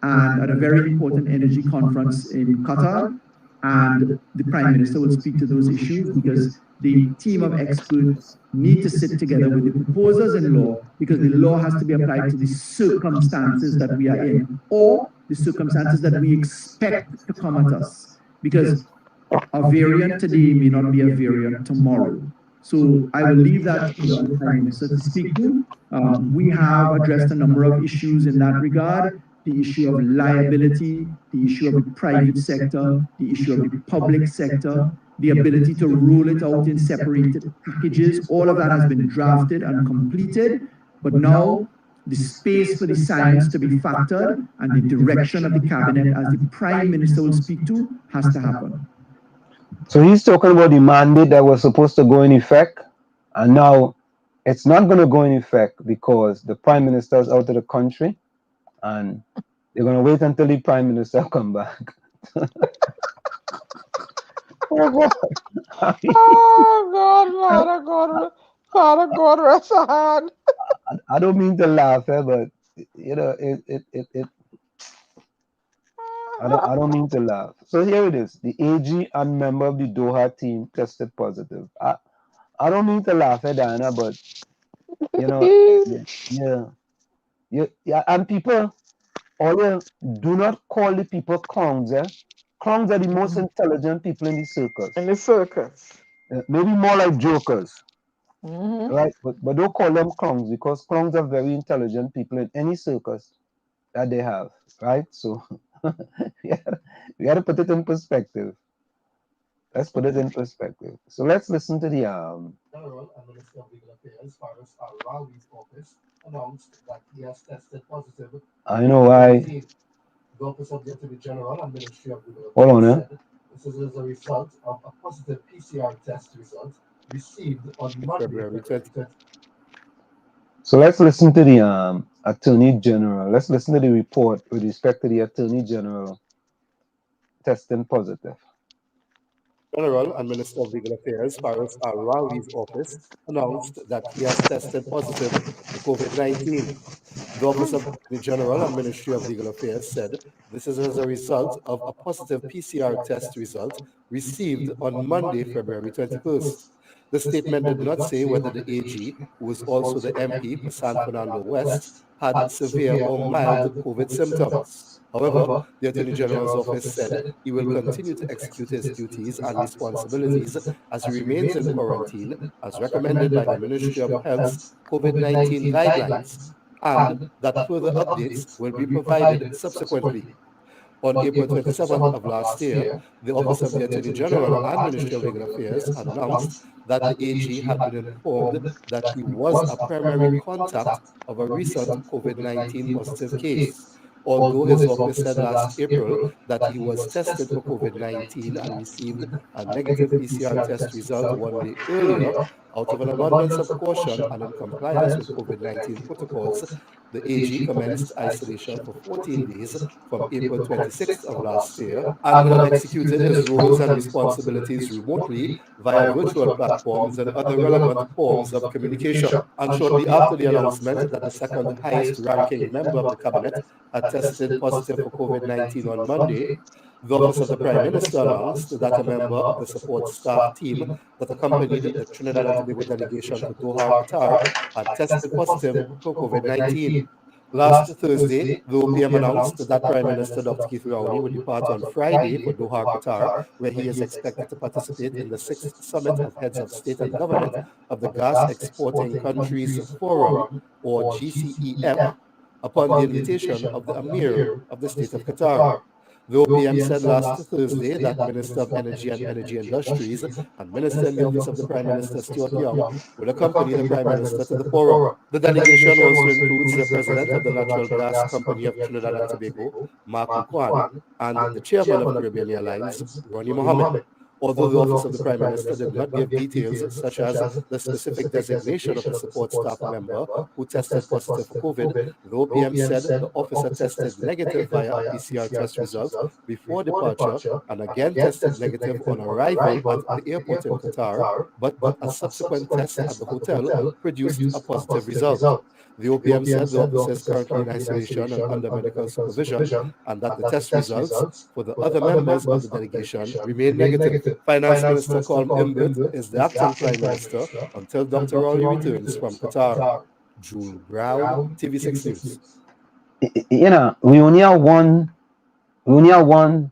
and at a very important energy conference in Qatar. And the Prime Minister will speak to those issues because the team of experts need to sit together with the proposers in law, because the law has to be applied to the circumstances that we are in, or the circumstances that we expect to come at us. Because a variant today may not be a variant tomorrow. So I will leave that to the Prime Minister to speak to. We have addressed a number of issues in that regard. The issue of liability, the issue of the private sector, the issue of the public sector, the ability to roll it out in separated packages. All of that has been drafted and completed, but now the space for the science to be factored and the direction of the cabinet, as the Prime Minister will speak to, has to happen. So he's talking about the mandate that was supposed to go in effect, and now it's not going to go in effect because the Prime Minister is out of the country, and they're going to wait until the Prime Minister come back. Oh God, Father God, rest a hand. I don't mean to laugh, but you know, I don't mean to laugh. So here it is. The AG and member of the Doha team tested positive. I don't mean to laugh, Diana, but you know, yeah, and people, do not call the people clowns, eh? Clowns are the most intelligent people in the circus. In the circus. Maybe more like jokers. Right? But don't call them clowns, because clowns are very intelligent people in any circus that they have. Right? So we got to put it in perspective. Let's put it in perspective. So let's listen to the General and Minister of Legal Affairs, Faris Al-Rawi's office announced that he has tested positive. I know why. The Office of the Attorney General and Ministry of Legal Affairs Hold on, said this is as a result of a positive PCR test result received on Monday, February 20th. So let's listen to the Attorney General. Let's listen to the report with respect to the Attorney General testing positive. General and Minister of Legal Affairs, Faris Al-Rawi's office announced that he has tested positive for COVID-19. The Office of the General and Ministry of Legal Affairs said this is as a result of a positive PCR test result received on Monday, February 21st. The statement did not say whether the AG, who was also the MP for San Fernando West, had severe or mild COVID symptoms. However, the Attorney General's office said he will continue to execute his duties and responsibilities as he remains in quarantine, as recommended by the Ministry of Health's COVID-19 guidelines, and that further updates will be provided subsequently. On April 27th of last year, the Office of the Attorney General and Ministry of Legal Affairs had announced that the AG had been informed that he was a primary contact of a recent COVID-19 positive case. Although his office said last April that he was tested for COVID-19 and received a negative PCR test result 1 day earlier, Out of an abundance of caution and in compliance with COVID-19 protocols, the AG commenced isolation for 14 days from April 26th of last year and will have executed his roles and responsibilities remotely via virtual platforms and other relevant forms of communication. And shortly after the announcement that the second highest ranking member of the cabinet had tested positive for COVID-19 on Monday, the Office of the Prime Minister announced that a member of the support staff team that accompanied the Trinidad and Tobago delegation to Doha, Qatar, had tested positive for COVID-19. Last Thursday, the OPM announced that Prime Minister Dr. Keith Rowney would depart on Friday for Doha, Qatar, where he is expected to participate in the 6th Summit of Heads of State and Government of the Gas Exporting Countries Forum, or GCEF, upon the invitation of the Emir of the State of Qatar. The OPM said last Thursday that Minister of Energy and Energy Industries and Minister in the Office of the Prime Minister Stuart Young will accompany the Prime Minister to the forum. The delegation also includes the President of the Natural Gas Company of Trinidad and Tobago, Mark Ukwan, and the Chairman of Caribbean Airlines, Ronnie Mohammed. Although the Office of the Prime Minister did not give details such as the specific designation of the support staff member who tested positive for COVID, the OPM said the officer tested negative via a PCR test result before departure and again tested negative on arrival at the airport in Qatar, but a subsequent test at the hotel produced a positive result. The OPM said the officer is currently in isolation and under medical supervision, and that the test results for the other members of the delegation remain negative. Finance Minister Colm Imbert is the acting Prime Minister until Dr. Rowley returns from Qatar. Jule Brown, TV6 News. You know, we only have one. Curry's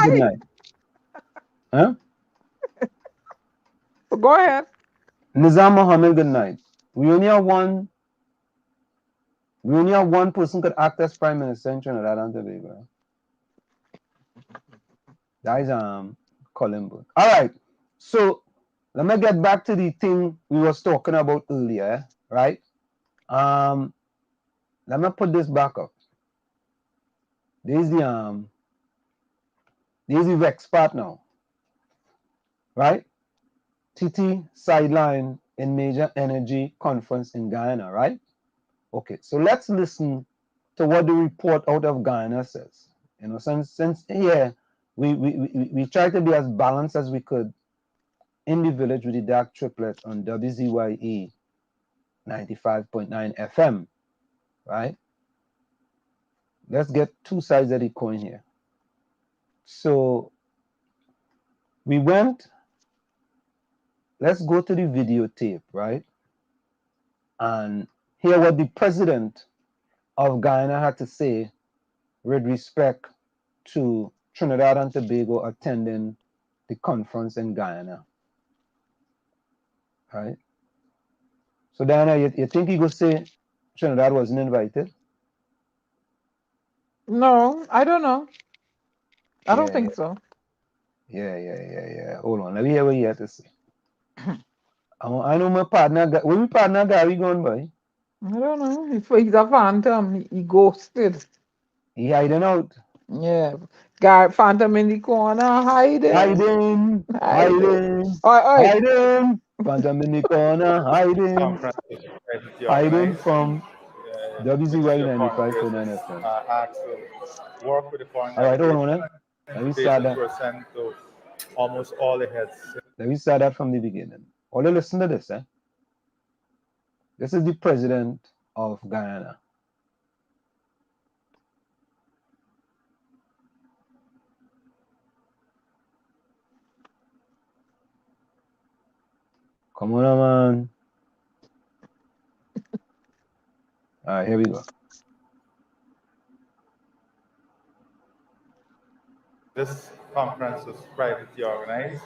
good night. Huh? Go ahead. Nizam Mohammed, good night. We only have one person could act as Prime Minister in Trinidad and Tobago. That is Colin. All right. So let me get back to the thing we was talking about earlier, right? Let me put this back up. There's the Vex part now, right? TT sideline in major energy conference in Guyana, right? Okay, so let's listen to what the report out of Guyana says. You know, since here we try to be as balanced as we could in the village with the dark triplet on WZYE 95.9 FM, right? Let's get two sides of the coin here. So let's go to the videotape, right? And hear what the president of Guyana had to say with respect to Trinidad and Tobago attending the conference in Guyana. Right? So Diana, you think he could say Trinidad wasn't invited? No, I don't know. I don't think so. Yeah. Hold on, let me hear what you have to say. I know my partner. Where my partner Gary going by? I don't know. He's a phantom. He ghosted. He hiding out. Yeah. Guy Phantom in the corner hiding. Hiding. Phantom in the corner hiding. Hiding from WZY 95.9 FM. Work with the foreign all right, hold on. Let me start that. Almost all the heads. Let me start that from the beginning. All listen to this, This is the president of Guyana. Come on, man. All right, here we go. This conference was privately organized.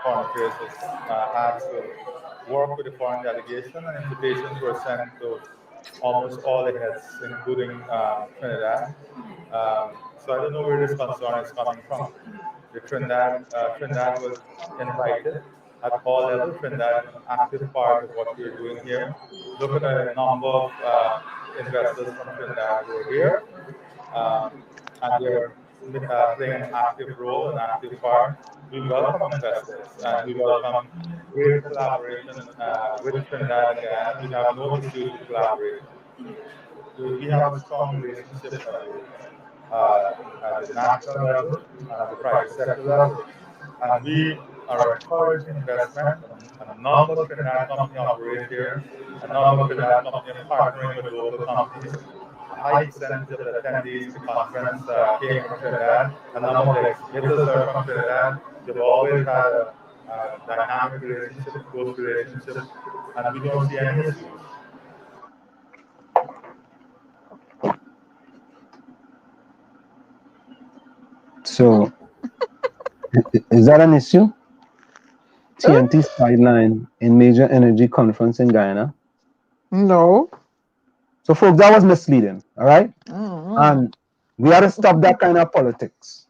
Foreign Affairs was asked to work with the foreign delegation, and invitations were sent to almost all the heads, including Trinidad. So I don't know where this concern is coming from. The Trinidad was invited at all levels. Trinidad is an active part of what we're doing here. Look at a number of investors from Trinidad who are here, and they're playing an active role, an active part. We welcome investors and we welcome greater collaboration with Trinidad and Guyana. We have no issues with collaboration. We have a strong relationship at the national level and at the private sector level. And we are encouraging investment. A number of Trinidad companies operate here. A number of Trinidad companies are partnering with local companies. A high percentage of the attendees to the conference came from Trinidad. A number of the exhibitors are from Trinidad. They've always had a dynamic relationship, close relationship, and we don't see any issues. So, is that an issue? TNT sideline in major energy conference in Guyana. No. So, folks, that was misleading. All right, Mm-hmm. and we have to stop that kind of politics.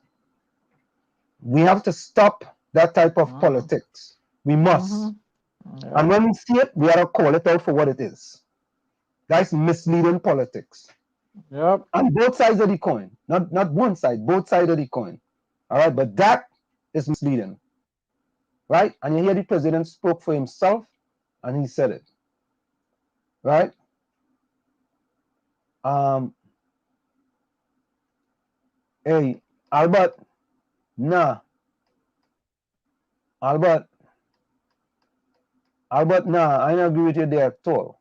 We have to stop that type of politics. We must. Mm-hmm. And when we see it, we have to call it out for what it is. That's misleading politics. Yep. On both sides of the coin, not one side, both sides of the coin. All right, but that is misleading, right? And you hear the president spoke for himself, and he said it, right? Hey, Albert, nah, Albert, nah, I don't agree with you there at all.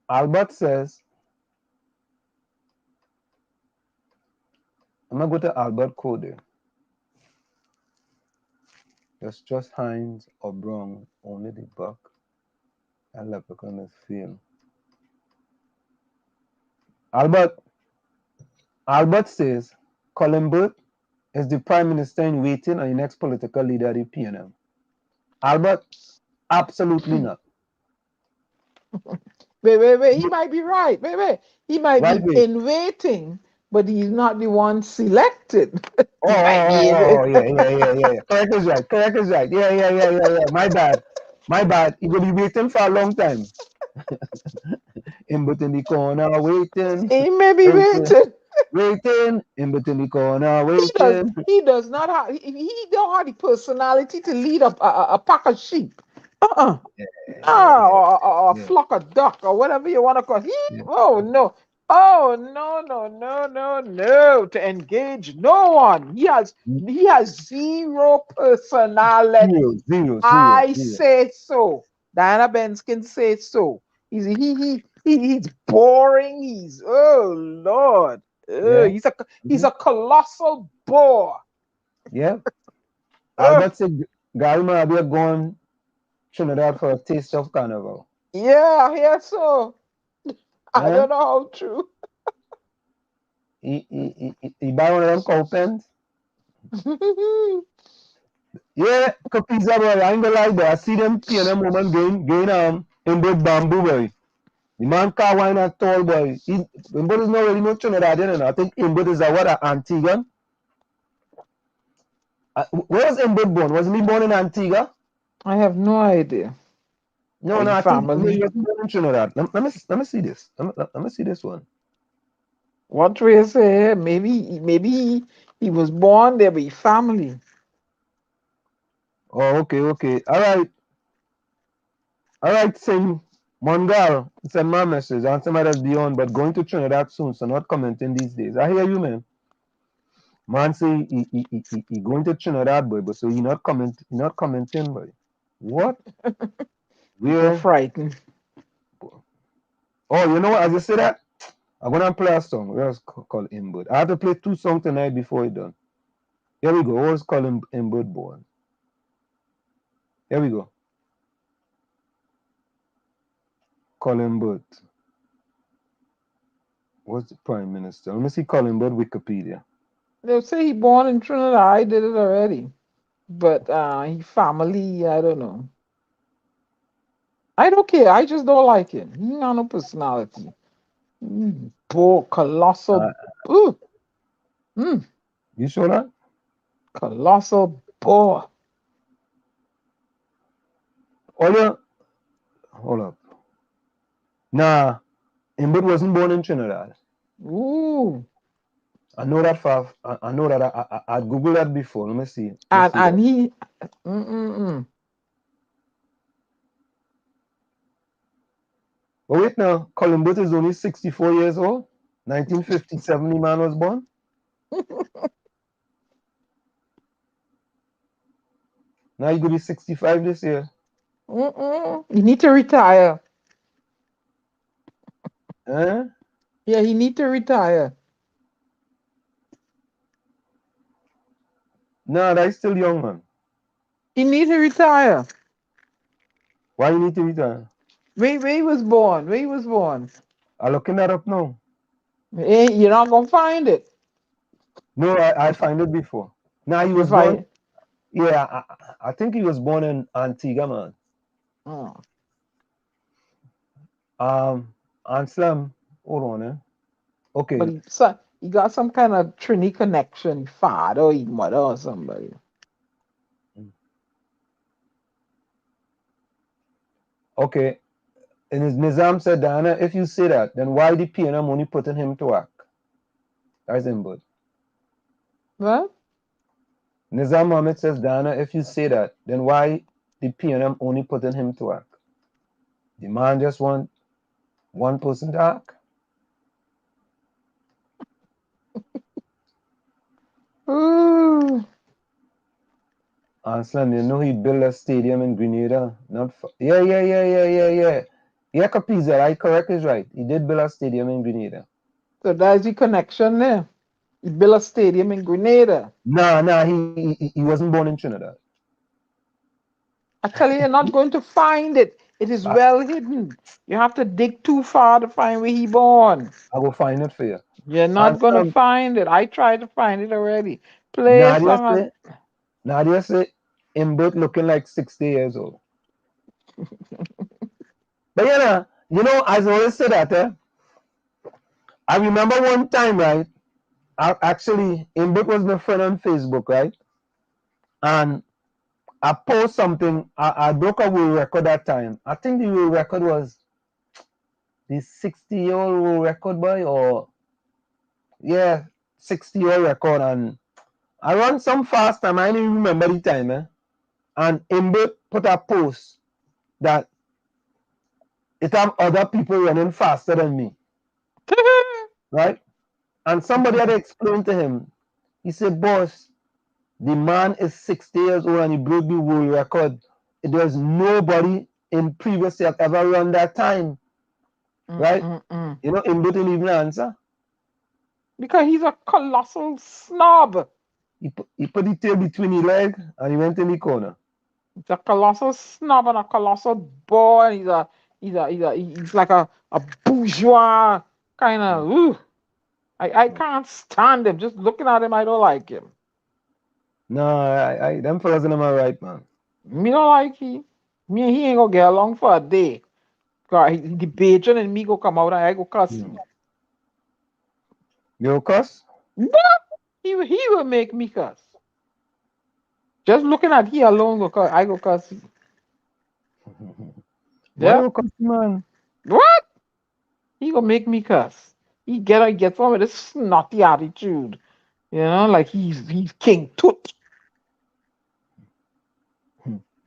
Albert says, I'm gonna go to Albert Code. Just Hines or Brown, only the buck. And Leprechaun is film. Albert says Colin Burt is the prime minister in waiting and the next political leader at the PNM. Albert, absolutely not. Wait. He might be right. Wait. He might be in waiting, but he's not the one selected. Yeah. Correct is right. Yeah. My bad. He will be waiting for a long time. In between the corner, waiting. He may be waiting. In between the corner, waiting. He does not have. He don't have the personality to lead a pack of sheep. Or a flock of duck or whatever you want to call it. Oh no. To engage no one. He has zero personality. Zero. I say so. Diana Benskin says so. He's boring. Oh Lord. He's a colossal bore. Yeah. Albert said Gary might be going Trinidad for a taste of carnival. Yeah, I hear so. I don't know how true. He buy one of them cow pens? Yeah, Kapisa boy, I ain't gonna lie boy. I see them PNM woman going in both bamboo boy. The man car wine a tall boy. Imbud is not really no Trinidadian, I think Imbud is a Antiguan. Where was Imbud born? Wasn't he born in Antigua? I have no idea. No, I think he was born in Trinidad. Let me see this. Let me see this one. What do you say? Maybe he was born there with family. Oh, okay. All right, Sing. Mongal, send my message. And somebody that's beyond, but going to Trinidad soon, so not commenting these days. I hear you, man. Man say he going to Trinidad, boy, but so he not commenting, boy. What? We're frightened. Oh, you know what? As you say that, I'm gonna play a song. We'll call Imbud. I have to play 2 songs tonight before it's done. Here we go. Let's call him Imbud born. Here we go. Colin Burt. What's the Prime Minister? Let me see Colin Burt Wikipedia. They'll say he born in Trinidad. I did it already. But he family, I don't know. I don't care. I just don't like him. He got no personality. Poor colossal. You sure that? Colossal bore. Hold up. Nah, Imbud wasn't born in Trinidad. Ooh. I know that for I know that I googled that before. Let me see. And he But wait now, Columbus is only 64 years old. 1957 the man was born. Now he could be 65 this year. You need to retire. Huh? Yeah, he need to retire. No, that's still young, man. He need to retire. Why you need to retire? Where he was born? Where he was born? I'm looking that up now. You're not gonna find it. No, I find it before. Now he You was find born. Yeah, I think he was born in Antigua, man. Oh. Anselm, hold on, eh? Okay. But he got some kind of Trini connection, father or his mother or somebody. Okay. And his Nizam said, Diana, if you say that, then why the PNM only putting him to work? That's him, but. What? Nizam Mohammed says, Diana, if you say that, then why the PNM only putting him to work? The man just want one person to act? Ooh. Anslan, you know he built a stadium in Grenada. Yeah. Yeah, Capiza, I correct is right. He did build a stadium in Grenada. So that's the connection there. He built a stadium in Grenada. Nah, he wasn't born in Trinidad. I tell you, you're not going to find it. It is well hidden. You have to dig too far to find where he born. I will find it for you. You're not gonna find it. I tried to find it already. Play a song. Nadia say him both looking like 60 years old. But you know, as I always say that, I remember one time, right? Actually, Imbut was my friend on Facebook, right? And I post something. I broke a world record that time. I think the world record was the 60-year-old world record, boy, or yeah, 60-year record. And I run some fast time. I didn't even remember the time, And Imbut put a post that it have other people running faster than me, right? And somebody had explained to him. He said, "Boss, the man is 60 years old and he broke the world record. There's nobody in previous year ever run that time." Right? You know, him didn't even answer. Because he's a colossal snob. He put the tail between his leg and he went in the corner. He's a colossal snob and a colossal boy. He's like a bourgeois kind of. I can't stand him. Just looking at him, I don't like him. No, them fellas in them are right, man. Me don't like him. Me and he ain't gonna get along for a day. Cause he debating and me go come out and I go cuss him. You cuss? What? He will make me cuss. Just looking at he alone, I go cuss him. Yeah. Why you cuss, man? What? He gonna make me cuss. He get from this snotty attitude. You know, like he's King Tut.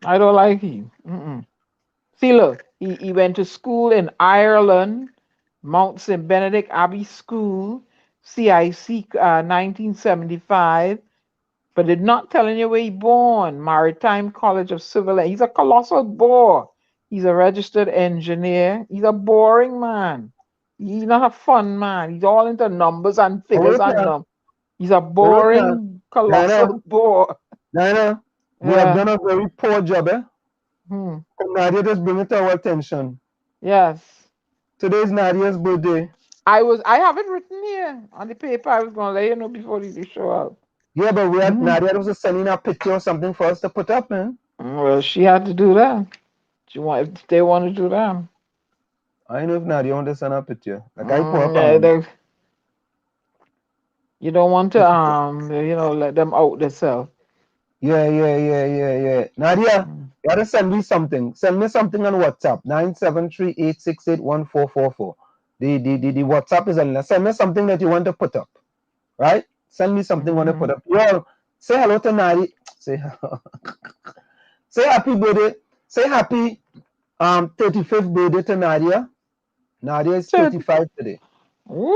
I don't like him. See, look, he went to school in Ireland, Mount St. Benedict Abbey School, CIC 1975, but did not tell you where he born. Maritime College of Civil. He's a colossal bore. He's a registered engineer. He's a boring man. He's not a fun man. He's all into numbers and figures and numbers. He's a boring, colossal bore. Nana, we have done a very poor job, Nadia just bring it to our attention. Yes. Today's Nadia's birthday. I have it written here on the paper. I was gonna let you know before the show up. Yeah, but we had Nadia was sending a picture or something for us to put up, man. Well, she had to do that. If they want to do that. I know if Nadia want to send a picture. Like I put up. You don't want to let them out themselves. Yeah. Nadia, you gotta send me something. Send me something on WhatsApp. 973-868-1444. The WhatsApp is on there. Send me something that you want to put up. right? Send me something when I put up. Yo, say hello to Nadi. Say hello. Say happy birthday. Say happy 35th birthday to Nadia. Nadia is 35 today. Woo!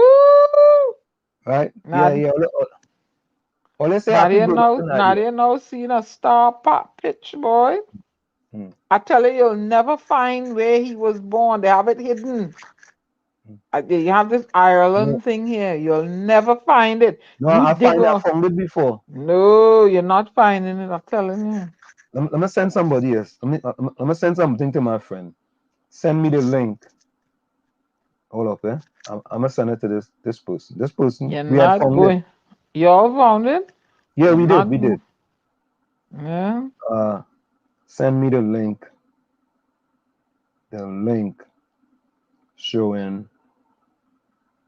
Right? Nadia, Yeah. Let's say happy birthday to Nadia. Nadia now seen a star pop pitch, boy. I tell you, you'll never find where he was born. They have it hidden. You have this Ireland thing here. You'll never find it. No, You I dig on. found it before. No, you're not finding it. I'm telling you. Let me send somebody else. Let me send something to my friend. Send me the link. Hold up, eh? I'm gonna send it to this person. This person. You're We had not found going. it. Y'all found it? Yeah, we did. Yeah. Send me the link. The link showing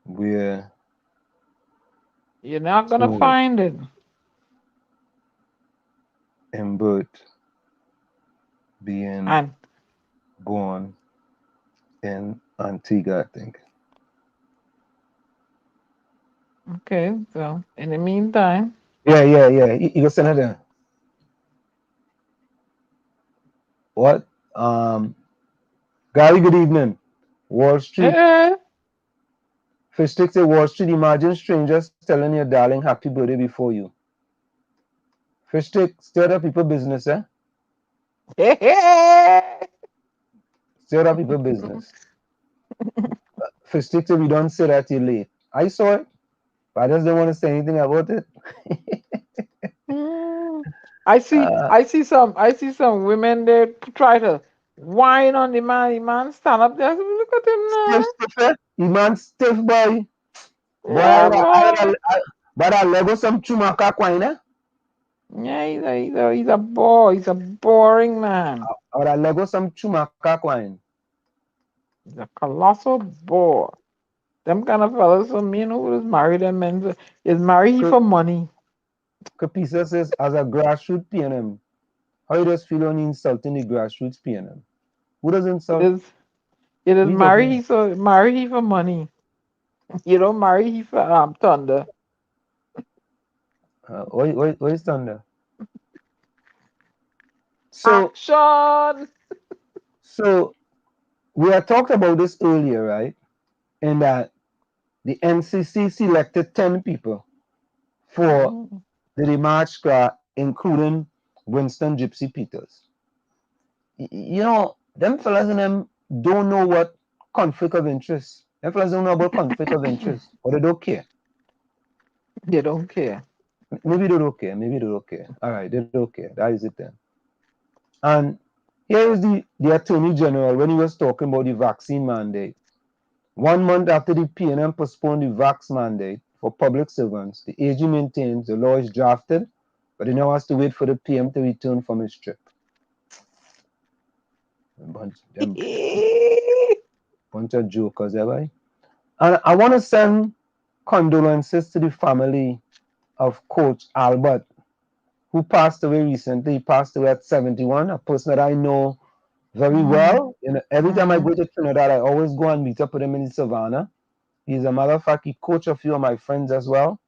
where You're not gonna find it. Imbert being born in Antigua, I think. Okay, so in the meantime. Yeah. You can send it there. What? Gary, good evening. Wall Street. Fish sticks at Wall Street. Imagine strangers telling your darling happy birthday before you. Fish stick, stir up people business, eh? Stir up people business. Fish sticks, if you don't say that, you're late. I saw it, but I just don't want to say anything about it. I see some women they try to whine on the man. The man stand up there. Look at him now. Stiff, the man stiff boy. Yeah, But I lego some chumaka kwine. Yeah, he's a bore. He's a boring man. Or I lego some chumaka kwine. He's a colossal bore. Them kind of fellas, some men who is married and men is married for money. Kapisa says, as a grassroots PNM, how you just feel on insulting the grassroots PNM? Who does insult? It is marry he for money. You don't marry he for thunder. What is thunder? Action. So we had talked about this earlier, right? In that the NCC selected 10 people for the Demarch squad, including Winston Gypsy Peters. You know, them fellas and them don't know what conflict of interest. Them fellas don't know about conflict of interest, or they don't care. They don't care. Maybe they don't care. All right, they don't care. That is it then. And here is the Attorney General when he was talking about the vaccine mandate. 1 month after the PNM postponed the vax mandate for public servants, the AG maintains the law is drafted, but he now has to wait for the PM to return from his trip. Bunch of jokers, right? And I want to send condolences to the family of Coach Albert, who passed away recently. He passed away at 71, a person that I know very well. You know, every time I go to Trinidad, I always go and meet up with him in Savannah. He's a matter of fact, he coached a few of my friends as well.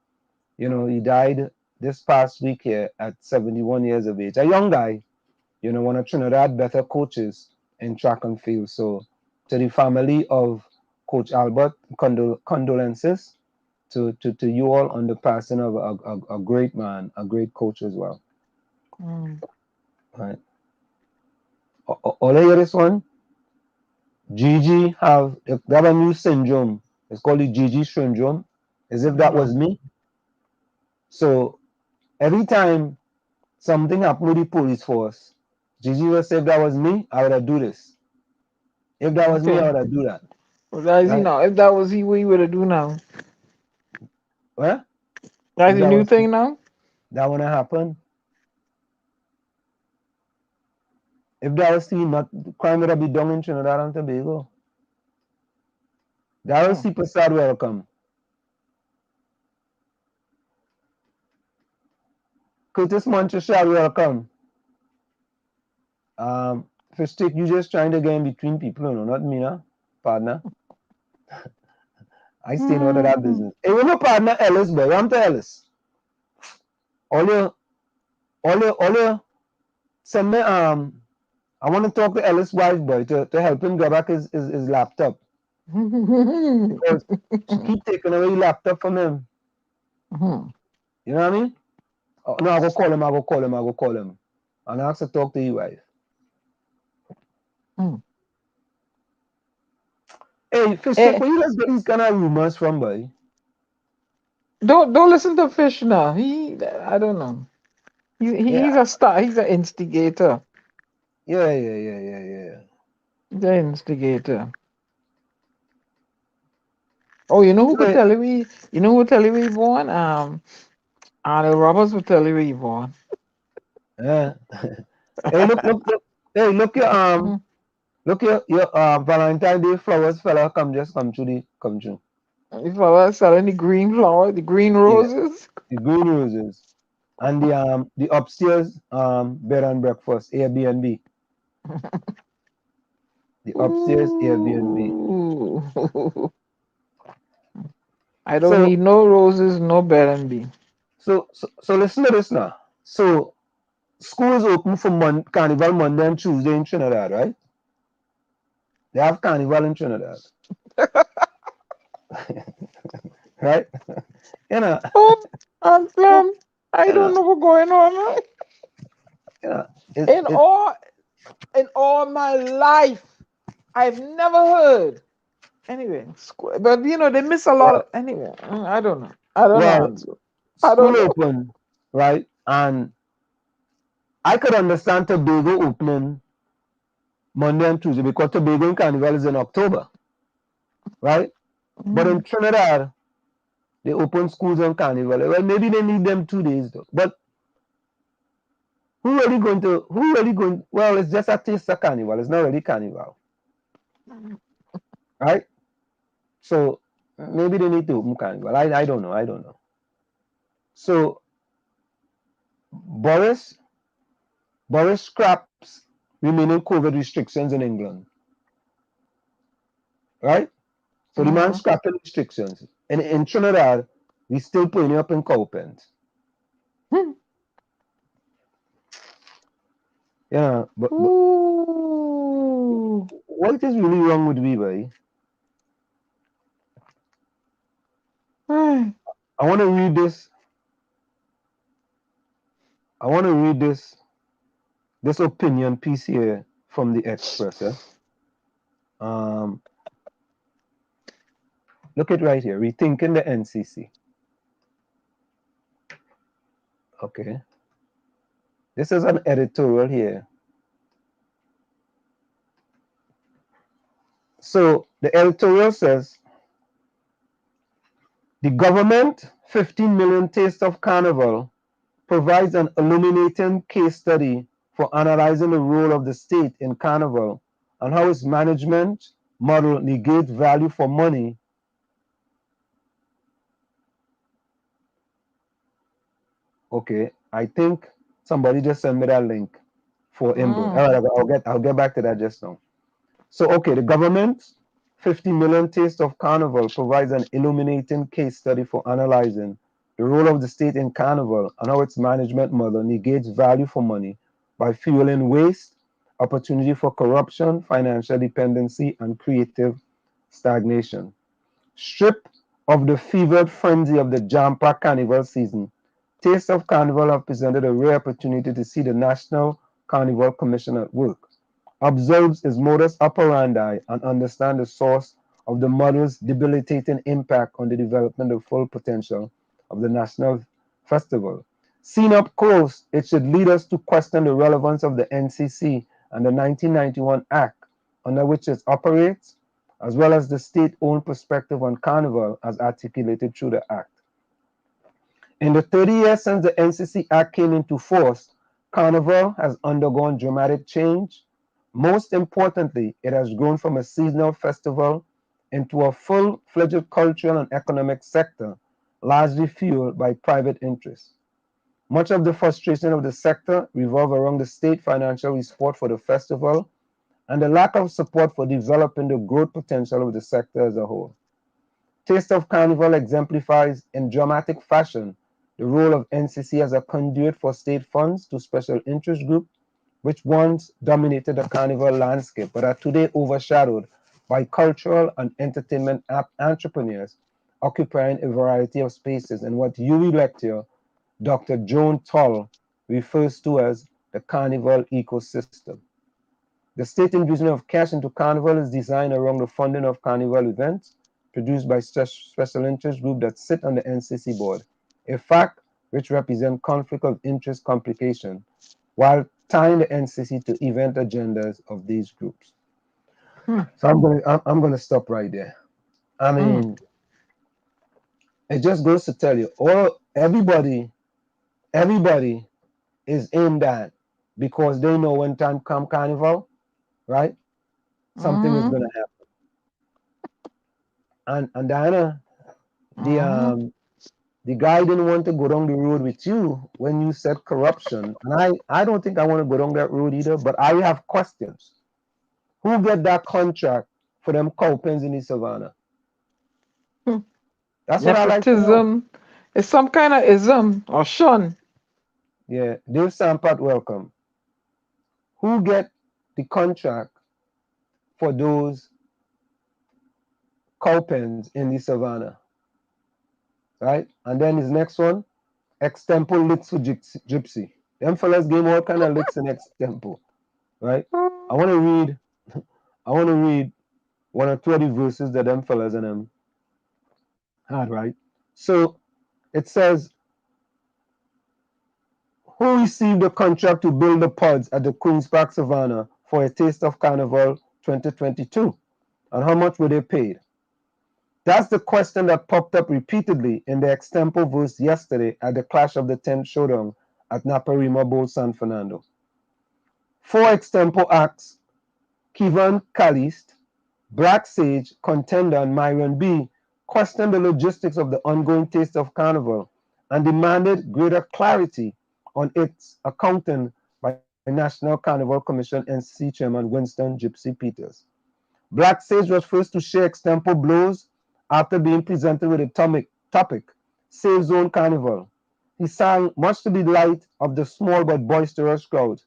You know, he died this past week here at 71 years of age. A young guy, you know, one of Trinidad better coaches in track and field. So to the family of Coach Albert, condolences to you all on the passing of a great man, a great coach as well. Right. All I hear this one, Gigi they have a new syndrome. It's called the Gigi syndrome, as if that was me. So every time something happened with the police force, Gigi will say, if that was me, I would have do this. If that was me, I would have do that. Well, that's right? Now. If that was he, what he would have do now? What? That's a new thing now? That wouldn't happen. If that was he, not crime would have been done in Trinidad and Tobago. That was super sad welcome. Curtis Montreal, welcome. Fistick, you just trying to get in between people, no, not me, no, partner. I stay out of that business. Hey, with my partner Ellis, boy. I'm to Ellis. All your send me I want to talk to Ellis' wife, boy, to help him get back his laptop. Because she keep taking away his laptop from him. You know what I mean? Oh, no, I go call him. And I have to talk to your wife. Hey, Fish, where you let's get these kind of rumors from, boy? Don't listen to Fish now. I don't know. He's a star. He's an instigator. Yeah. The instigator. Oh, you know who could tell you? You know who tell you we born? Arnold Roberts would tell you we born. Yeah. Hey, look. Hey, look your Valentine Day flowers fella come through. If I was selling the green flower, the green roses. The green roses. And the upstairs bed and breakfast, Airbnb. The upstairs Airbnb. I don't need no roses, no bed and B. So listen to this now. So schools open for Carnival Monday and Tuesday in Trinidad, right? They have Carnival in Trinidad. Right? You know. I don't know what's going on. In all my life, I've never heard. Anyway, but you know they miss a lot of. Anyway, I don't know. I don't know. School open, right? And I could understand Tobago opening Monday and Tuesday because Tobago and Carnival is in October, right? But in Trinidad, they open schools on Carnival. Well, maybe they need them 2 days though. But who really going? Well, it's just a taste of Carnival. It's not really Carnival, right? So maybe they need to open Carnival. I don't know. So Boris scraps remaining COVID restrictions in England, right? So the man scrapping restrictions. And in Trinidad, we still putting up in cowpens. Yeah, but what is really wrong with me, boy? I want to read this. This opinion piece here from the Express. Look at right here. Rethinking the NCC. Okay. This is an editorial here. So the editorial says, the government 15 million Taste of Carnival provides an illuminating case study for analyzing the role of the state in Carnival and how its management model negates value for money. Okay, I think somebody just sent me that link for input. All right, I'll get back to that just now. So okay, the government 50 million Taste of Carnival provides an illuminating case study for analyzing the role of the state in Carnival and how its management model negates value for money by fueling waste, opportunity for corruption, financial dependency, and creative stagnation. Stripped of the fevered frenzy of the jam-packed Carnival season, Taste of Carnival have presented a rare opportunity to see the National Carnival Commission at work, observes its modus operandi, and understand the source of the model's debilitating impact on the development of full potential of the national festival. Seen up close, it should lead us to question the relevance of the NCC and the 1991 Act under which it operates, as well as the state-owned perspective on Carnival as articulated through the Act. In the 30 years since the NCC Act came into force, Carnival has undergone dramatic change. Most importantly, it has grown from a seasonal festival into a full-fledged cultural and economic sector, largely fueled by private interests. Much of the frustration of the sector revolves around the state financial support for the festival and the lack of support for developing the growth potential of the sector as a whole. Taste of Carnival exemplifies in dramatic fashion the role of NCC as a conduit for state funds to special interest groups which once dominated the carnival landscape but are today overshadowed by cultural and entertainment entrepreneurs occupying a variety of spaces in what UWI lecturer Dr. Joan Tull refers to as the carnival ecosystem. The state infusion of cash into carnival is designed around the funding of carnival events produced by special interest groups that sit on the NCC board, a fact which represents conflict of interest complication while tying the NCC to event agendas of these groups. So I'm gonna stop right there. I mean, it just goes to tell you, everybody is in that because they know when time come carnival, right? Something is gonna happen. And Diana, the guy didn't want to go down the road with you when you said corruption. And I don't think I want to go down that road either, but I have questions. Who get that contract for them cow pens in the savannah? That's what I like to know. Nepotism. It's some kind of ism or shun. Yeah, Dave Sampat, welcome. Who get the contract for those cow pens in the savannah? Right? And then his next one, extempo licks for gypsy. Them fellas gave all kind of licks in extempo. Right? I want to read one or two of the verses that them fellas and them had, right? So it says, who received the contract to build the pods at the Queen's Park Savannah for a Taste of Carnival 2022? And how much were they paid? That's the question that popped up repeatedly in the extempo verse yesterday at the Clash of the 10th Showdown at Naparima Bowl, San Fernando. 4 extempo acts, Kivan Kalist, Black Sage, Contender, and Myron B, questioned the logistics of the ongoing Taste of Carnival and demanded greater clarity on its accounting by National Carnival Commission NCC Chairman Winston Gypsy Peters. Black Sage was first to share extempo blows after being presented with a topic, Safe Zone Carnival. He sang much to the delight of the small but boisterous crowd.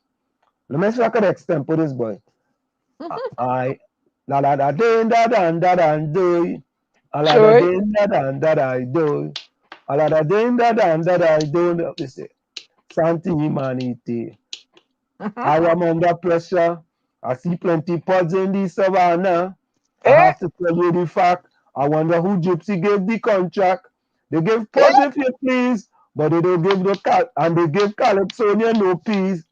Let me see if I could extempo this boy. I la la da din da dan da dan do. A la da din da dan da da do. A la da din da dan da da do. This is Santi humanity. I am under pressure. I see plenty pods in the savannah. I have to tell you the fact. I wonder who Gypsy gave the contract. They gave pods if you please, but they don't give they give Calypso no peas.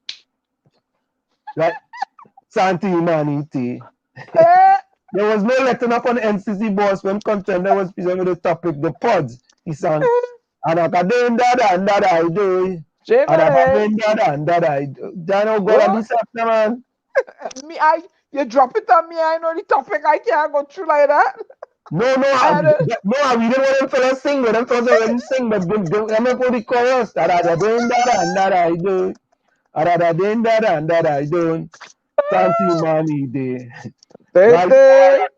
Like Santi humanity. There was no letting up on the NCC boss when Contender was presented with the topic, the pods. He sang, and I got da da da da do. Dino go on this after, man. You drop it on me, I know the topic, I can't go through like that. No, we didn't want them fellas sing, but them fellas already sing, but them for the chorus. Santi money day. Right.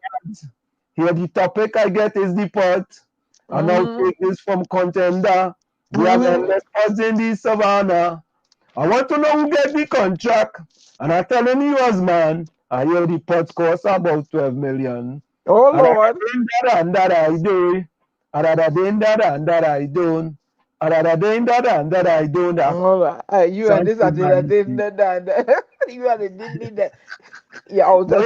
Here the topic I get is the pot. And I'll take this from Contender. We have endless pods in the savannah. I want to know who get the contract. And I'm telling you as man, I hear the pods cost about 12 million. Oh Lord. That I do. You and this, I did that. You and it did that. Yeah, I was the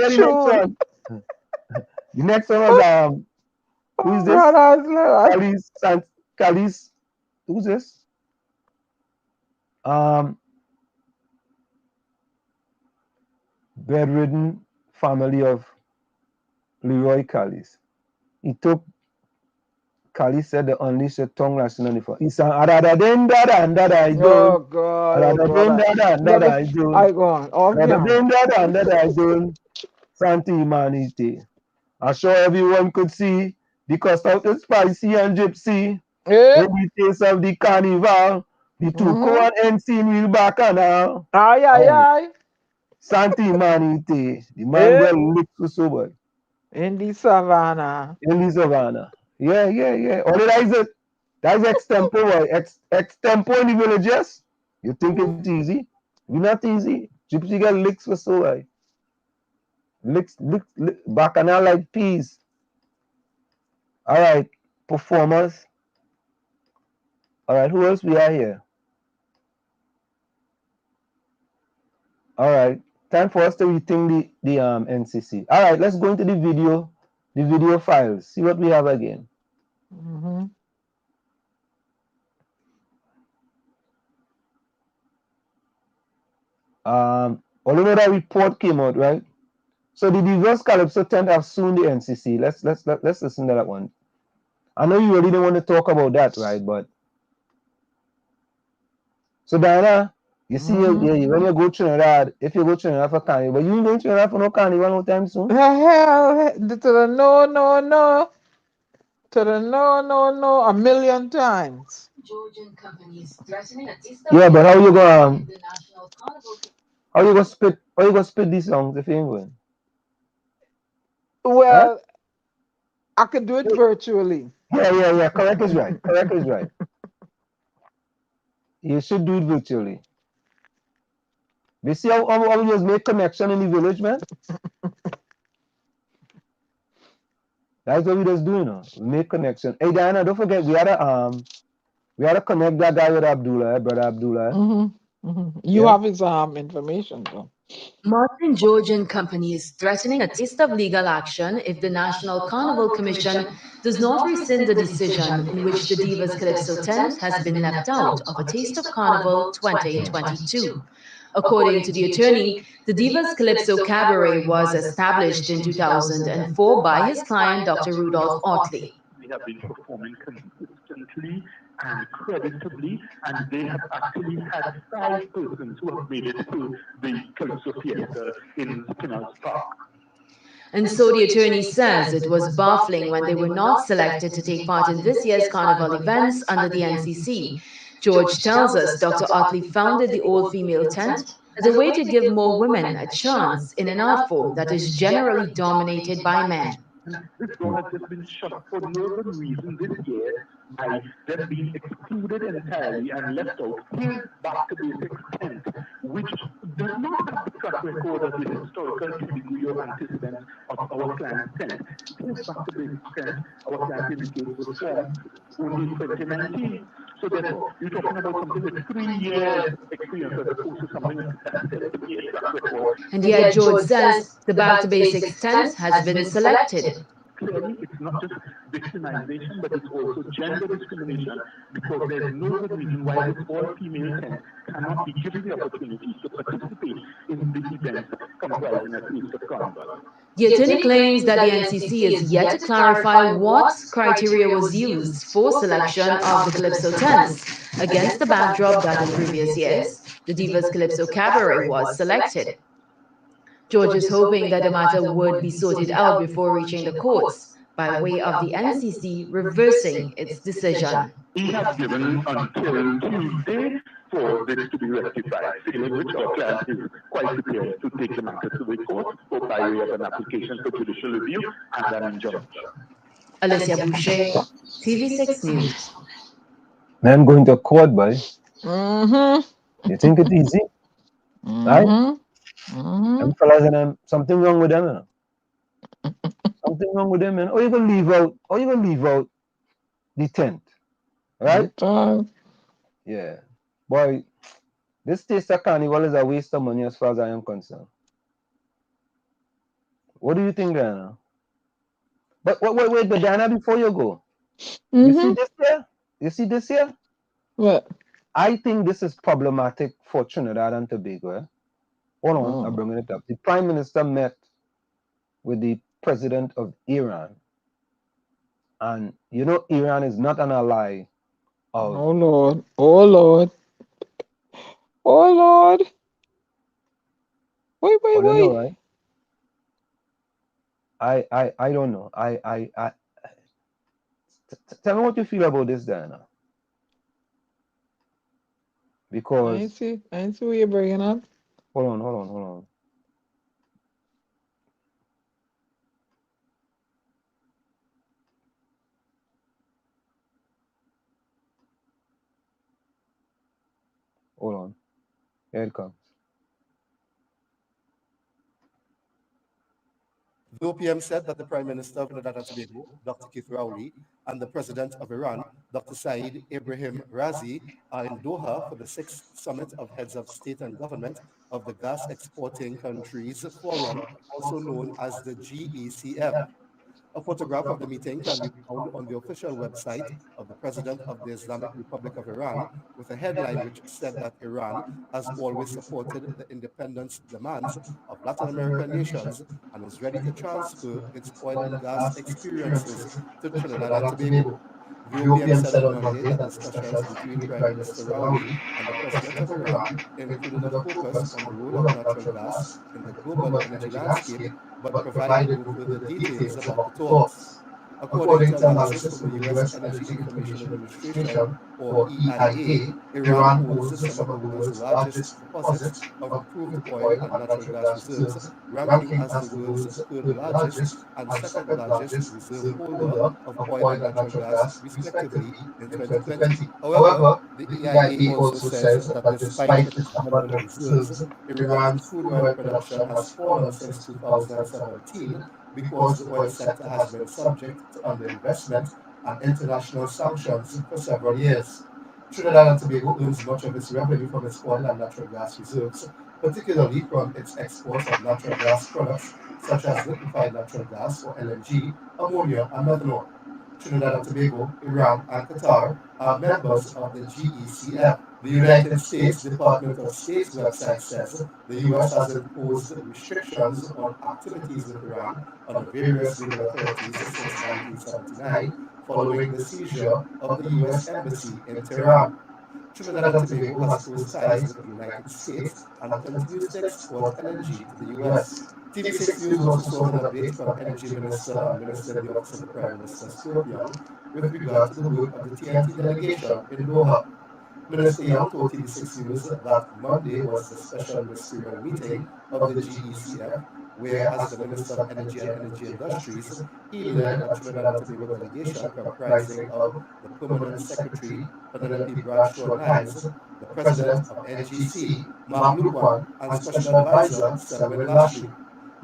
next one was who's this? Calis. Who's this? Bedridden family of Leroy Callis. He took Callis said the unleash a tongue lashing on the phone. He sang I do. Oh God. I do. I go on. I do. Santi humanity. I'm sure everyone could see because of the spicy and gypsy. In the taste of the carnival. The two co and NC in wheel back now. Aye. Santi humanity. The man will lick to sober. In the savannah. Yeah. Only that's extempo, extempo in the villages. You think it's easy? We're not easy. Gypsy get licks for so high. Licks, bacchanal like peas. All right, performers. All right, who else we are here? All right, time for us to rethink the NCC. All right, let's go into the video files. See what we have again. Mm-hmm. Only know that report came out, right? So the DIVAS Calypso tent have sued the NCC. Let's listen to that one. I know you really don't want to talk about that, right? But so Diana, you see, when you go Trinidad, if you go Trinidad for carnival, but you ain't going Trinidad for no carnival no time soon. The hell, to the no, to the no, a million times. Yeah, but how you gonna spit these songs if you ain't going? Well, I could do it virtually. Yeah. Correct is right. You should do it virtually. You see how we just make connection in the village, man? That's what we just do, you know. We make connection. Hey Diana, don't forget we had to connect that guy with Abdullah, brother Abdullah. You have his information though. Martin George and Company is threatening a taste of legal action if the National Carnival Commission does not rescind the decision in which the Divas Calypso tent has been left out of a Taste of Carnival 2022. According to the attorney, the Divas Calypso Cabaret was established in 2004 by his client, Dr. Rudolph Ottley. We have been performing consistently and creditably, and they have actually had 5 persons who have made it to the Calypso Theatre in Pinellas Park. And so the attorney says it was baffling when they were not selected to take part in this year's carnival events under the NCC. George tells us Dr. Ottley founded the all-female tent as a way to give more women a chance in an art form that is generally dominated by men. This door has just been shut for no good reason this year by them being excluded entirely and left out. Here's Back to Basics tent, which does not have the track record of the historical pedigree or antecedents of our client's tent. Here's Back to Basics tent, our client indicates was formed only in 2019. So therefore, you're talking about something with 3 years experience as opposed to something with 7 years track record. And yet George says the Back to Basics tent has been selected. Clearly, it's not just victimization, but it's also gender discrimination, because there's no good reason why this all-female tent cannot be given the opportunity to participate in the events comprising a Taste of Carnival. The attorney claims that the NCC is yet to clarify what criteria was used for selection of the Calypso tents, against the backdrop that in previous years, the Divas Calypso Cabaret was selected. George is hoping that the matter would be sorted out before reaching the courts, by way of the NCC reversing its decision. We have given until Tuesday for this to be rectified, failing which our client is quite prepared to take the matter to the court or by way of an application for judicial review and an injunction. Alicia Boucher, TV6 News. Man going to court, boy. You think it's easy? Right? Them fellas and them, something wrong with them, you know? Something wrong with them, man. Or you gonna leave out the tent, right? Yeah, boy, this Taste of Carnival is a waste of money as far as I am concerned. What do you think, Diana? But wait, but Diana, before you go, you see this here? You see this here? What? I think this is problematic for Trinidad and Tobago. Eh? Hold on, I'm bringing it up. The Prime Minister met with the President of Iran. And you know Iran is not an ally of... Oh, Lord. Oh, Lord. Oh, Lord. Wait. I don't know, right? I don't know. Tell me what you feel about this, Diana. Because... I see what you're bringing up. Hold on. Hold on. Here it comes. The OPM said that the Prime Minister of Trinidad and Tobago, Dr. Keith Rowley, and the President of Iran, Dr. Saeed Ibrahim Razi, are in Doha for the 6th Summit of Heads of State and Government of the Gas Exporting Countries Forum, also known as the GECF. A photograph of the meeting can be found on the official website of the President of the Islamic Republic of Iran, with a headline which said that Iran has always supported the independence demands of Latin American nations and is ready to transfer its oil and gas experiences to Trinidad and Tobago. The OPM said on Monday that discussions between Prime Minister Rowley and the President of Iran included a focus on the role of natural gas in the global energy landscape, but provided no further details about the talks. According to analysis from the U.S. Energy Information Administration, or EIA, Iran holds some of the world's largest deposits of proved oil and natural gas reserves, ranking as the world's third largest and second largest reserve holder of oil and natural gas, respectively, in 2020. However, the EIA also says that despite its abundant reserves, Iran's crude oil production has fallen since 2017 because the oil sector has been subject to underinvestment and international sanctions for several years. Trinidad and Tobago earns much of its revenue from its oil and natural gas reserves, particularly from its exports of natural gas products such as liquefied natural gas or LNG, ammonia, and methanol. Trinidad and Tobago, Iran, and Qatar are members of the GECF. The United States Department of State's website says the U.S. has imposed restrictions on activities with Iran under various legal authorities since 1979, following the seizure of the U.S. Embassy in Tehran. Trinidad and Tobago has close ties with the United States and continues to export LNG to the U.S. TV6 News also sought an update from Energy Minister and Minister in the Office of the Prime Minister, Stuart Young, with regard to the work of the TNT delegation in Doha. Minister Young told TV6 News that Monday was the special ministerial meeting of the GECF, where, as the Minister of Energy and Energy Industries, he led a Trinidad and Tobago delegation comprising of the Permanent Secretary, Penelope Bradshaw Niles, the President of NGC, Mark Luquan, and Special Advisor Selwyn Lashley.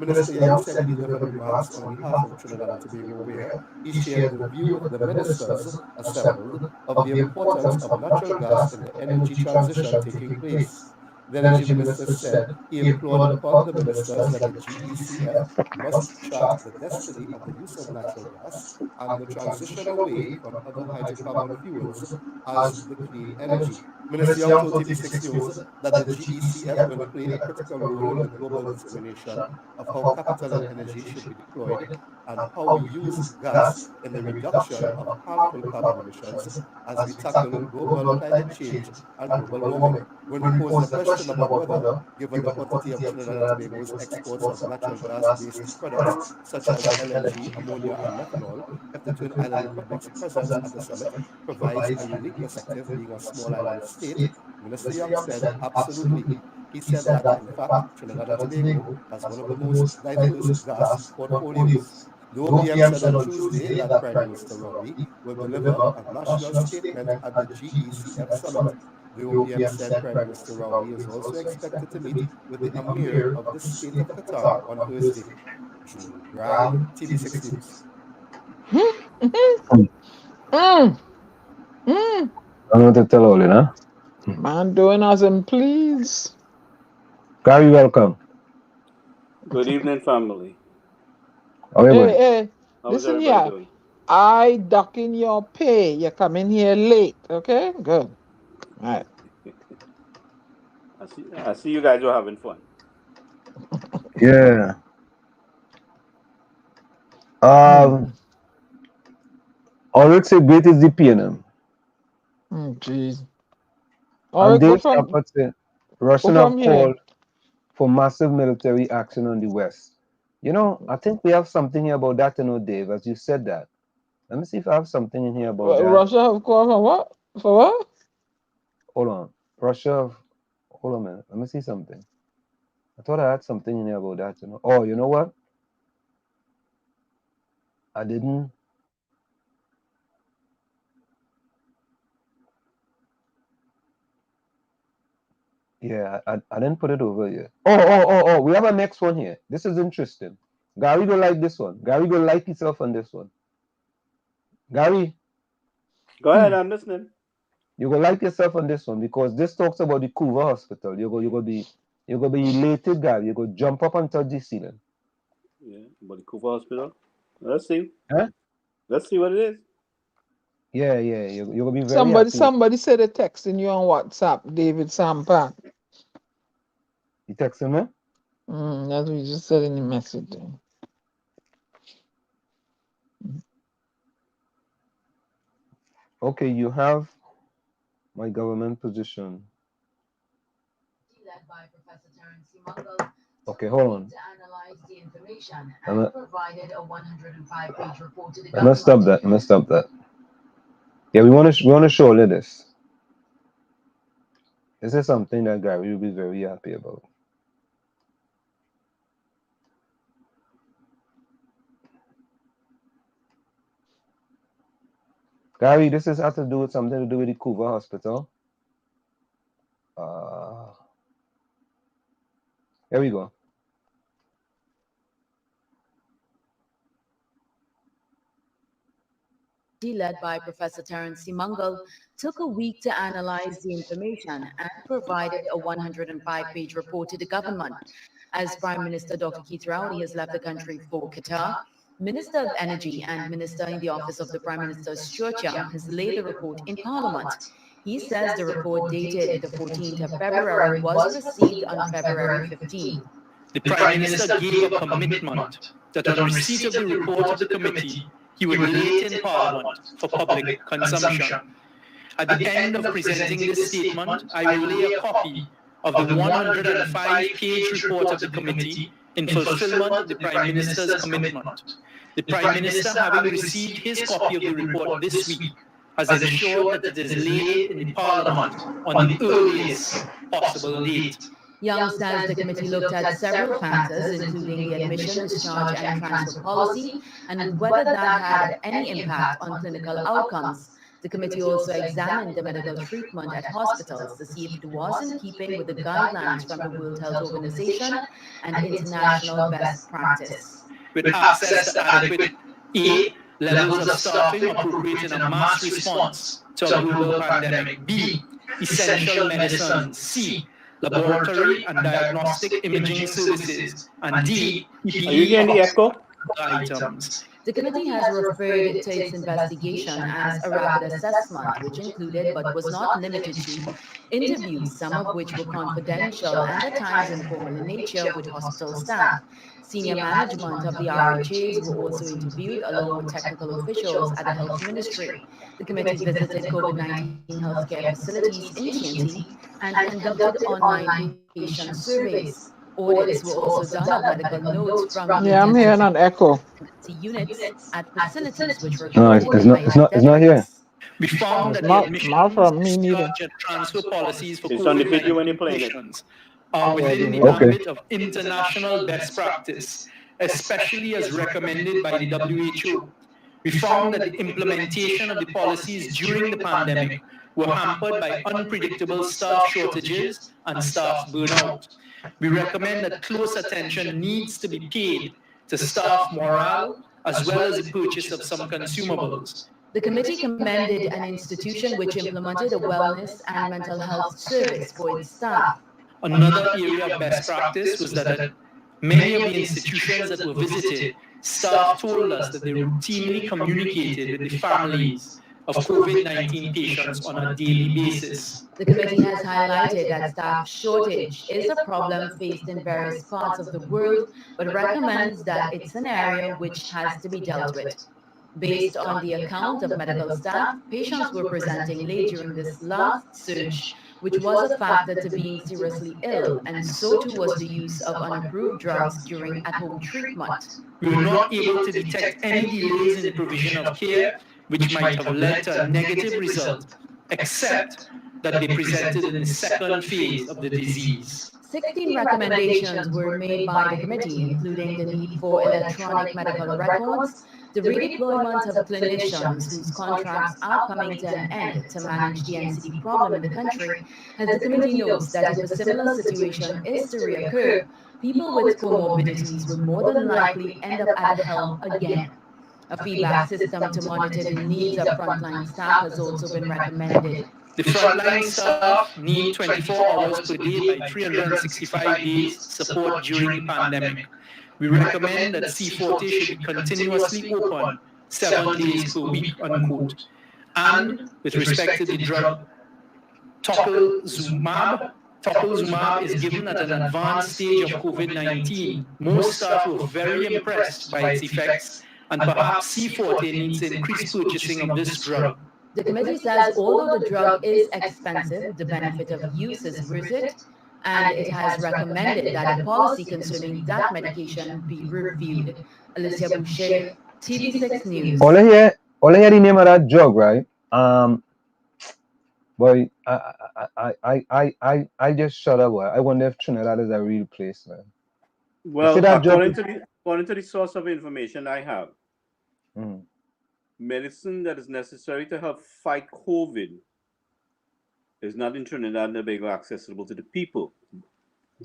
Minister Young said he delivered remarks on behalf of Trinidad and Tobago, where he shared the view with the ministers assembled of the importance of natural gas in the energy transition taking place. The Energy Minister said he implored upon the ministers that the GECF must chart the destiny of the use of natural gas and the transition away from other hydrocarbon fuels as the clean energy. Minister Young told TV6 News that the GECF will play a critical role in the global determination of how capital and energy should be deployed and how we use gas in the reduction of harmful carbon emissions as we tackle global climate change and global warming. When posed a question about whether, given the quantity of Trinidad and Tobago's exports of natural gas-based products such as LNG, ammonia, and methanol, if the Twin Island Republic's presence at the summit provides a unique perspective being a small island state, Minister Young said absolutely. He said that, in fact, Trinidad and Tobago has one of the most diverse gas portfolios. The OPM said on Tuesday that Prime Minister Rowley will deliver a national statement at the GECF summit. The OPM said Prime Minister Rowley is also expected to meet with the Emir of the State of Qatar on Thursday. Jude Brown, TV6 News. Mm. I want to tell all you, huh? Man doing as him please. Gary, welcome. Good evening, family. How are you doing? Hey, How's listen everybody here. doing? I ducking your pay. You come in here late, okay? Good. All right. I see you guys are having fun. Yeah. Oryx a great is the PNM. Jeez. And Go Dave from Stafford said Russian here. have called for massive military action on the West. You know, I think we have something here about that, you know, Dave, as you said that. Let me see if I have something in here about that. Russia have called for what? For what? Hold on. Hold on a minute. Let me see something. I thought I had something in here about that, you know. Oh, you know what? I didn't. Yeah, I didn't put it over here. Oh, we have a next one here. This is interesting. Gary will like this one. Gary will like himself on this one. Gary. Go ahead, I'm listening. You will like yourself on this one because this talks about the Couva Hospital. You're gonna be elated, Gary. You're gonna jump up and touch the ceiling. Yeah, about the Couva Hospital. Let's see. Huh? Let's see what it is. Yeah. You're gonna be very happy. Somebody said a texting you on WhatsApp, David Sampan. You texting me? That's what you just said in the message. Okay, you have my government position. Okay, hold on. I'm gonna stop that. Yeah, we want to show you this. This is something that Gary will be very happy about. Gary, this has to do with something to do with the Couva Hospital. Here we go. Led by Professor Terence Simangal, took a week to analyze the information and provided a 105-page report to the government. As Prime Minister Dr. Keith Rowley has left the country for Qatar, Minister of Energy and Minister in the Office of the Prime Minister Stuart Young has laid the report in Parliament. He says the report dated the 14th of February was received on February 15th. The Prime Minister gave a commitment that on receipt of the report of the committee, he would lay it in Parliament for public consumption. At the end of presenting this statement, I will lay a copy of the 105-page report of the committee in fulfillment of the Prime Minister's commitment. The Prime Minister, having received his copy of the report this week, has ensured that it is laid in the Parliament on the earliest possible date. Young says the committee looked at several factors, including the admission, discharge, and transfer policy, and whether that had any impact on clinical outcomes. The committee also examined the medical treatment at hospitals to see if it was in keeping with the guidelines from the World Health Organization and international best practice. With access to adequate A, levels of staffing appropriate in a mass response to a global pandemic, B, essential medicine, C, laboratory and diagnostic imaging services, and D, PPE items. The committee has referred to its investigation as a rapid assessment, which included but was not limited to interviews, some of which were confidential and at times informal in nature with hospital staff. Senior management of the RHAs were also interviewed along with technical officials at the Health Ministry. The committee visited COVID-19 healthcare facilities in TNT and conducted online patient surveys. Audits were also done of medical notes from I'm hearing an echo. Units at facilities which were No, it's not here. We found that the admission, discharge, and transfer policies for COVID-19 patients are within the ambit of international best practice, especially as recommended by the WHO. We found that the implementation of the policies during the pandemic were hampered by unpredictable staff shortages and staff burnout. We recommend that close attention needs to be paid to staff morale as well as the purchase of some consumables. The committee commended an institution which implemented a wellness and mental health service for its staff. Another area of best practice was that at many of the institutions that were visited, staff told us that they routinely communicated with the families of COVID-19 patients on a daily basis. The committee has highlighted that staff shortage is a problem faced in various parts of the world, but recommends that it's an area which has to be dealt with. Based on the account of medical staff, patients were presenting late during this last surge, which was a factor to being seriously ill, and so too was the use of unapproved drugs during at-home treatment. We were not able to detect any delays in the provision of care, which might have led to a negative result, except that they presented in the second phase of the disease. 16 recommendations were made by the committee, including the need for electronic medical records, the redeployment of clinicians whose contracts are coming to an end to manage the NCD problem in the country, as the committee notes that if a similar situation is to reoccur, people with comorbidities would more than likely end up at the helm again. A feedback system to monitor the needs of frontline staff has also been recommended. The frontline staff need 24 hours per day by 365 days support during the pandemic. We recommend that C40 should be continuously open 7 days per week, unquote. And with respect to the drug tocilizumab is given at an advanced stage of COVID-19. Most staff were very impressed by its effects, and perhaps C40 needs to increase purchasing of this drug. The committee says although the drug is expensive, the benefit of use is worth it, and it has recommended that a policy concerning that medication be reviewed. Alicia Boucher, TV6 News. All I hear the name of that drug, right? Boy, I just shut up. I wonder if Trinidad is a real place, man. Well, according to the source of information I have, medicine that is necessary to help fight COVID is not in Trinidad and Tobago accessible to the people.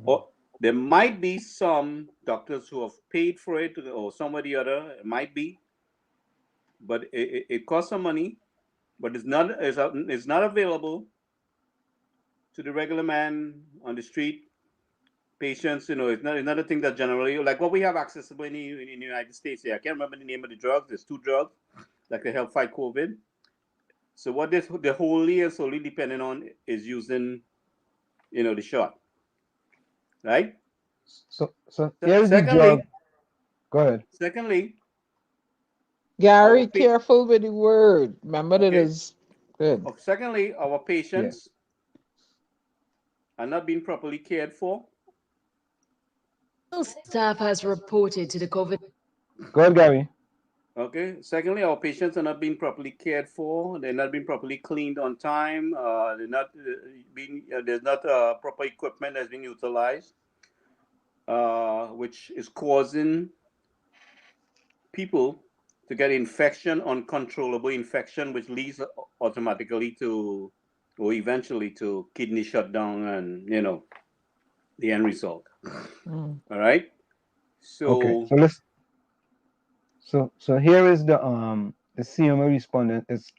Or there might be some doctors who have paid for it, or somebody or other. It might be, but it costs some money. But it's not available to the regular man on the street. Patients, it's not a thing that generally, like what we have accessible in the United States. I can't remember the name of the drugs. There's 2 drugs that can help fight COVID. So what they're wholly and solely dependent on is using, the shot, right? So here's the drug. Go ahead. Secondly, Gary, careful with the word. Remember that is good. Secondly, our patients are not being properly cared for. Staff has reported to the COVID. Go ahead, Gary. Okay. Secondly, our patients are not being properly cared for. They're not being properly cleaned on time. They're not there's not proper equipment that's being utilized, which is causing people to get uncontrollable infection, which leads automatically to, or eventually to, kidney shutdown and, the end result. All right. So, okay. So here is the CMO respondent is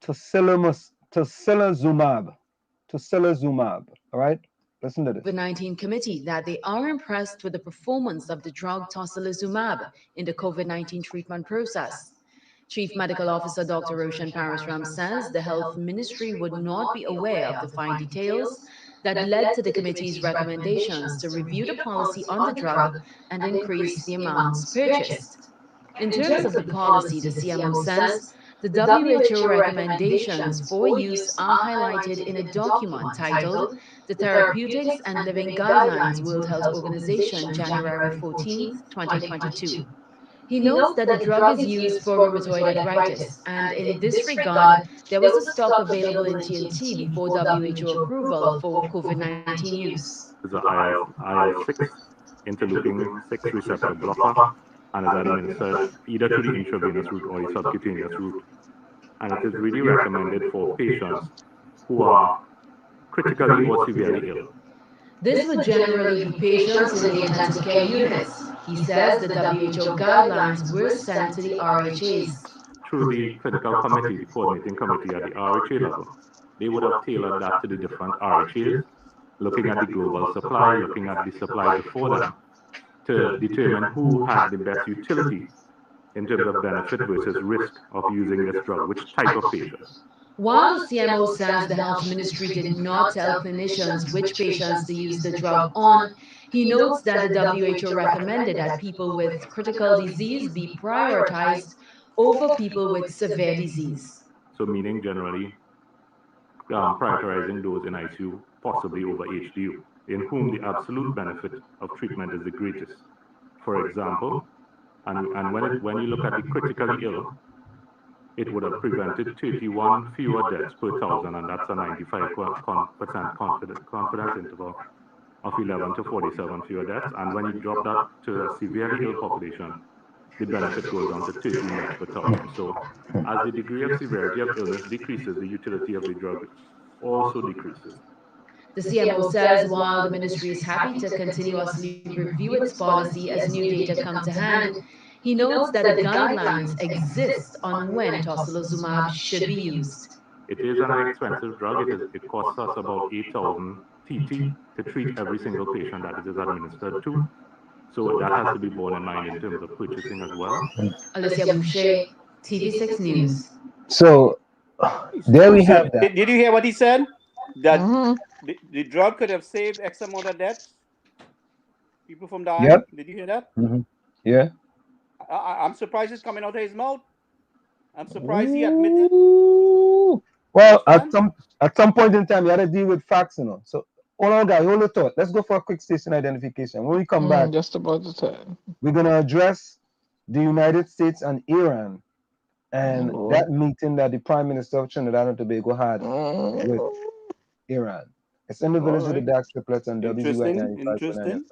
tocilizumab. All right. Listen to this. The COVID-19 committee that they are impressed with the performance of the drug tocilizumab in the COVID-19 treatment process. Chief Medical Officer Dr. Roshan Parasram says the Health Ministry would not be aware of the fine details that led to the committee's recommendations to review the policy on the drug and increase the amounts purchased. In terms of the policy, the CMO says the WHO recommendations for use are highlighted in a document titled The Therapeutics and Living Guidelines World Health Organization, January 14, 2022. He notes that the drug is used for rheumatoid arthritis, and in this regard, there was a stock available in TNT before WHO approval for COVID-19 use. It's a IL-6 interleukin-6 receptor blocker, and is administered either through the intravenous route or the subcutaneous route. And it is really recommended for patients who are critically or severely ill. This would generally be patients in the intensive care units. He says the WHO guidelines were sent to the RHAs. Through the clinical committee, the coordinating committee at the RHA level, they would have tailored that to the different RHAs, looking at the global supply, looking at the supply before them, to determine who had the best utility in terms of benefit versus risk of using this drug, which type of patients. While the CMO says the Health Ministry did not tell clinicians which patients to use the drug on, he notes that the WHO recommended that people with critical disease be prioritized over people with severe disease. So meaning generally prioritizing those in ICU, possibly over HDU, in whom the absolute benefit of treatment is the greatest. For example, and when you look at the critically ill, it would have prevented 31 fewer deaths per 1,000, and that's a 95% confidence interval. of 11 to 47 fewer deaths. And when you drop that to a severely ill population, the benefit goes down to 13 deaths per thousand. So as the degree of severity of illness decreases, the utility of the drug also decreases. The CMO says while the ministry is happy to continuously review its policy as new data come to hand, he notes that the guidelines exist on when tocilizumab should be used. It is an expensive drug. It costs us about 8,000 TT to treat every single patient that it is administered to. So that has to be borne in mind in terms of purchasing as well. Alicia Boucher, TV6 News. So there we have that. Did you hear what he said? That the drug could have saved X amount of deaths? People from dying? Yep. Did you hear that? Yeah. I'm surprised it's coming out of his mouth. I'm surprised he admitted. Well, at some point in time, you had to deal with facts, you know. So, hold on, guys, hold the thought. Let's go for a quick station identification. When we come back, just about the time, we're gonna address the United States and Iran and that meeting that the Prime Minister of Trinidad and Tobago had with Iran. It's in the village with the dark triplets and WZY 95.9 FM.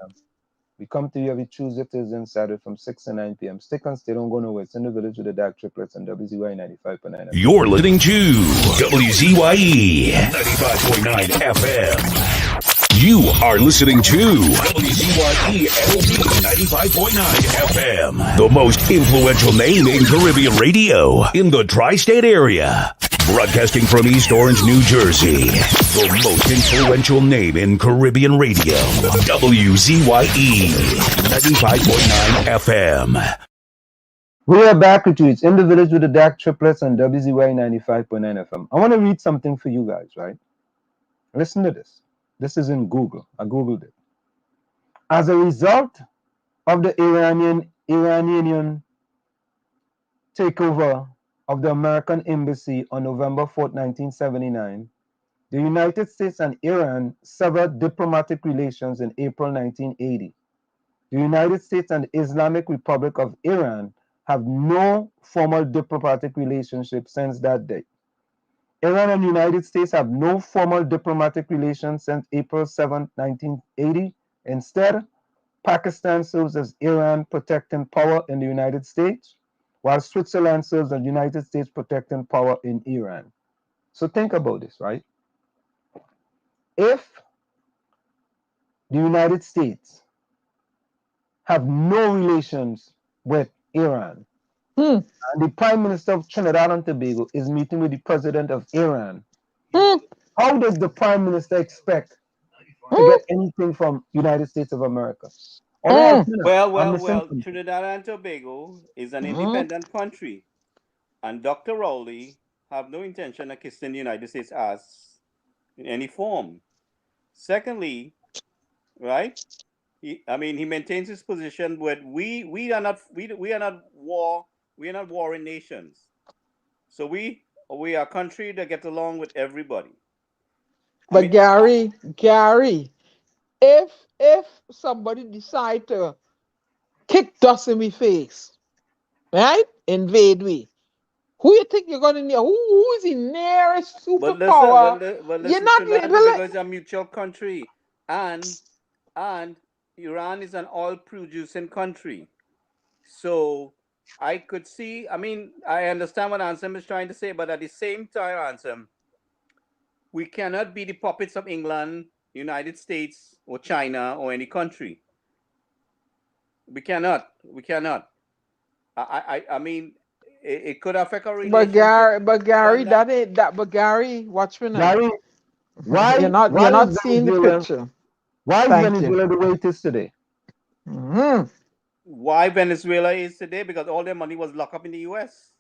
We come to you every Tuesday, Thursday, and Saturday from 6 to 9 p.m. Stick and stay, don't go nowhere. It's in the village with the dark triplets and WZY 95.9 FM. You're listening to WZYE 95.9 FM. You are listening to WZYE 95.9 FM, the most influential name in Caribbean radio in the tri-state area. Broadcasting from East Orange, New Jersey, the most influential name in Caribbean radio, WZYE 95.9 FM. We are back with you. It's in the village with the dark triplets and WZYE 95.9 FM. I want to read something for you guys, right? Listen to this. This is in Google. I Googled it. As a result of the Iranian takeover of the American embassy on November 4th, 1979, the United States and Iran severed diplomatic relations in April 1980. The United States and the Islamic Republic of Iran have no formal diplomatic relationship since that date. Iran and the United States have no formal diplomatic relations since April 7, 1980. Instead, Pakistan serves as Iran protecting power in the United States, while Switzerland serves as the United States protecting power in Iran. So think about this, right? If the United States have no relations with Iran, and the Prime Minister of Trinidad and Tobago is meeting with the President of Iran, how does the Prime Minister expect to get anything from United States of America? Well, Trinidad and Tobago is an independent country, and Dr. Rowley have no intention of kissing the United States ass in any form. Secondly, right? He maintains his position with we are not warring nations. So we are a country that gets along with everybody. But Gary, if somebody decide to kick dust in my face, right? Invade me. Who you think you're gonna need? Who is the nearest superpower? You're not because it's a mutual country, and Iran is an oil-producing country. So I could see. I understand what Ansem is trying to say, but at the same time, Ansem, we cannot be the puppets of England, United States, or China, or any country. We cannot. It could affect our relationship. But Gary, that ain't that. But Gary, watch me now. Gary, why you're not seeing the picture? Why is Venezuela the way it is today? Why Venezuela is today? Because all their money was locked up in the U.S.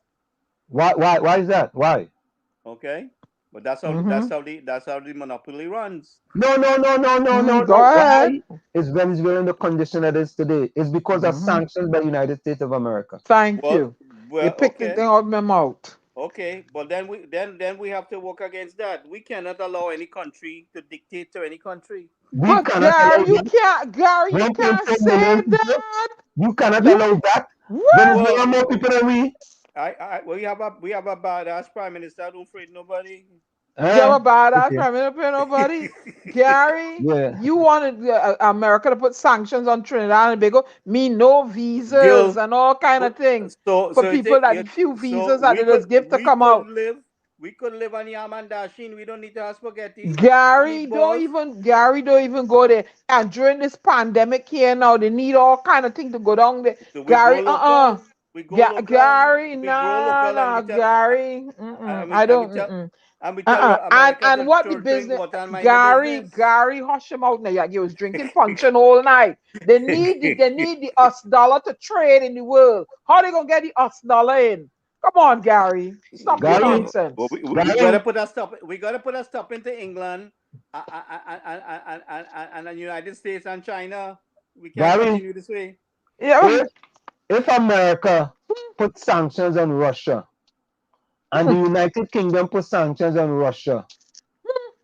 Why is that? Why? Okay, but that's how the monopoly runs. No. Why is Venezuela in the condition that it is today? It's because of sanctions by the United States of America. Thank you. You picked the thing out of my mouth. Okay, but then we have to work against that. We cannot allow any country to dictate to any country. But Gary, you can't say that. You cannot allow that. Venezuela more people than we. We have a badass prime minister. Don't afraid nobody. You have a badass Okay. prime minister, pay nobody. Gary, Yeah. you wanted America to put sanctions on Trinidad and Tobago, me no visas Gil, and all kind of thing so for so you people take that you few so visas that they just give to we come could out. live on yam and dasheen. We don't need to have spaghetti, Gary, meatballs. Gary, don't even go there. And during this pandemic here now, they need all kind of things to go down there. So we Gary, go local. We go local. Gary, We grow nah, local, and nah, we tell Gary, we I and we don't, tell and we tell America And to what the drink business, water and mind their business. Gary, hush him out now. Yeah, you was drinking puncheon all night. They need the US dollar to trade in the world. How they gonna get the US dollar in? Come on, Gary, stop your Gary, nonsense. Well, we gotta put a stop. We gotta put a stop into England and the United States and China. We can't Gary, continue this way. Yeah, if America put sanctions on Russia and the United Kingdom put sanctions on Russia,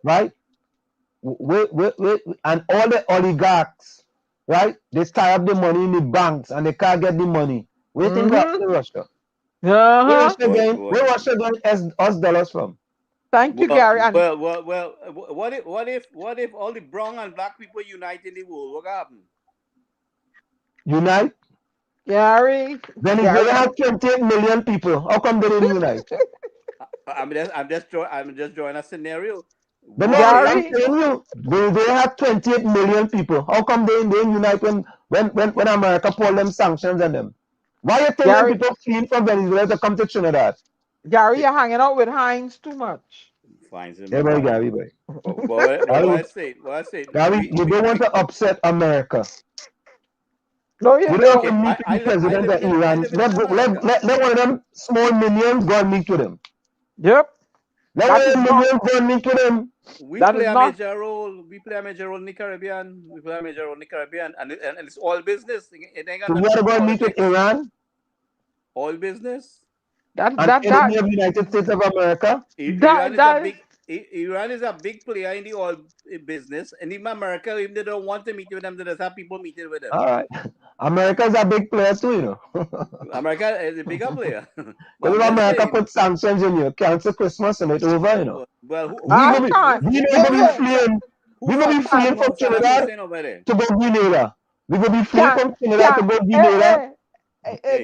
right? And all the oligarchs, right? They tie up the money in the banks and they can't get the money. Where do you think happen to Russia? Where Russia getting US dollars from? Thank you, Gary. And What if all the brown and black people unite in the world? What happen? Unite? Gary. Then if they have 28 million people, how come they didn't unite? I'm just drawing a scenario. But no, I'm telling you, they have 28 million people. How come they didn't unite when America pulled them sanctions on them? Why you think them people fleeing from Venezuela to come to Trinidad? Gary, you're hanging out with Heinz too much. Yeah, boy, Gary, boy. What I say? Gary, you don't want to upset America. No, you don't want to meet with the president of Iran. Let one of them small minions go and meet with him. Yep. Let one of them minions go and meet with him. We play a major role. We play a major role in the Caribbean. And it's all business. It ain't got So we nothing are to do going to with meet with politics. Iran. All business. Enemy of the United States of America. Iran is a big player in the oil business, and even America, if they don't want to meet with them, they just have people meeting with them. All right. America is a big player too, you know. America is a bigger player. Because if America put sanctions on you, cancel Christmas and it's over, you know. Well, we going to be fleeing from Trinidad to go Grenada. We going to be fleeing from Trinidad to go Grenada.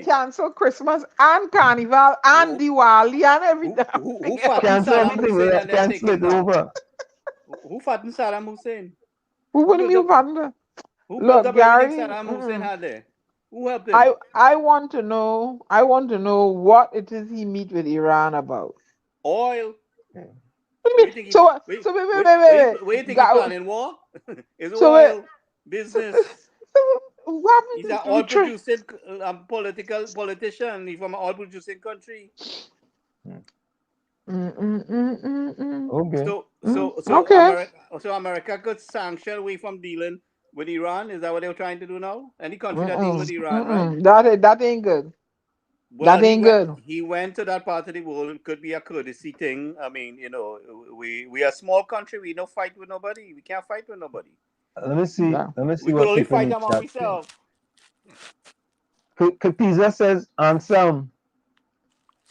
Cancel Christmas and Carnival and Diwali and everything. Who fattened Saddam Hussein and then take it over? Who fattened Saddam Hussein? Who will you fattened? Who built up everything Saddam Hussein had there? Who helped him? I want to know what it is he meet with Iran about. Oil. Wait. Wait, you planning war? It's oil business. He's an oil producing politician. He's from an oil producing country. Okay. So America could sanction away from dealing with Iran. Is that what they're trying to do now? Any country that deals with Iran, right? That ain't good. Well, that ain't good. He went to that part of the world. It could be a courtesy thing. I mean, you know, we are a small country. We don't fight with nobody. We can't fight with nobody. Let me see. We could only fight among ourselves. Kapiza says, Anselm,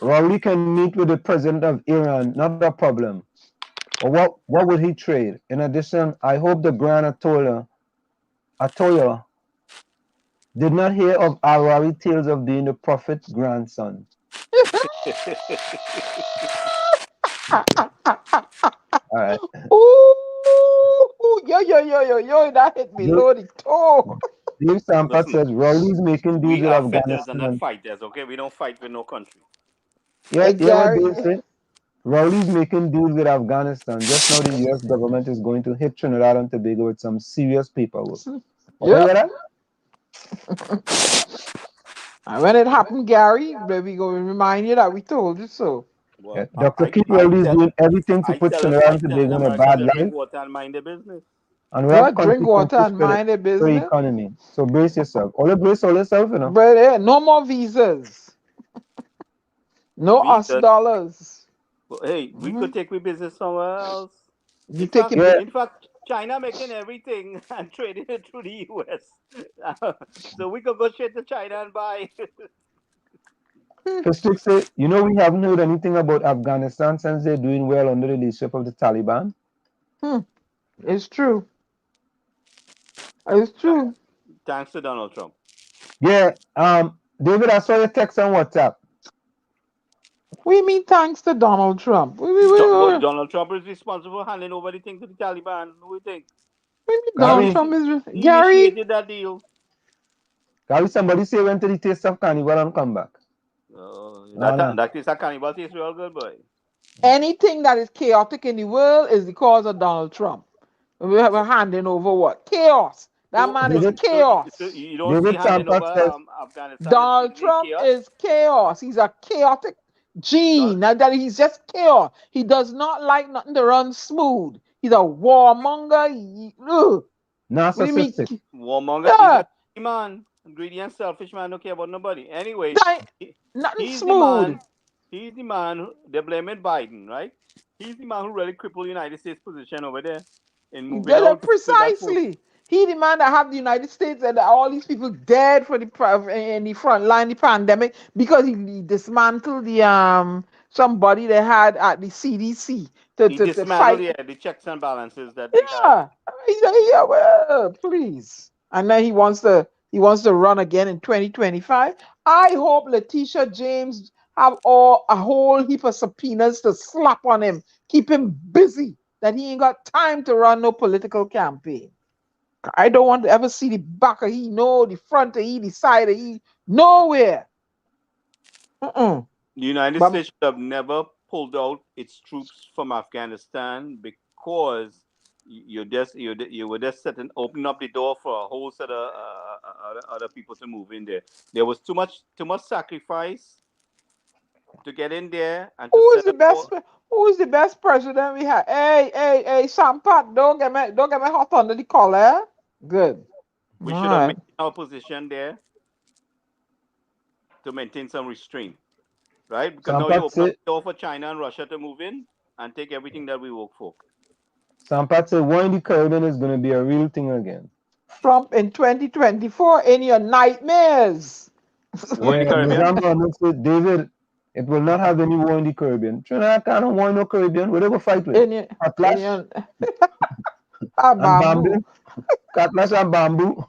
Rowley can meet with the president of Iran, not a problem. But what would he trade? In addition, I hope the Grand Atoya did not hear of Arari tales of being the prophet's grandson. All right. Ooh, yo, that hit me low the toe. Dave Sampa says Rowley's making deals with Afghanistan. We are not fighters, okay? We don't fight with no country. Yeah, what Dave said? Rowley's making deals with Afghanistan. Just now the US government is going to hit Trinidad and Tobago with some serious paperwork. Yeah. And when it happened, Gary, we go remind you that we told you so. Well, Dr. Keith Rowley is doing everything to put Trinidad and Tobago in a bad light. Drink water and mind their business. And we have drink water and mind their business. Economy. So brace yourself. All yourself, you know. But no more visas. No US dollars. Well, hey, we could take business somewhere else. In fact, China making everything and trading it through the US. So we could go straight to China and buy. Fistic say, you know, we haven't heard anything about Afghanistan since they're doing well under the leadership of the Taliban. It's true. It's true. Thanks to Donald Trump. Yeah, David, I saw your text on WhatsApp. We mean thanks to Donald Trump. Donald Trump is responsible for handing over the thing to the Taliban. Who do you think? Donald Trump is He Gary. initiated that deal. Gary, somebody say went to the Taste of Carnival and come back. That is a carnival taste real good, boy. Anything that is chaotic in the world is the cause of Donald Trump. We're handing over what? Chaos. That man is chaos. You don't see handing over Afghanistan. Donald Trump is chaos. He's a chaotic gene. That he's just chaos. He does not like nothing to run smooth. He's a warmonger. Narcissistic. Warmonger. Yeah. He's a man. Greedy and selfish man. Don't care about nobody. Anyway, nothing smooth. He's the man. They're blaming Biden, right? He's the man who really crippled the United States position over there in moving out. Precisely. He the man that have the United States and all these people dead for in the front line, the pandemic, because he dismantled the somebody they had at the CDC to fight the checks and balances that yeah, well, please. And then he wants to run again in 2025. I hope Letitia James have a whole heap of subpoenas to slap on him, keep him busy, that he ain't got time to run no political campaign. I don't want to ever see the back of he, no, the front of he, the side of he, nowhere. The United States should have never pulled out its troops from Afghanistan because you were just opening up the door for a whole set of other people to move in there. There was too much sacrifice to get in there. And who is the best president we have? Hey, Sampat, don't get me hot under the collar. Good. We should have maintained our position there to maintain some restraint, right? Because now you open up the door for China and Russia to move in and take everything that we work for. Sampat said, war in the Caribbean is going to be a real thing again. Trump in 2024 in your nightmares. War in the Caribbean? David, it will not have any war in the Caribbean. Trinidad can't war in the Caribbean. Whatever fight with. Cutlass. Bamboo. Cutlass and bamboo.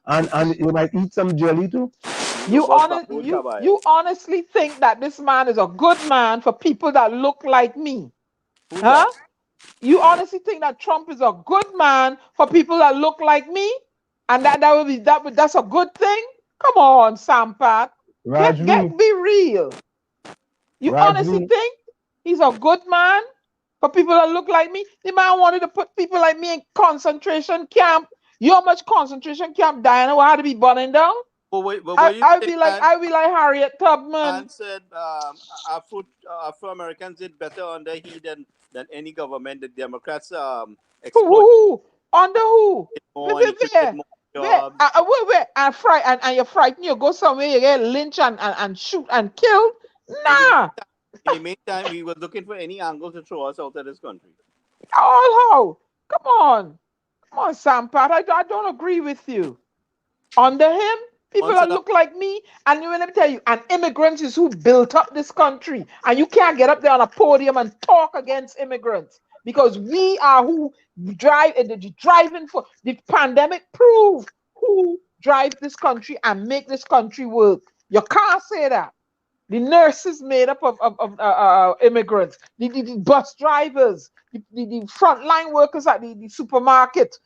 And you might eat some jelly too. You honestly think that this man is a good man for people that look like me? Huh? You honestly think that Trump is a good man for people that look like me? And that's a good thing? Come on, Sampat. Be real. You honestly think he's a good man for people that look like me? The man wanted to put people like me in concentration camp. You know how much concentration camp Diana will have to be burning down? I'll be like Harriet Tubman. And said Afro-Americans did better under he than any government. The Democrats who? Under who? Wait. And you're frightened. You go somewhere, you get lynched and shoot and killed. Nah. In the meantime, we were looking for any angle to throw us out of this country. How? Come on, Sampat. I don't agree with you. Under him, people that look like me, and let me tell you, and immigrants is who built up this country. And you can't get up there on a podium and talk against immigrants because we are who drive the driving for the pandemic proved who drive this country and make this country work. You can't say that. The nurses made up of immigrants, the bus drivers, the frontline workers at the supermarket.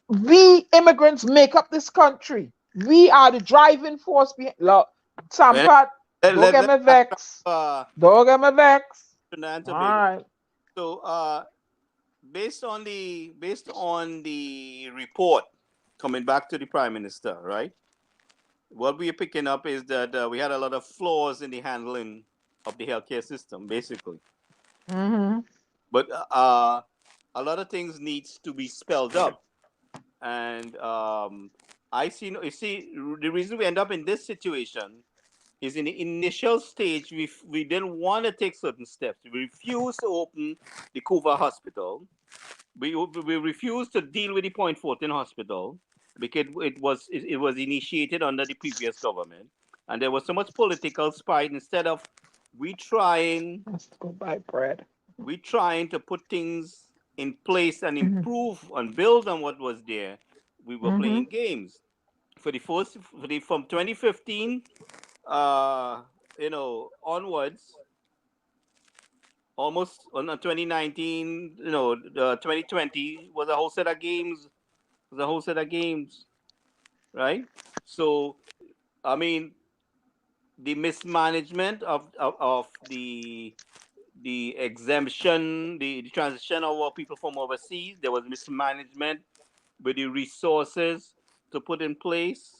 We immigrants make up this country. We are the driving force behind. Look, Sampat, don't get me vexed. Don't get me vexed. All right. So, based on the report coming back to the Prime Minister, right? What we're picking up is that we had a lot of flaws in the handling of the healthcare system, basically. Mm-hmm. But a lot of things needs to be spelled up, and you see, the reason we end up in this situation is in the initial stage we didn't want to take certain steps. We refused to open the Cuba hospital. We refused to deal with the Point 14 hospital because it was initiated under the previous government. and there was so much political spite. Instead of we trying, Let's go buy bread. we trying to put things in place and improve and build on what was there, we were playing games. For the first, from 2015, onwards, almost on 2019, 2020 was a whole set of games. Was a whole set of games, right? So, I mean, the mismanagement of the exemption, the transition of our people from overseas, there was mismanagement with the resources to put in place.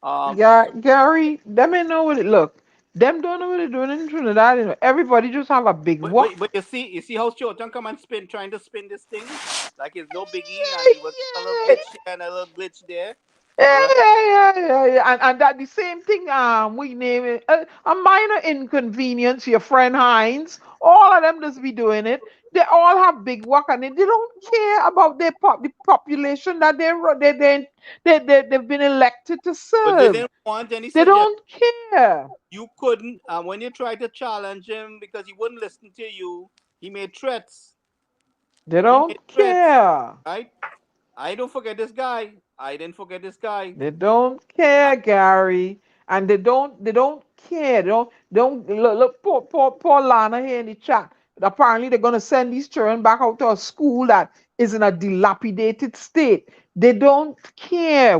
Gary, them ain't know what it look. Them don't know what they're doing in Trinidad. You know, everybody just have a big walk. But you see how Chorton come and trying to spin this thing like it's no biggie, and it was a little glitch here and a little glitch there. Yeah. And that the same thing. We name it a minor inconvenience. Your friend Hines, all of them just be doing it. They all have big work, and they don't care about the population that they've been elected to serve. But they didn't want any. They don't care. You couldn't. When you tried to challenge him because he wouldn't listen to you, he made threats. They don't care. Right? I don't forget this guy. I didn't forget this guy. They don't care, Gary, and they don't care. They don't look. Poor Lana here in the chat. Apparently, they're gonna send these children back out to a school that is in a dilapidated state. They don't care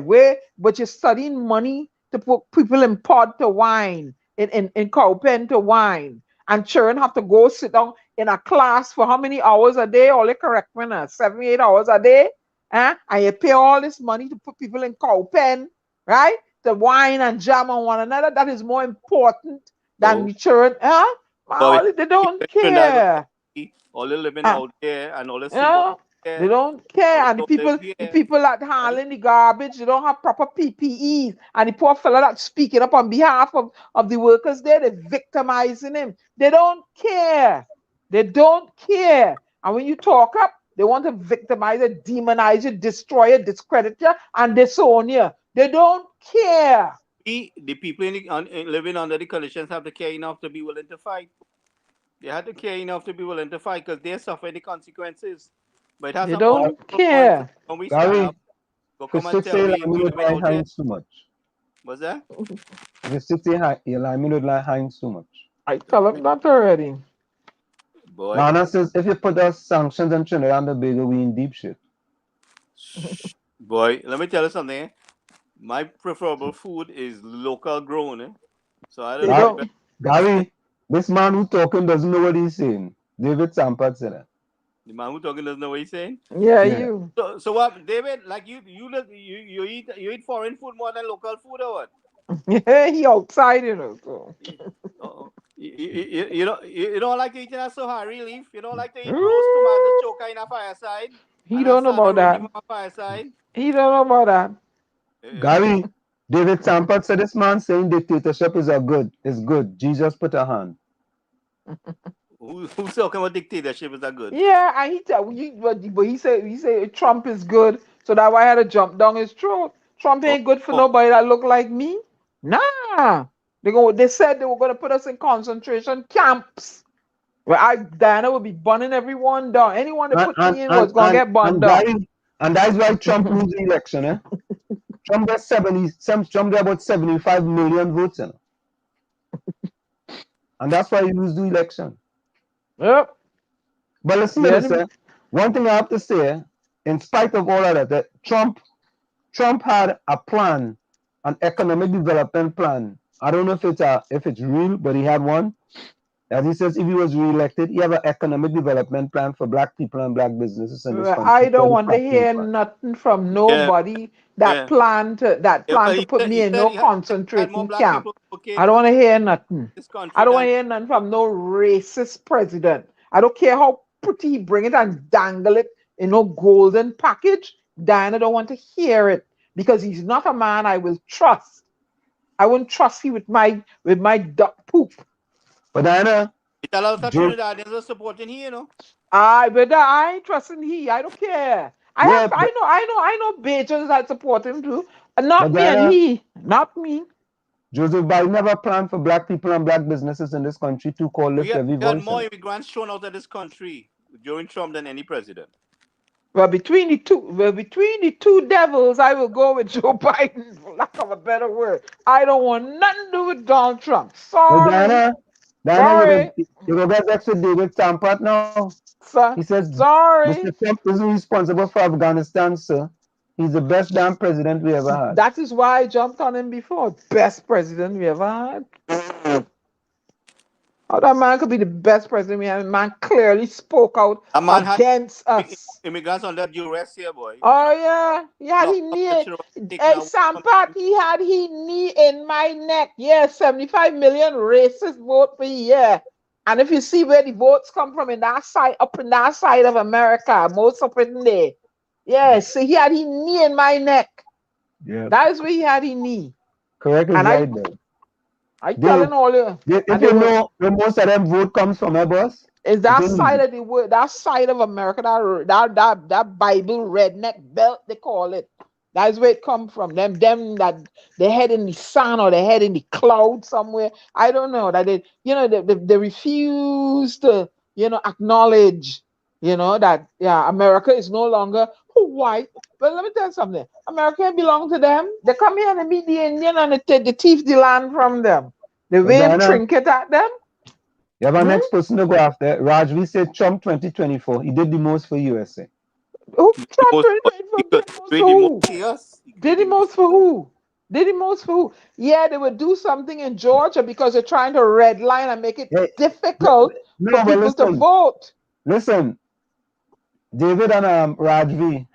but you're studying money to put people in pod to wine, in cow pen to wine, and children have to go sit down in a class for how many hours a day? All correct, 7, 8 hours a day. And you pay all this money to put people in cow pen, right? To wine and jam on one another. That is more important than the children. They don't care. All they living out there and all this. They don't care. And the people that handling the garbage, they don't have proper PPEs. And the poor fella that's speaking up on behalf of the workers there, they're victimizing him. They don't care. They don't care. And when you talk up, they want to victimize you, demonize you, destroy you, discredit you, and disown you. They don't care. The people living under the conditions have to care enough to be willing to fight. They have to care enough to be willing to fight because they suffer the consequences. But it has they don't care. Gary, go come and tell me we living out there. Too much. What's that? The city Hines too much. I tell them that already. Boy. Nana says if you put us sanctions on Trinidad and Tobago, we in deep shit. Boy, let me tell you something. My preferable food is local grown. So I don't know. Gary, this man who talking doesn't know what he's saying. David Sampert said that. The man who talking doesn't know what he's saying? Yeah. You. So what, David? Like you eat foreign food more than local food or what? Yeah, he outside, So. You don't like eating a Sohari leaf? You don't like to eat roast tomato choker in a fireside? He don't know about that. He don't know about that. Gary, David Sampert said this man saying dictatorship is good. Jesus put a hand. Who's talking about dictatorship is good? Yeah, and he tell you, but he said Trump is good, so that's why I had to jump down his throat. Trump ain't good for nobody that look like me. Nah. They said they were gonna put us in concentration camps. Where Diana would be burning everyone down. Anyone that put me in was gonna get burned down. And that's why Trump lose the election, Trump got about 75 million votes, and that's why he lose the election. Yep. But listen, one thing I have to say, in spite of all of that Trump had a plan, an economic development plan. I don't know if it's real, but he had one. As he says, if he was re-elected, he have an economic development plan for black people and black businesses in this country. I don't want to hear nothing from nobody that plan to put me in no concentrating camp. I don't want to hear nothing. I don't want to hear nothing from no racist president. I don't care how pretty he bring it and dangle it in no golden package. Diana don't want to hear it because he's not a man I will trust. I wouldn't trust you with my duck poop. But Diana, it's a lot of Trinidadians are supporting he, I ain't trusting he. I don't care. I know Bajans that support him too. Not me and he. Not me. Joseph Biden never planned for black people and black businesses in this country to call lift every We had voice. more immigrants thrown out of this country during Trump than any president. Well, between the two devils, I will go with Joe Biden, for lack of a better word. I don't want nothing to do with Donald Trump. Sorry. Diana, Sorry. you go get next to David Sampat now. Sir, He says, sorry. Mr. Trump isn't responsible for Afghanistan, sir. He's the best damn president we ever had. That is why I jumped on him before. Best president we ever had. How that man could be the best president we had? Man clearly spoke out against us. Immigrants under duress here, boy. Oh yeah, he had his knee. Hey, Sampat, he had his knee in my neck. Yeah, 75 million racist vote for yeah. And if you see where the votes come from in that side, up in that side of America, most up in there. Yeah, so he had his knee in my neck. Yeah, that is where he had his knee. Correct, is right there. I telling all you. If you know where most of them vote comes from, boss. Is that side of the world, that side of America, that Bible redneck belt they call it. That's where it come from. Them that they head in the sun or they head in the cloud somewhere. I don't know. That they refuse to, acknowledge, that America is no longer white. But let me tell you something. America belongs to them. They come here and they meet the Indian and they thief the land from them. They wave trinket at them. You have our next person to go after. Rajvi said Trump 2024. He did the most for USA. Who Trump 2024 did the most for who? Did the most for who? Yeah, they would do something in Georgia because they're trying to redline and make it difficult for people to vote. Listen, David and Rajvi,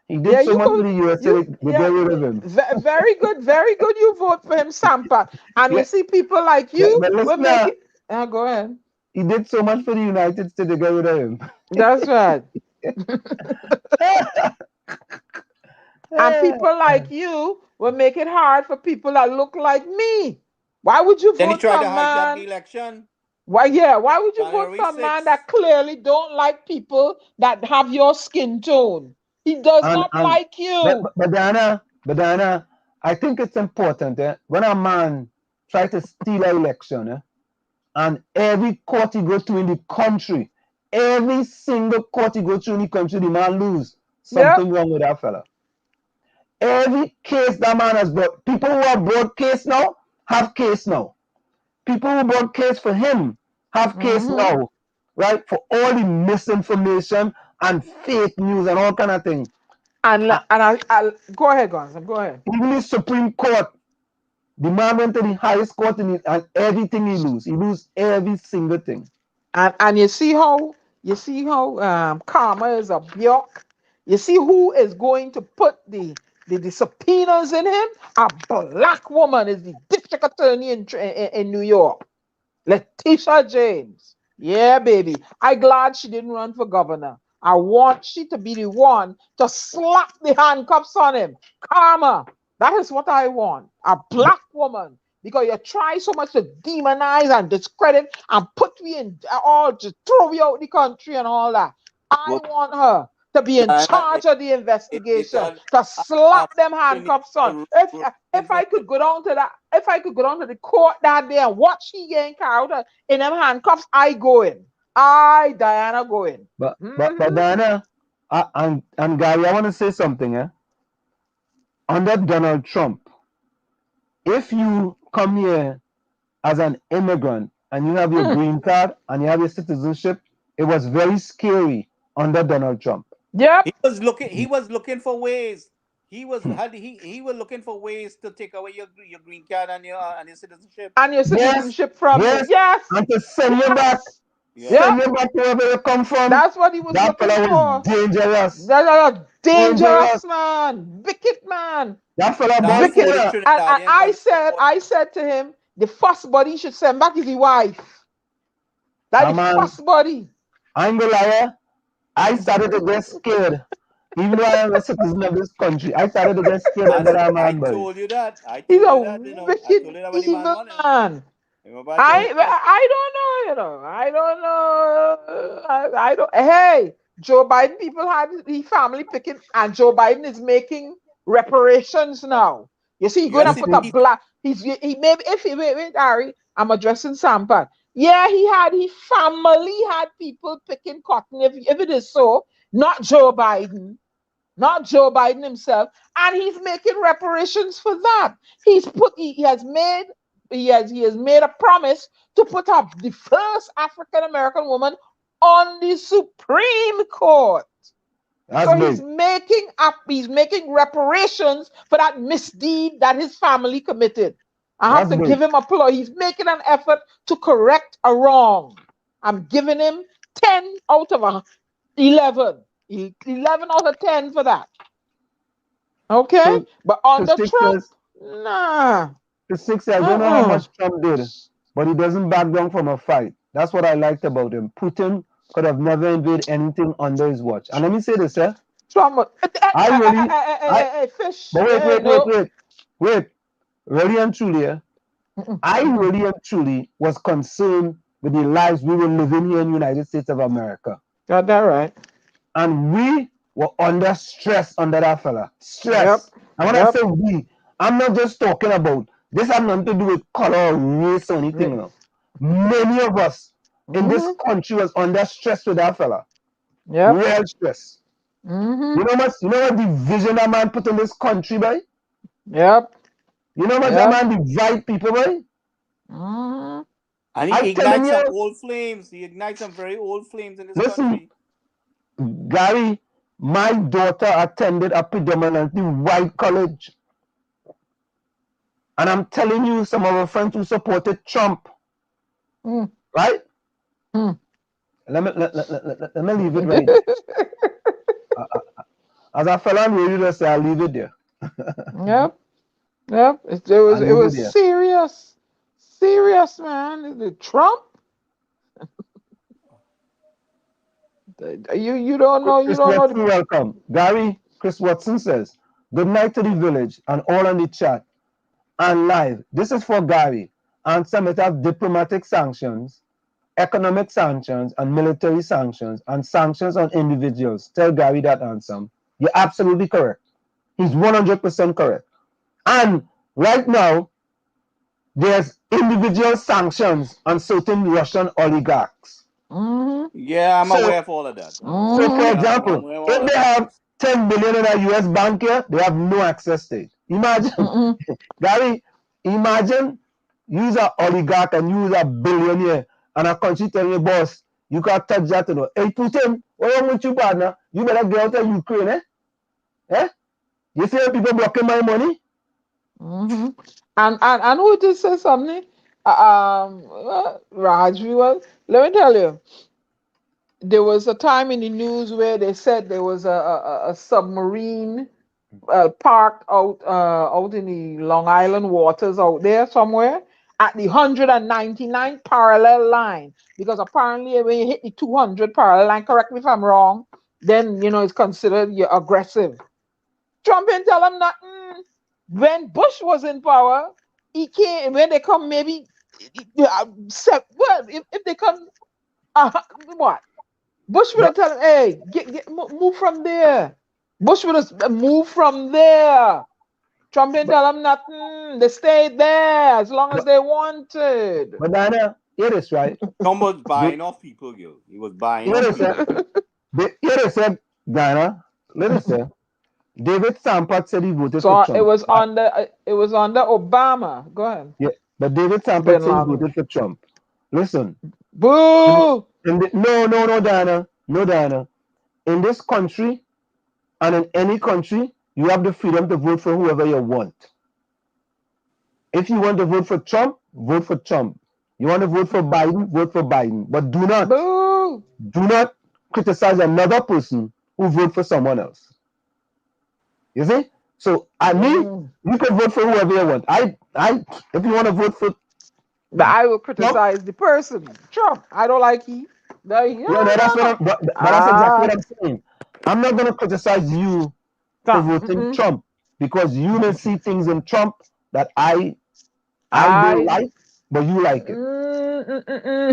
he did so much for the USA, they get rid of him. Very good, very good. You vote for him, Sampa. And you see people like you will make it. Go ahead. He did so much for the United States, they get rid of him. That's right. And people like you will make it hard for people that look like me. Why would you vote for a man? Then he tried to hijack the election. Why would you vote for a man that clearly don't like people that have your skin tone? He does not like you. But Diana, I think it's important when a man tries to steal an election, and every court he goes to in the country, every single court he goes to in the country, the man lose. Something wrong with that fella. Every case that man has brought, people who have brought case now, have case now. People who brought case for him have case now, right? For all the misinformation and fake news and all kind of things. And I'll go ahead, Gonzalo. Go ahead. Even the Supreme Court, the man went to the highest court and everything he lose. He lose every single thing. And you see how karma is a bjork. You see who is going to put the subpoenas in him? A black woman is the district attorney in New York. Letitia James. Yeah, baby. I'm glad she didn't run for governor. I want she to be the one to slap the handcuffs on him. Karma. That is what I want. A black woman. Because you try so much to demonize and discredit and put me in all, to throw me out the country and all that. I want her to be in charge of the investigation, to slap them handcuffs on. If I could go down to the court that day and watch he getting carried out in them handcuffs, I go in. Diana go in. But Diana and Gary, I want to say something. Under Donald Trump, if you come here as an immigrant and you have your green card and you have your citizenship, it was very scary under Donald Trump. Yeah, he was looking for ways. He was looking for ways to take away your green card and your citizenship. And your citizenship from you. Yes. And to send you back. Send you back to wherever you come from. That's what he was looking for. Was dangerous. That's a dangerous man. Wicked man. That fella wicked. And I said to him, the first body he should send back is his wife. That's the first body. I ain't gonna lie. I started to get scared. Even though I am a citizen of this country, I started to get scared of that man. I told you that. He's a wicked evil man. I don't know, I don't know. I don't. Hey, Joe Biden, people had the family picking, and Joe Biden is making reparations now. You see, he's going to put a black. He maybe if he wait, Harry, I'm addressing Sampan. Yeah, his family had people picking cotton. If it is so, not Joe Biden himself, and he's making reparations for that. He has made a promise to put up the first African American woman on the Supreme Court. So he's making reparations for that misdeed that his family committed. I have to give him applause. He's making an effort to correct a wrong. I'm giving him 10 out of 11. 11 out of 10 for that. Okay? So, but under Trump, nah. The 6 I don't know how much Trump did, but he doesn't back down from a fight. That's what I liked about him. Putin could have never invaded anything under his watch. And let me say this, Trump. Fish. Wait. Really and truly, I really and truly was concerned with the lives we were living here in the United States of America. Got that right. And we were under stress under that fella. Stress. Yep. And when I say we, I'm not just talking about this has nothing to do with color or race or anything. No. Many of us in this country was under stress with that fella. Yeah. Real stress. You know what the vision that man put in this country, boy? Yep. You know what that man divide people, boy? And he ignites some old flames. He ignites some very old flames in this country. Gary, my daughter attended a predominantly white college. And I'm telling you, some of our friends who supported Trump. Right? Let me leave it right there. As a fellow on radio, just say I'll leave it there. Yep. It was serious. Serious, man. Is it Trump? You don't know. You don't know. Welcome. Gary, Chris Watson says, good night to the village and all on the chat and live. This is for Gary. And some it have diplomatic sanctions, economic sanctions, and military sanctions, and sanctions on individuals. Tell Gary that, Ansem. You're absolutely correct. He's 100% correct. And right now, there's individual sanctions on certain Russian oligarchs. Yeah, I'm aware of all of that. So, for example, if they have 10 billion in a US bank here, they have no access to it. Imagine, Gary, imagine you're an oligarch and you're a billionaire, and a country telling you, boss, you can't touch that. You know. Hey, Putin, what wrong with you, partner? You better get out of Ukraine, You see people blocking my money? And who just said something? Raj, let me tell you, there was a time in the news where they said there was a submarine parked out in the Long Island waters out there somewhere at the 199 parallel line, because apparently when you hit the 200 parallel line, correct me if I'm wrong, then it's considered you're aggressive. Trump didn't tell him nothing. When Bush was in power, he came, when they come maybe, if they come, what? Bush would have told him, hey, move from there. Bush would have moved from there. Trump didn't tell them nothing. They stayed there as long as they wanted. But Diana, hear this, right? Trump was buying off people, Gil. He was buying off people. Hear this, Diana. Listen. David Sampat said he voted for Trump. It was under Obama. Go ahead. Yeah, but David Sampat said he voted for Trump. Listen. Boo! No, Diana. No, Diana. In this country and in any country, you have the freedom to vote for whoever you want. If you want to vote for Trump, vote for Trump. You want to vote for Biden, vote for Biden. But do not criticize another person who voted for someone else. You see? So you can vote for whoever you want. If you want to vote for, but I will criticize the person. Trump. I don't like him. That's exactly what I'm saying. I'm not going to criticize you for voting Trump, because you may see things in Trump that I don't like, but you like it.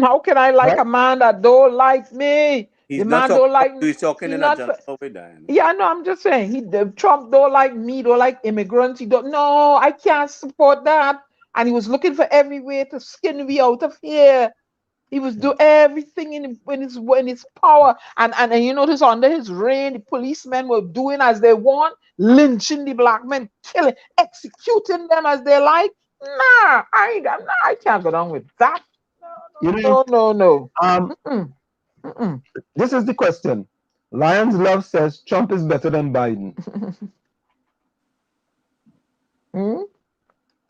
How can I like a man that don't like me? He's the not man don't like. he's talking He in a not. general way, Diane. Yeah, no, I'm just saying. Trump don't like me, don't like immigrants. He don't. No, I can't support that. And he was looking for every way to skin me out of here. He was doing everything in his power. And you notice under his reign, the policemen were doing as they want, lynching the black men, killing, executing them as they like. Nah, I can't go down with that. No. This is the question. Lions Love says Trump is better than Biden.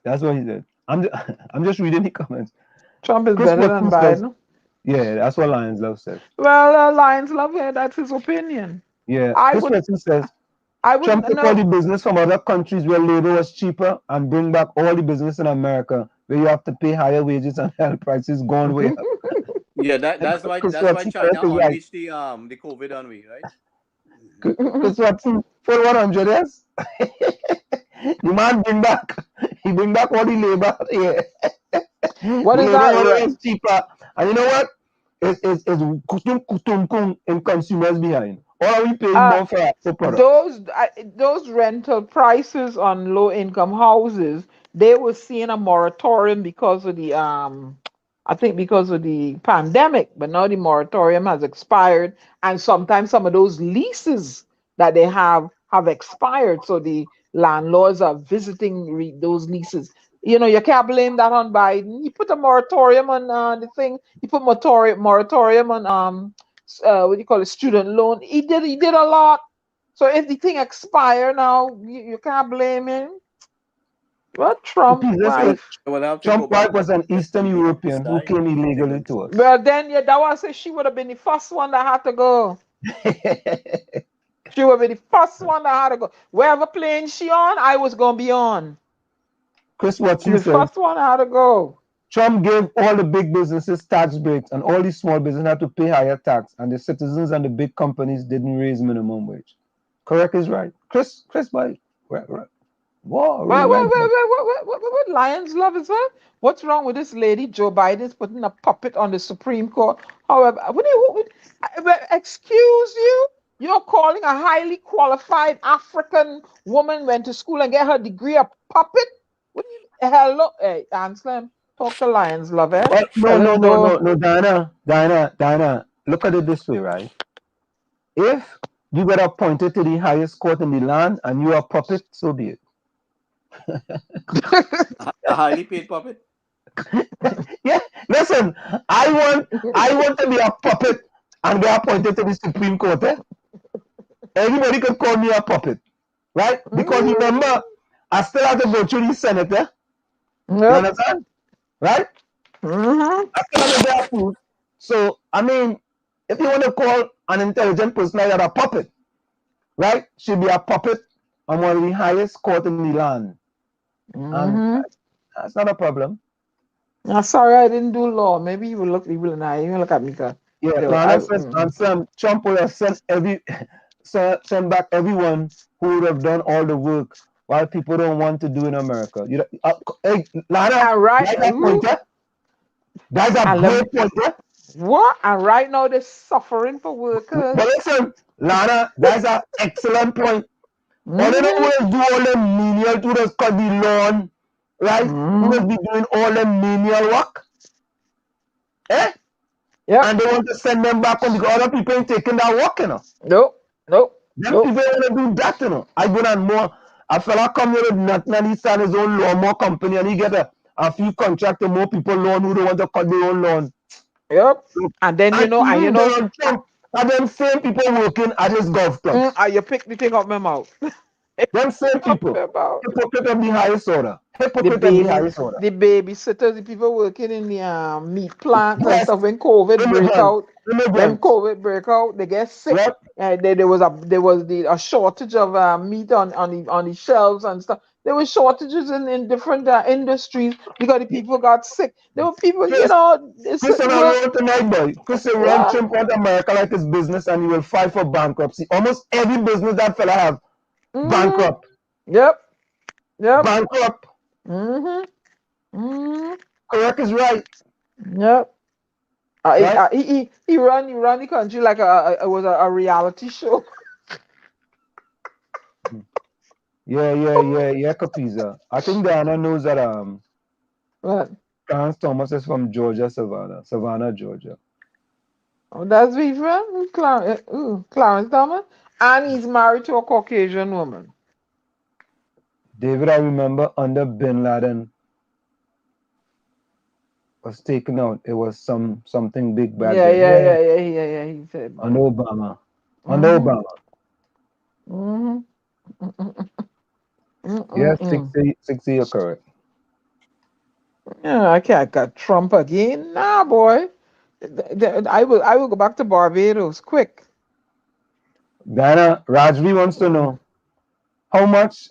That's what he said. I'm just reading the comments. Trump is better than Biden. Yeah, that's what Lions Love says. Well, Lions Love, yeah, that's his opinion. Yeah, Chris Watson says Trump took all the business from other countries where labor was cheaper and bring back all the business in America where you have to pay higher wages and health prices gone way up. Yeah, that's why China unleashed the COVID on we, right? Chris Watson, for 100 years. The man bring back all the labor. Yeah. What is that? Is cheaper. And you know what? It's kutum in consumers behind. All we paying more for products. Those rental prices on low income houses, they were seeing a moratorium because of the I think because of the pandemic, but now the moratorium has expired, and sometimes some of those leases that they have expired, so the landlords are visiting those leases. You know, you can't blame that on Biden. He put a moratorium on the thing. He put moratorium on what do you call it, student loan. He did a lot. So if the thing expire now, you can't blame him. Well, Trump wife. Trump wife was an Eastern European who came illegally to us. Well, then that was she would have been the first one that had to go. She would be the first one that had to go. Wherever plane she on, I was gonna be on. Chris Watson the first one had to go. Trump gave all the big businesses tax breaks, and all these small businesses had to pay higher tax, and the citizens and the big companies didn't raise minimum wage. Correct is right. Chris, right. Whoa, what Lions Love is that? What's wrong with this lady? Joe Biden's putting a puppet on the Supreme Court. However, excuse you? You're calling a highly qualified African woman went to school and get her degree a puppet? What do you? Hello, hey, Anselm, talk to Lions Love, eh? No, Diana. Look at it this way, right? If you get appointed to the highest court in the land and you are a puppet, so be it. A highly paid puppet. Yeah, listen, I want to be a puppet and get appointed to the Supreme Court. Everybody could call me a puppet, right? Because remember, I still have to go through the Senate. You understand? Right? I still have to get approved. So, I mean, if you want to call an intelligent person like that a puppet, right? Should be a puppet on one of the highest court in the land. That's not a problem. I'm sorry, I didn't do law. Maybe you will look at me. Trump will have sent back everyone who would have done all the work while people don't want to do in America. Hey, Lana, that's a great point. What? And right now they're suffering for workers. But listen, Lana, that's an excellent point. All they don't want to do all the menial to just cut the lawn, right? Who will be doing all the menial work? Eh? Yeah. And they want to send them back on because other people ain't taking that work, you know. Nope. People want to do that, you know. I go on more. A fella come here with nothing and he start his own lawnmower company and he get a few contracts to more people lawn who don't want to cut their own lawn. Yep. And then you know, Trump, and them same people working at his golf club. You pick the thing up my mouth. Them same people. Hypocrite of the highest order. The babysitters, the people working in the meat plants and stuff. When COVID break out, they get sick. Yep. There was a shortage of meat on the shelves and stuff. There were shortages in different industries because the people got sick. There were people, Chris run Trump out America like his business and he will file for bankruptcy. Almost every business that fella have bankrupt. Yep. Bankrupt. Correct is right. Yep. Right? He run the country like it was a reality show. Yeah, Capiza. I think Diana knows that What? Clarence Thomas is from Georgia, Savannah, Georgia. Oh, that's where he's from? Clarence Thomas? And he's married to a Caucasian woman. David, I remember under Bin Laden was taken out. It was something big back Yeah, then. yeah. He said. Under Obama. Under Obama. Yeah, 60, you're correct. Yeah, I can't got Trump again. Nah, boy. I will go back to Barbados quick. Diana, Rajvi wants to know how much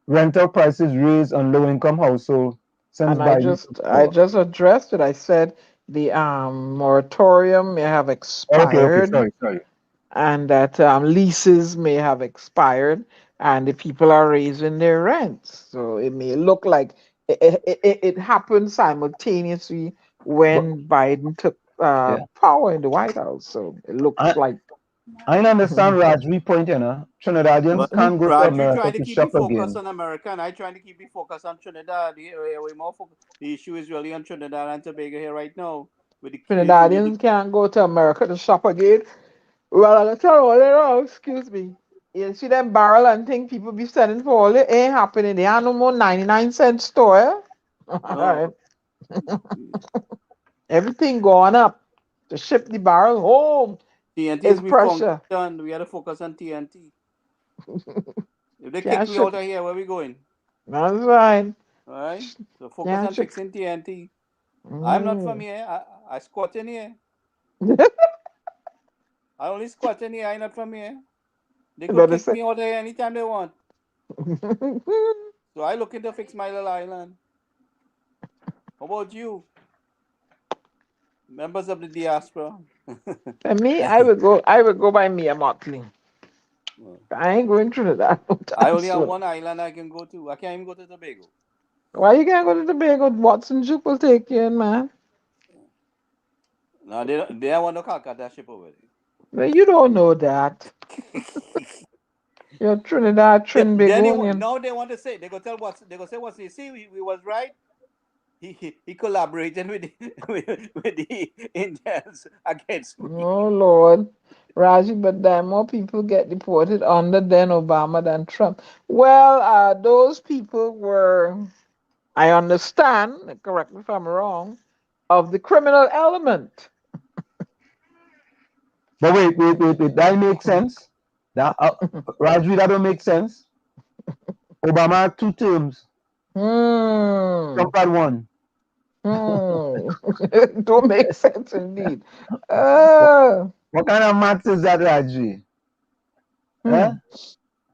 rental prices raised on low-income household since And Biden took I power. just addressed it. I said the moratorium may have Okay, expired, sorry. and that leases may have expired, and the people are raising their rents. So it may look like it happened simultaneously when Biden took power in the White House. So it looks like. I understand Rajvi point, you know. Trinidadians But can't go to Raj, you America trying to to keep me shop focused again. on America, and I trying to keep me focused on Trinidad. We more the issue is really on Trinidad and Tobago here right now. With the Trinidadians can't go to America to shop again. Well, I tell you all, excuse me. You see them barrel and thing people be selling for all it ain't happening. They are no more 99-cent store. Alright. Everything going up. To ship the barrel home TNT is we pressure. done. We had to focus on TNT. If they Can't kick me ship. out of here, where we going? That's right. All right. So focus Can't on ship. fixing TNT. I'm not from here. I squat in here. I only squat in here. I'm not from here. They could kick me out of here anytime they want. So I looking to fix my little island. How about you? Members of the diaspora. And me, I would go by Mia Motley. I ain't going through that. I only have one island I can go to. I can't even go to Tobago. Why you can't go to Tobago? Watson Juke will take you in, man. No, they don't want to Calcutta ship over there. But you don't know that. You're Trinidad, Trinbagonian. Now they want to say, they go tell what they go say what's he see we was right. He collaborated with the Indians against me. Oh Lord. Raji, but then more people get deported under then Obama than Trump. Well, those people were, I understand, correct me if I'm wrong, of the criminal element. But wait. That makes sense. That Rajvi, that don't make sense. Obama had 2 terms. Trump had 1. Don't make sense indeed. What kind of maths is that, Rajvi? Huh?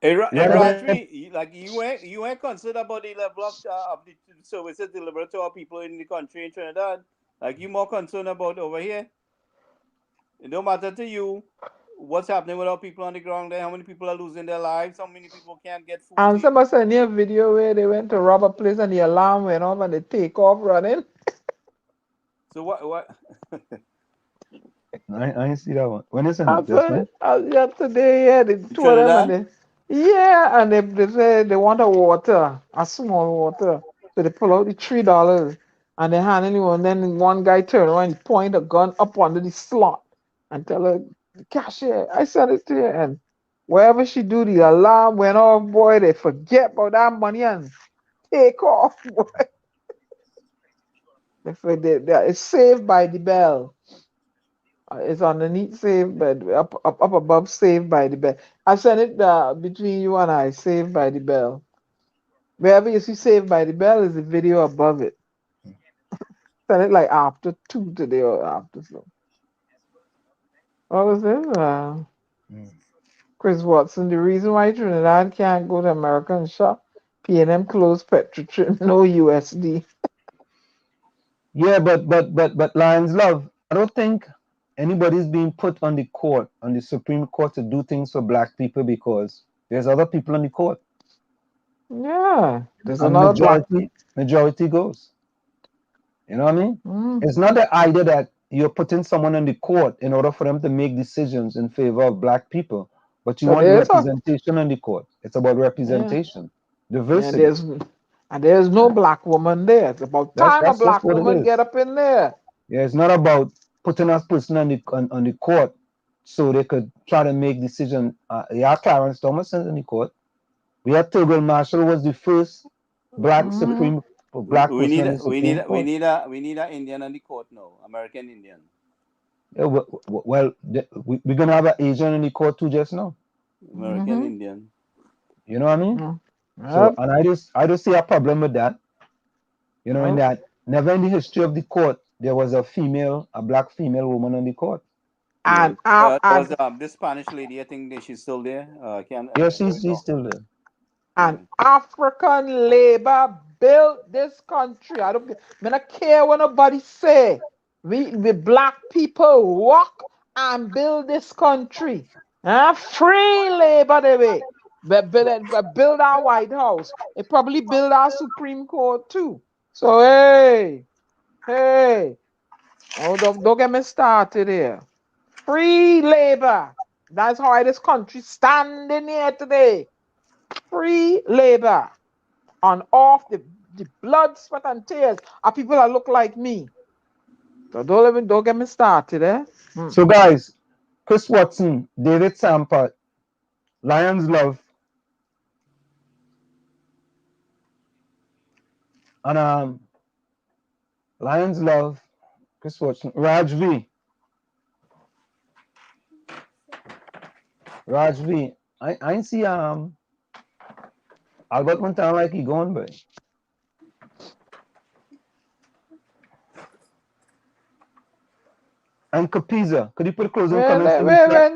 Hey, Rajvi, like you ain't concerned about the level of the services delivered to our people in the country in Trinidad. Like you more concerned about over here. It don't matter to you what's happening with our people on the ground there, how many people are losing their lives, how many people can't get food. And somebody sent me a video where they went to rob a place and the alarm went off and they take off running. So what? I didn't see that one. When is it? Just when? Yesterday, yeah, they two of them and they say they want a small water. So they pull out the $3 and they hand it and then one guy turn around and point a gun up under the slot and tell her, cashier, I sent it to you. And wherever she do, the alarm went off, boy, they forget about that money and take off, boy. It's saved by the bell. It's underneath Saved by up above Saved by the Bell. I sent it between you and I, Saved by the Bell. Wherever you see Saved by the Bell is the video above it. Send it like after 2 today or after so. What was this? Chris Watson, the reason why Trinidad can't go to America and shop, P&M closed Petrotrin, no USD. Yeah, but Lions Love, I don't think anybody's being put on the court, on the Supreme Court, to do things for black people because there's other people on the court. Yeah, there's and another majority goes. You know what I mean? It's not the idea that you're putting someone on the court in order for them to make decisions in favor of black people, but you So want there's a representation on the court. It's about representation, diversity. And there's no black woman there. It's about time a That's just black what it woman is. get up in there. Yeah, it's not about putting a person on the court so they could try to make decisions. Clarence Thomas in the court. We had Thurgood Marshall was the first black Mm-hmm. We need person in the Supreme Court. we need an Indian on the court now, American Indian. Yeah, well, we're gonna have an Asian in the court too just now. American Indian. You know what I mean? Mm-hmm. So, and I just see a problem with that. You know, in that never in the history of the court there was a black female woman on the court. And this Spanish lady, I think she's still there. She's still there. And African labor built this country. I don't care what nobody say. We black people walk and build this country. Free labor the way. Build our White House. They probably build our Supreme Court too. So hey. Oh, don't get me started here. Free labor. That's how this country standing here today. Free labor on off the blood, sweat, and tears of people that look like me. So don't get me started, eh? So guys, Chris Watson, David Sampat, Lions Love, and Lions Love, Chris Watson, Raj V. I ain't see Albert Montana like he gone, but and Capiza, could you put closing comments in the chat?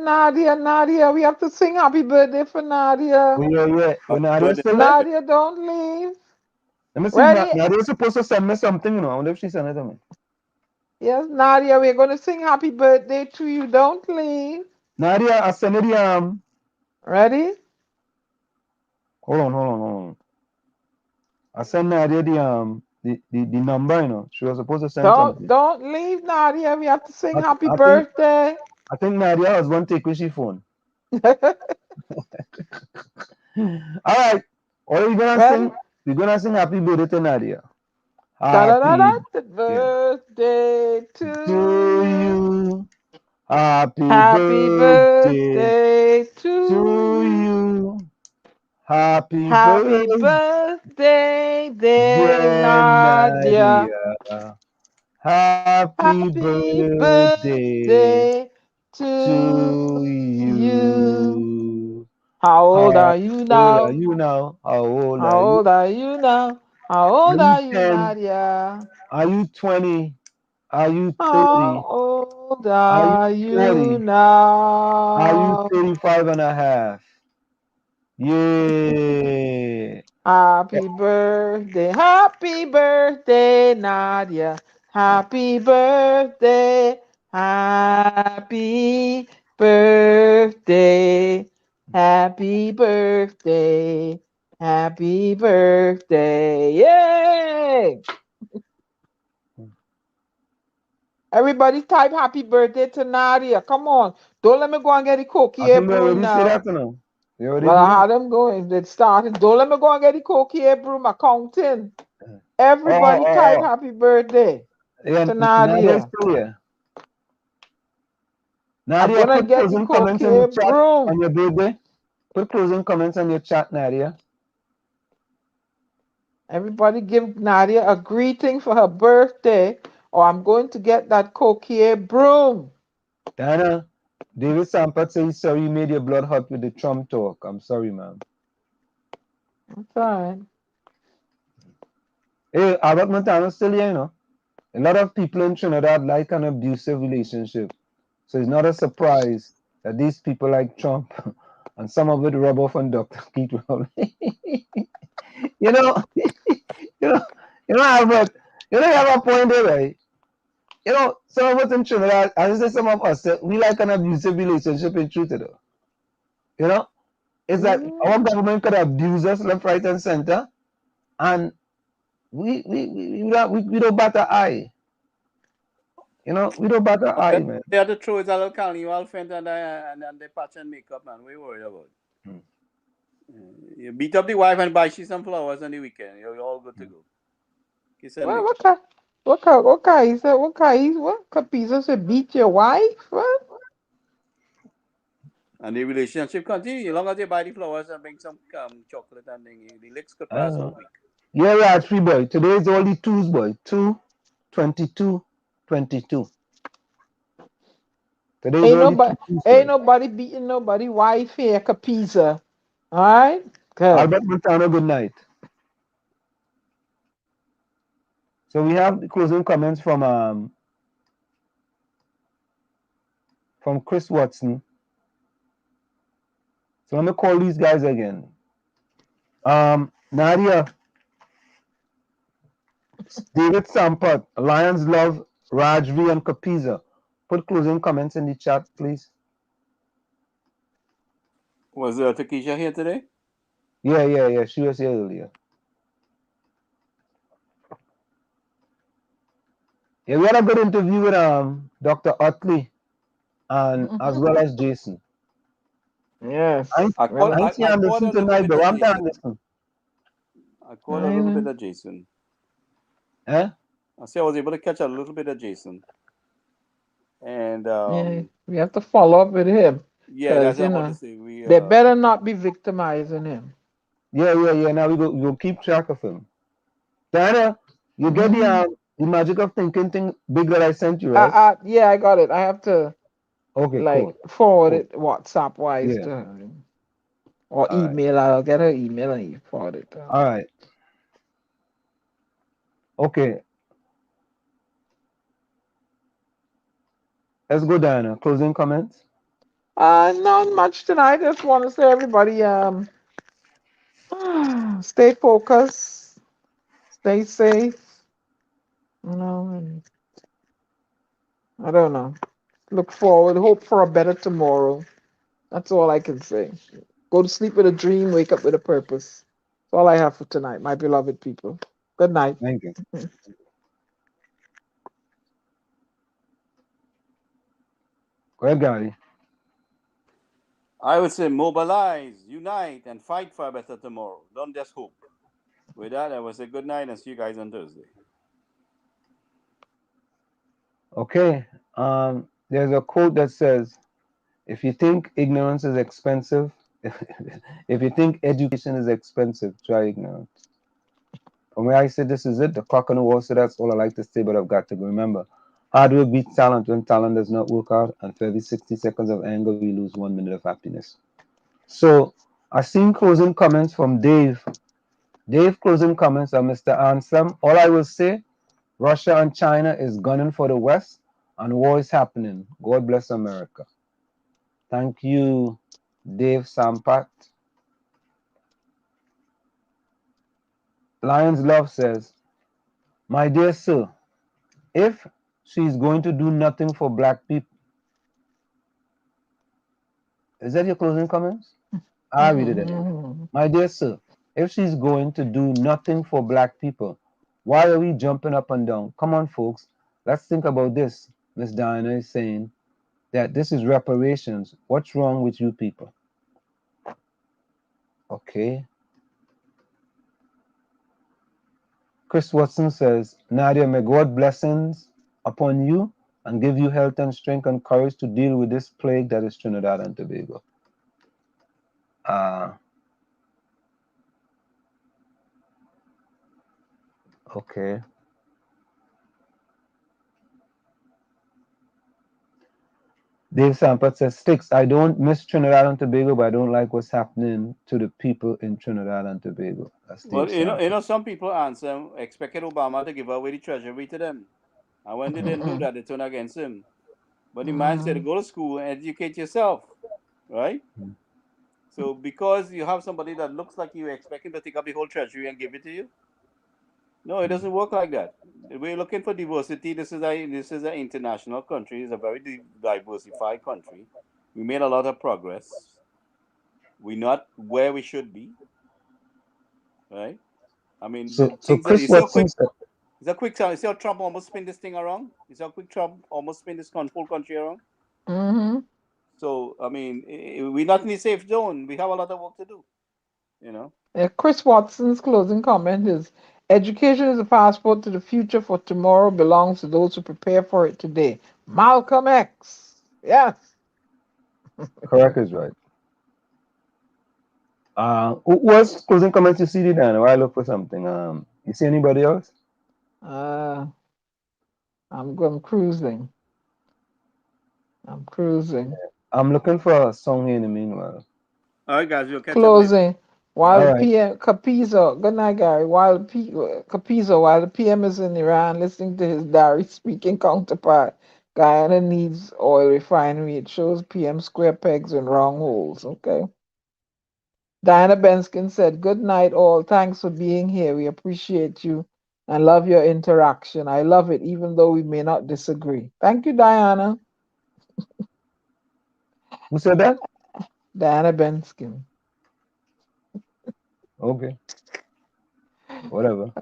Nadia, we have to sing happy birthday for Nadia. Nadia, don't leave. Let me see. Nadia's supposed to send me something, you know. I wonder if she sent it to me. Yes, Nadia, we're going to sing happy birthday to you. Don't leave. Nadia, I sent it Ready? Hold on. I sent Nadia the number, you know. She was supposed to send something. Don't leave, Nadia. We have to sing happy birthday. I think Nadia has one take with she phone. All right. What are we gonna sing? We're gonna sing happy birthday to Nadia. Happy birthday to you. Happy birthday to you. Happy birthday, dear Nadia. Happy birthday to you. How old are you now? How old are you now? How old are you, Nadia? Are you 20? Are you 30? How old are you now? Are you 35 and a half? Yeah. Happy birthday, Nadia. Happy birthday, happy birthday, happy birthday, happy birthday. Yay! Everybody type happy birthday to Nadia. Come on. Don't let me go and get the cookie broom now. Well, I had them going. They started. Don't let me go and get the cookie broom accounting. Everybody type happy birthday to Nadia. Nadia, put closing comments in the chat on your birthday. Put closing comments on your chat, Nadia. Everybody give Nadia a greeting for her birthday, or I'm going to get that cookie broom. Diana, David Sampat says, sorry you made your blood hot with the Trump talk. I'm sorry, ma'am. I'm fine. Hey, Albert Montano's still here, you know. A lot of people in Trinidad like an abusive relationship. So it's not a surprise that these people like Trump and some of it rub off on Dr. Keith Rowley. Albert, you have a point there, right? Some of us in Trinidad, I say some of us, we like an abusive relationship in truth, though. It's like our government could abuse us left, right, and center, and we don't bat an eye. You know, we don't bother eye, man. They have to throw it a little carnival fence and they patch and makeup, man. What are you worried about? You beat up the wife and buy she some flowers on the weekend. You're all good to go. Kiss and make. What Capiza said beat your wife? What? And the relationship continue as long as you buy the flowers and bring some chocolate and the licks could pass all week. Yeah, free boy. Today is only twos, boy. 2, 22, 22. Today's Ain't nobody beating nobody wife here, Capiza. All right? Good. Albert Montano, good night. So we have the closing comments from Chris Watson. So let me call these guys again. Nadia, David Sampat, Lions Love, Rajvi, and Capiza. Put closing comments in the chat, please. Was Takesha here today? Yeah. She was here earlier. Yeah, we had a good interview with Dr. Ottley and as well as Jason. Yes. I caught a little bit of Jason. Eh? I say I was able to catch a little bit of Jason. And we have to follow up with him. Yeah, that's what I want to say. They better not be victimizing him. Yeah. Now we'll keep track of him. Diana, you get the magic of thinking thing big that I sent you, right? Yeah, I got it. I have to forward it WhatsApp wise to her. Or email. I'll get her email and you forward it to her. All right. Okay. Let's go, Diana. Closing comments? Not much tonight. Just want to say everybody stay focused, stay safe. And I don't know. Look forward, hope for a better tomorrow. That's all I can say. Go to sleep with a dream, wake up with a purpose. That's all I have for tonight, my beloved people. Good night. Thank you. Go ahead, Gary. I would say mobilize, unite, and fight for a better tomorrow. Don't just hope. With that, I would say good night and see you guys on Thursday. Okay. There's a quote that says, if you think ignorance is expensive, if you think education is expensive, try ignorance. From where I said this is it, the clock on the wall, so that's all I like to say, but I've got to go. Remember, hard work beats talent when talent does not work out, and for every 60 seconds of anger, we lose 1 minute of happiness. So, I've seen closing comments from Dave. Dave, closing comments are Mr. Ansem. All I will say, Russia and China is gunning for the West, and war is happening. God bless America. Thank you, Dave Sampat. Lions Love says, my dear sir, if she's going to do nothing for black people, is that your closing comments? I read it anyway. My dear sir, if she's going to do nothing for black people, why are we jumping up and down? Come on, folks, let's think about this. Miss Diana is saying that this is reparations. What's wrong with you people? Okay. Chris Watson says, Nadia, may God blessings upon you and give you health and strength and courage to deal with this plague that is Trinidad and Tobago. Okay. Dave Sampat says, Sticks, I don't miss Trinidad and Tobago, but I don't like what's happening to the people in Trinidad and Tobago. Well, you know, some people expected Obama to give away the treasury to them. And when they didn't do that, they turned against him. But the man said, go to school and educate yourself, right? So because you have somebody that looks like you expect him to take up the whole treasury and give it to you, no, it doesn't work like that. We're looking for diversity. This is an international country. It's a very diversified country. We made a lot of progress. We're not where we should be, right? I mean, so Chris Watson said, It's a quick time. You see how Trump almost spin this thing around? You see how quick Trump almost spin this whole country around? Mm-hmm. So, I mean, we're not in a safe zone. We have a lot of work to do, you know? Chris Watson's closing comment is, education is a passport to the future, for tomorrow belongs to those who prepare for it today. Malcolm X. Yes. Correct is right. Who was closing comments you see then? While I look for something. You see anybody else? I'm going cruising. I'm cruising. I'm looking for a song in the meanwhile. All right, guys, we'll catch Closing. up While All the right. PM Capizo, good night, Gary. While Capizo, while the PM is in Iran listening to his diary speaking counterpart, Guyana needs oil refinery. It shows PM square pegs and round holes. Okay. Diana Benskin said, good night, all. Thanks for being here. We appreciate you and love your interaction. I love it, even though we may not disagree. Thank you, Diana. Who said that? Diana Benskin. Okay. Whatever.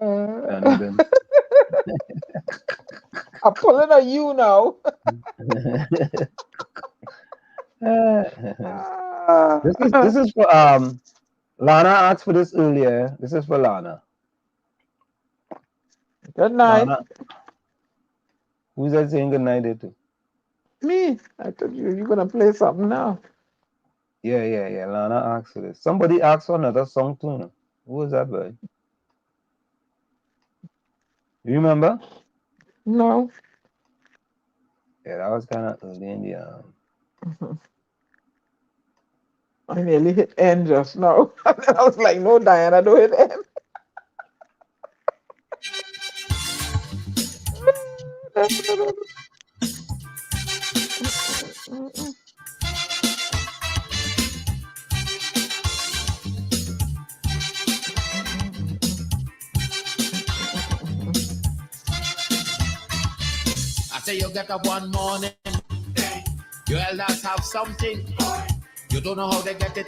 I'm pulling on you now. This is for Lana asked for this earlier. This is for Lana. Good night. Lana. Who's that saying good night there to? Me. I told you you're gonna play something now. Yeah. Lana asked for this. Somebody asked for another song too. No? Who was that, boy? You remember? No. Yeah, that was kind of early in the I nearly hit end just now. I was like, no, Diana, don't hit end. I say you get up one morning, you elders have something, you don't know how they get it,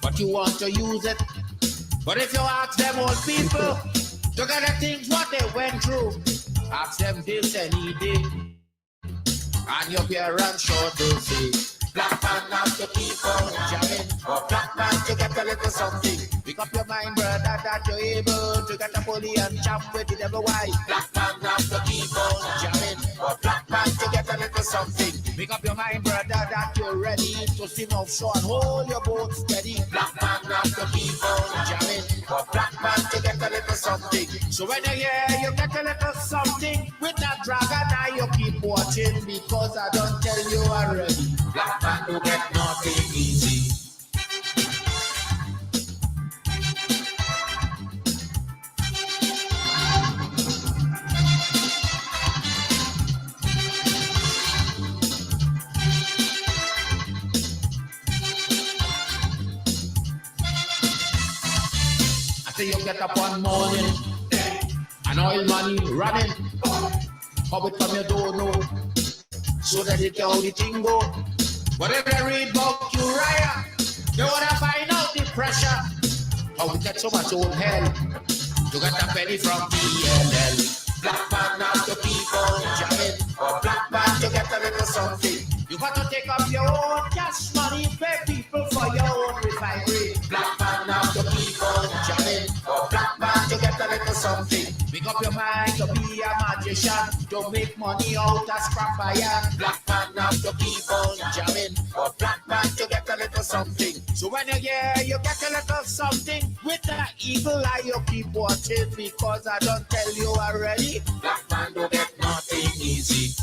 but you want to use it. But if you ask them old people to get the things what they went through, ask them this any day, and your parents sure to say, black man have to keep on jamming, or black man to get a little something. Pick up your mind, brother, that you're able to get a bully and chop with the devil. Why? Black man have to keep on jamming, or black man to get a little something. Pick up your mind, brother, that you're ready to swim offshore and hold your boat steady. Black man have to keep on jamming, or black man to get a little something. So when you hear you get a little something with that dragon, now you keep watching, because I don't tell you already. Black man don't get nothing easy. You get up one morning and oil money running. How it come you don't know, so that it how the thing go. Whatever they read about Uriah, they wanna find out the pressure. How we get so much old hell to get a penny from PLL. Black man have to keep on jamming, or black man to get a little something. You got to take up your own cash money, pay people for your own refinery. Black man have to keep on jamming, or black man to get a little something. Make up your mind to be a magician, to make money out of scrap iron. Black man have to keep on jamming, or black man to get a little something. So when you hear you get a little something, with that evil eye you keep watching, because I don't tell you already. Black man don't get nothing easy.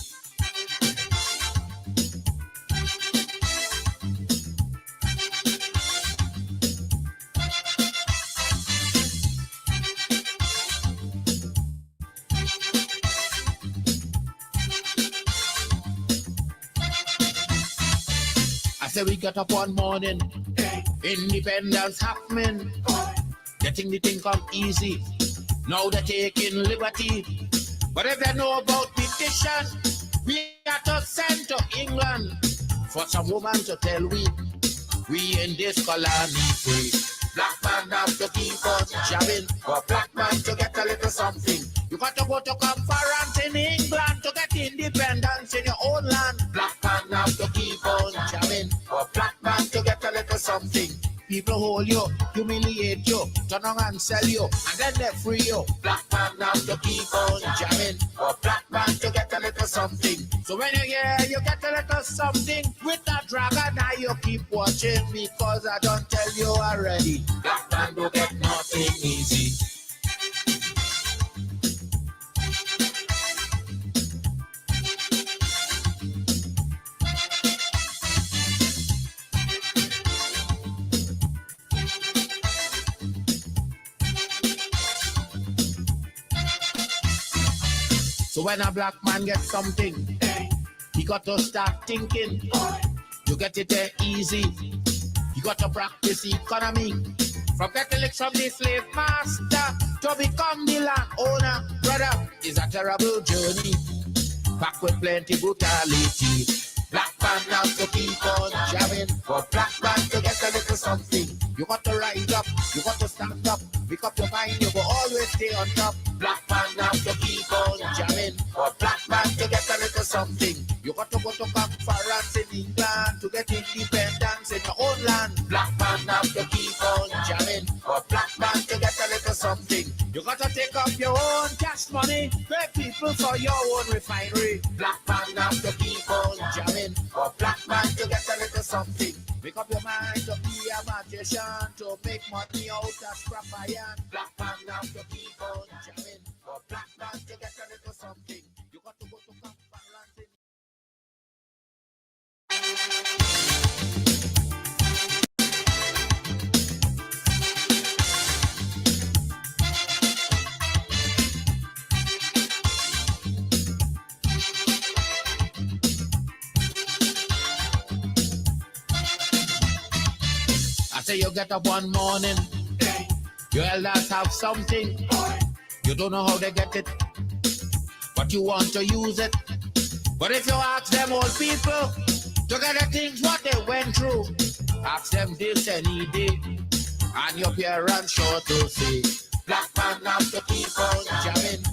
I say we get up one morning, independence happening, getting the thing come easy. Now they're taking liberty, but if they know about petition, we have to send to England for some woman to tell we in this colony free. Black man have to keep on jamming, for black man to get a little something. You You got to go to conference in England to get independence in your own land. Black man have to keep on jamming. For black man to get a little something. People hold you, humiliate you, turn on and sell you, and then they free you. Black man have to keep on jamming. For black man to get a little something. So when you hear you get a little something with that dragon, now you keep watching because I don't tell you already. Black man don't get nothing easy. So when a black man gets something, he got to start thinking. You get it easy. You got to practice economy. From Catholics from the slave master to become the landowner. Brother, it's a terrible journey. Back with plenty brutality. Black man have to keep on jamming. For black man to get a little something. You got to rise up. You got to stand up. Pick up your mind. You will always stay on top. Black man have to keep on jamming. For black man to get a little something. You got to go to conference in England to get independence in your own land. Black man have to keep on jamming. For black man to get a little something. You got to take up your own cash money. Pay people for your own refinery. Black man have to keep on jamming. For black man to get a little something. Make up your mind to be a magician, to make money out of scrap iron. Black man have to keep on jamming. For black man to get a little something. You got to go to conference in say you get up one morning, your elders have something. You don't know how they get it, but you want to use it. But if you ask them old people to get the things what they went through, ask them this any day, and your parents sure to say, black man have to keep on jamming.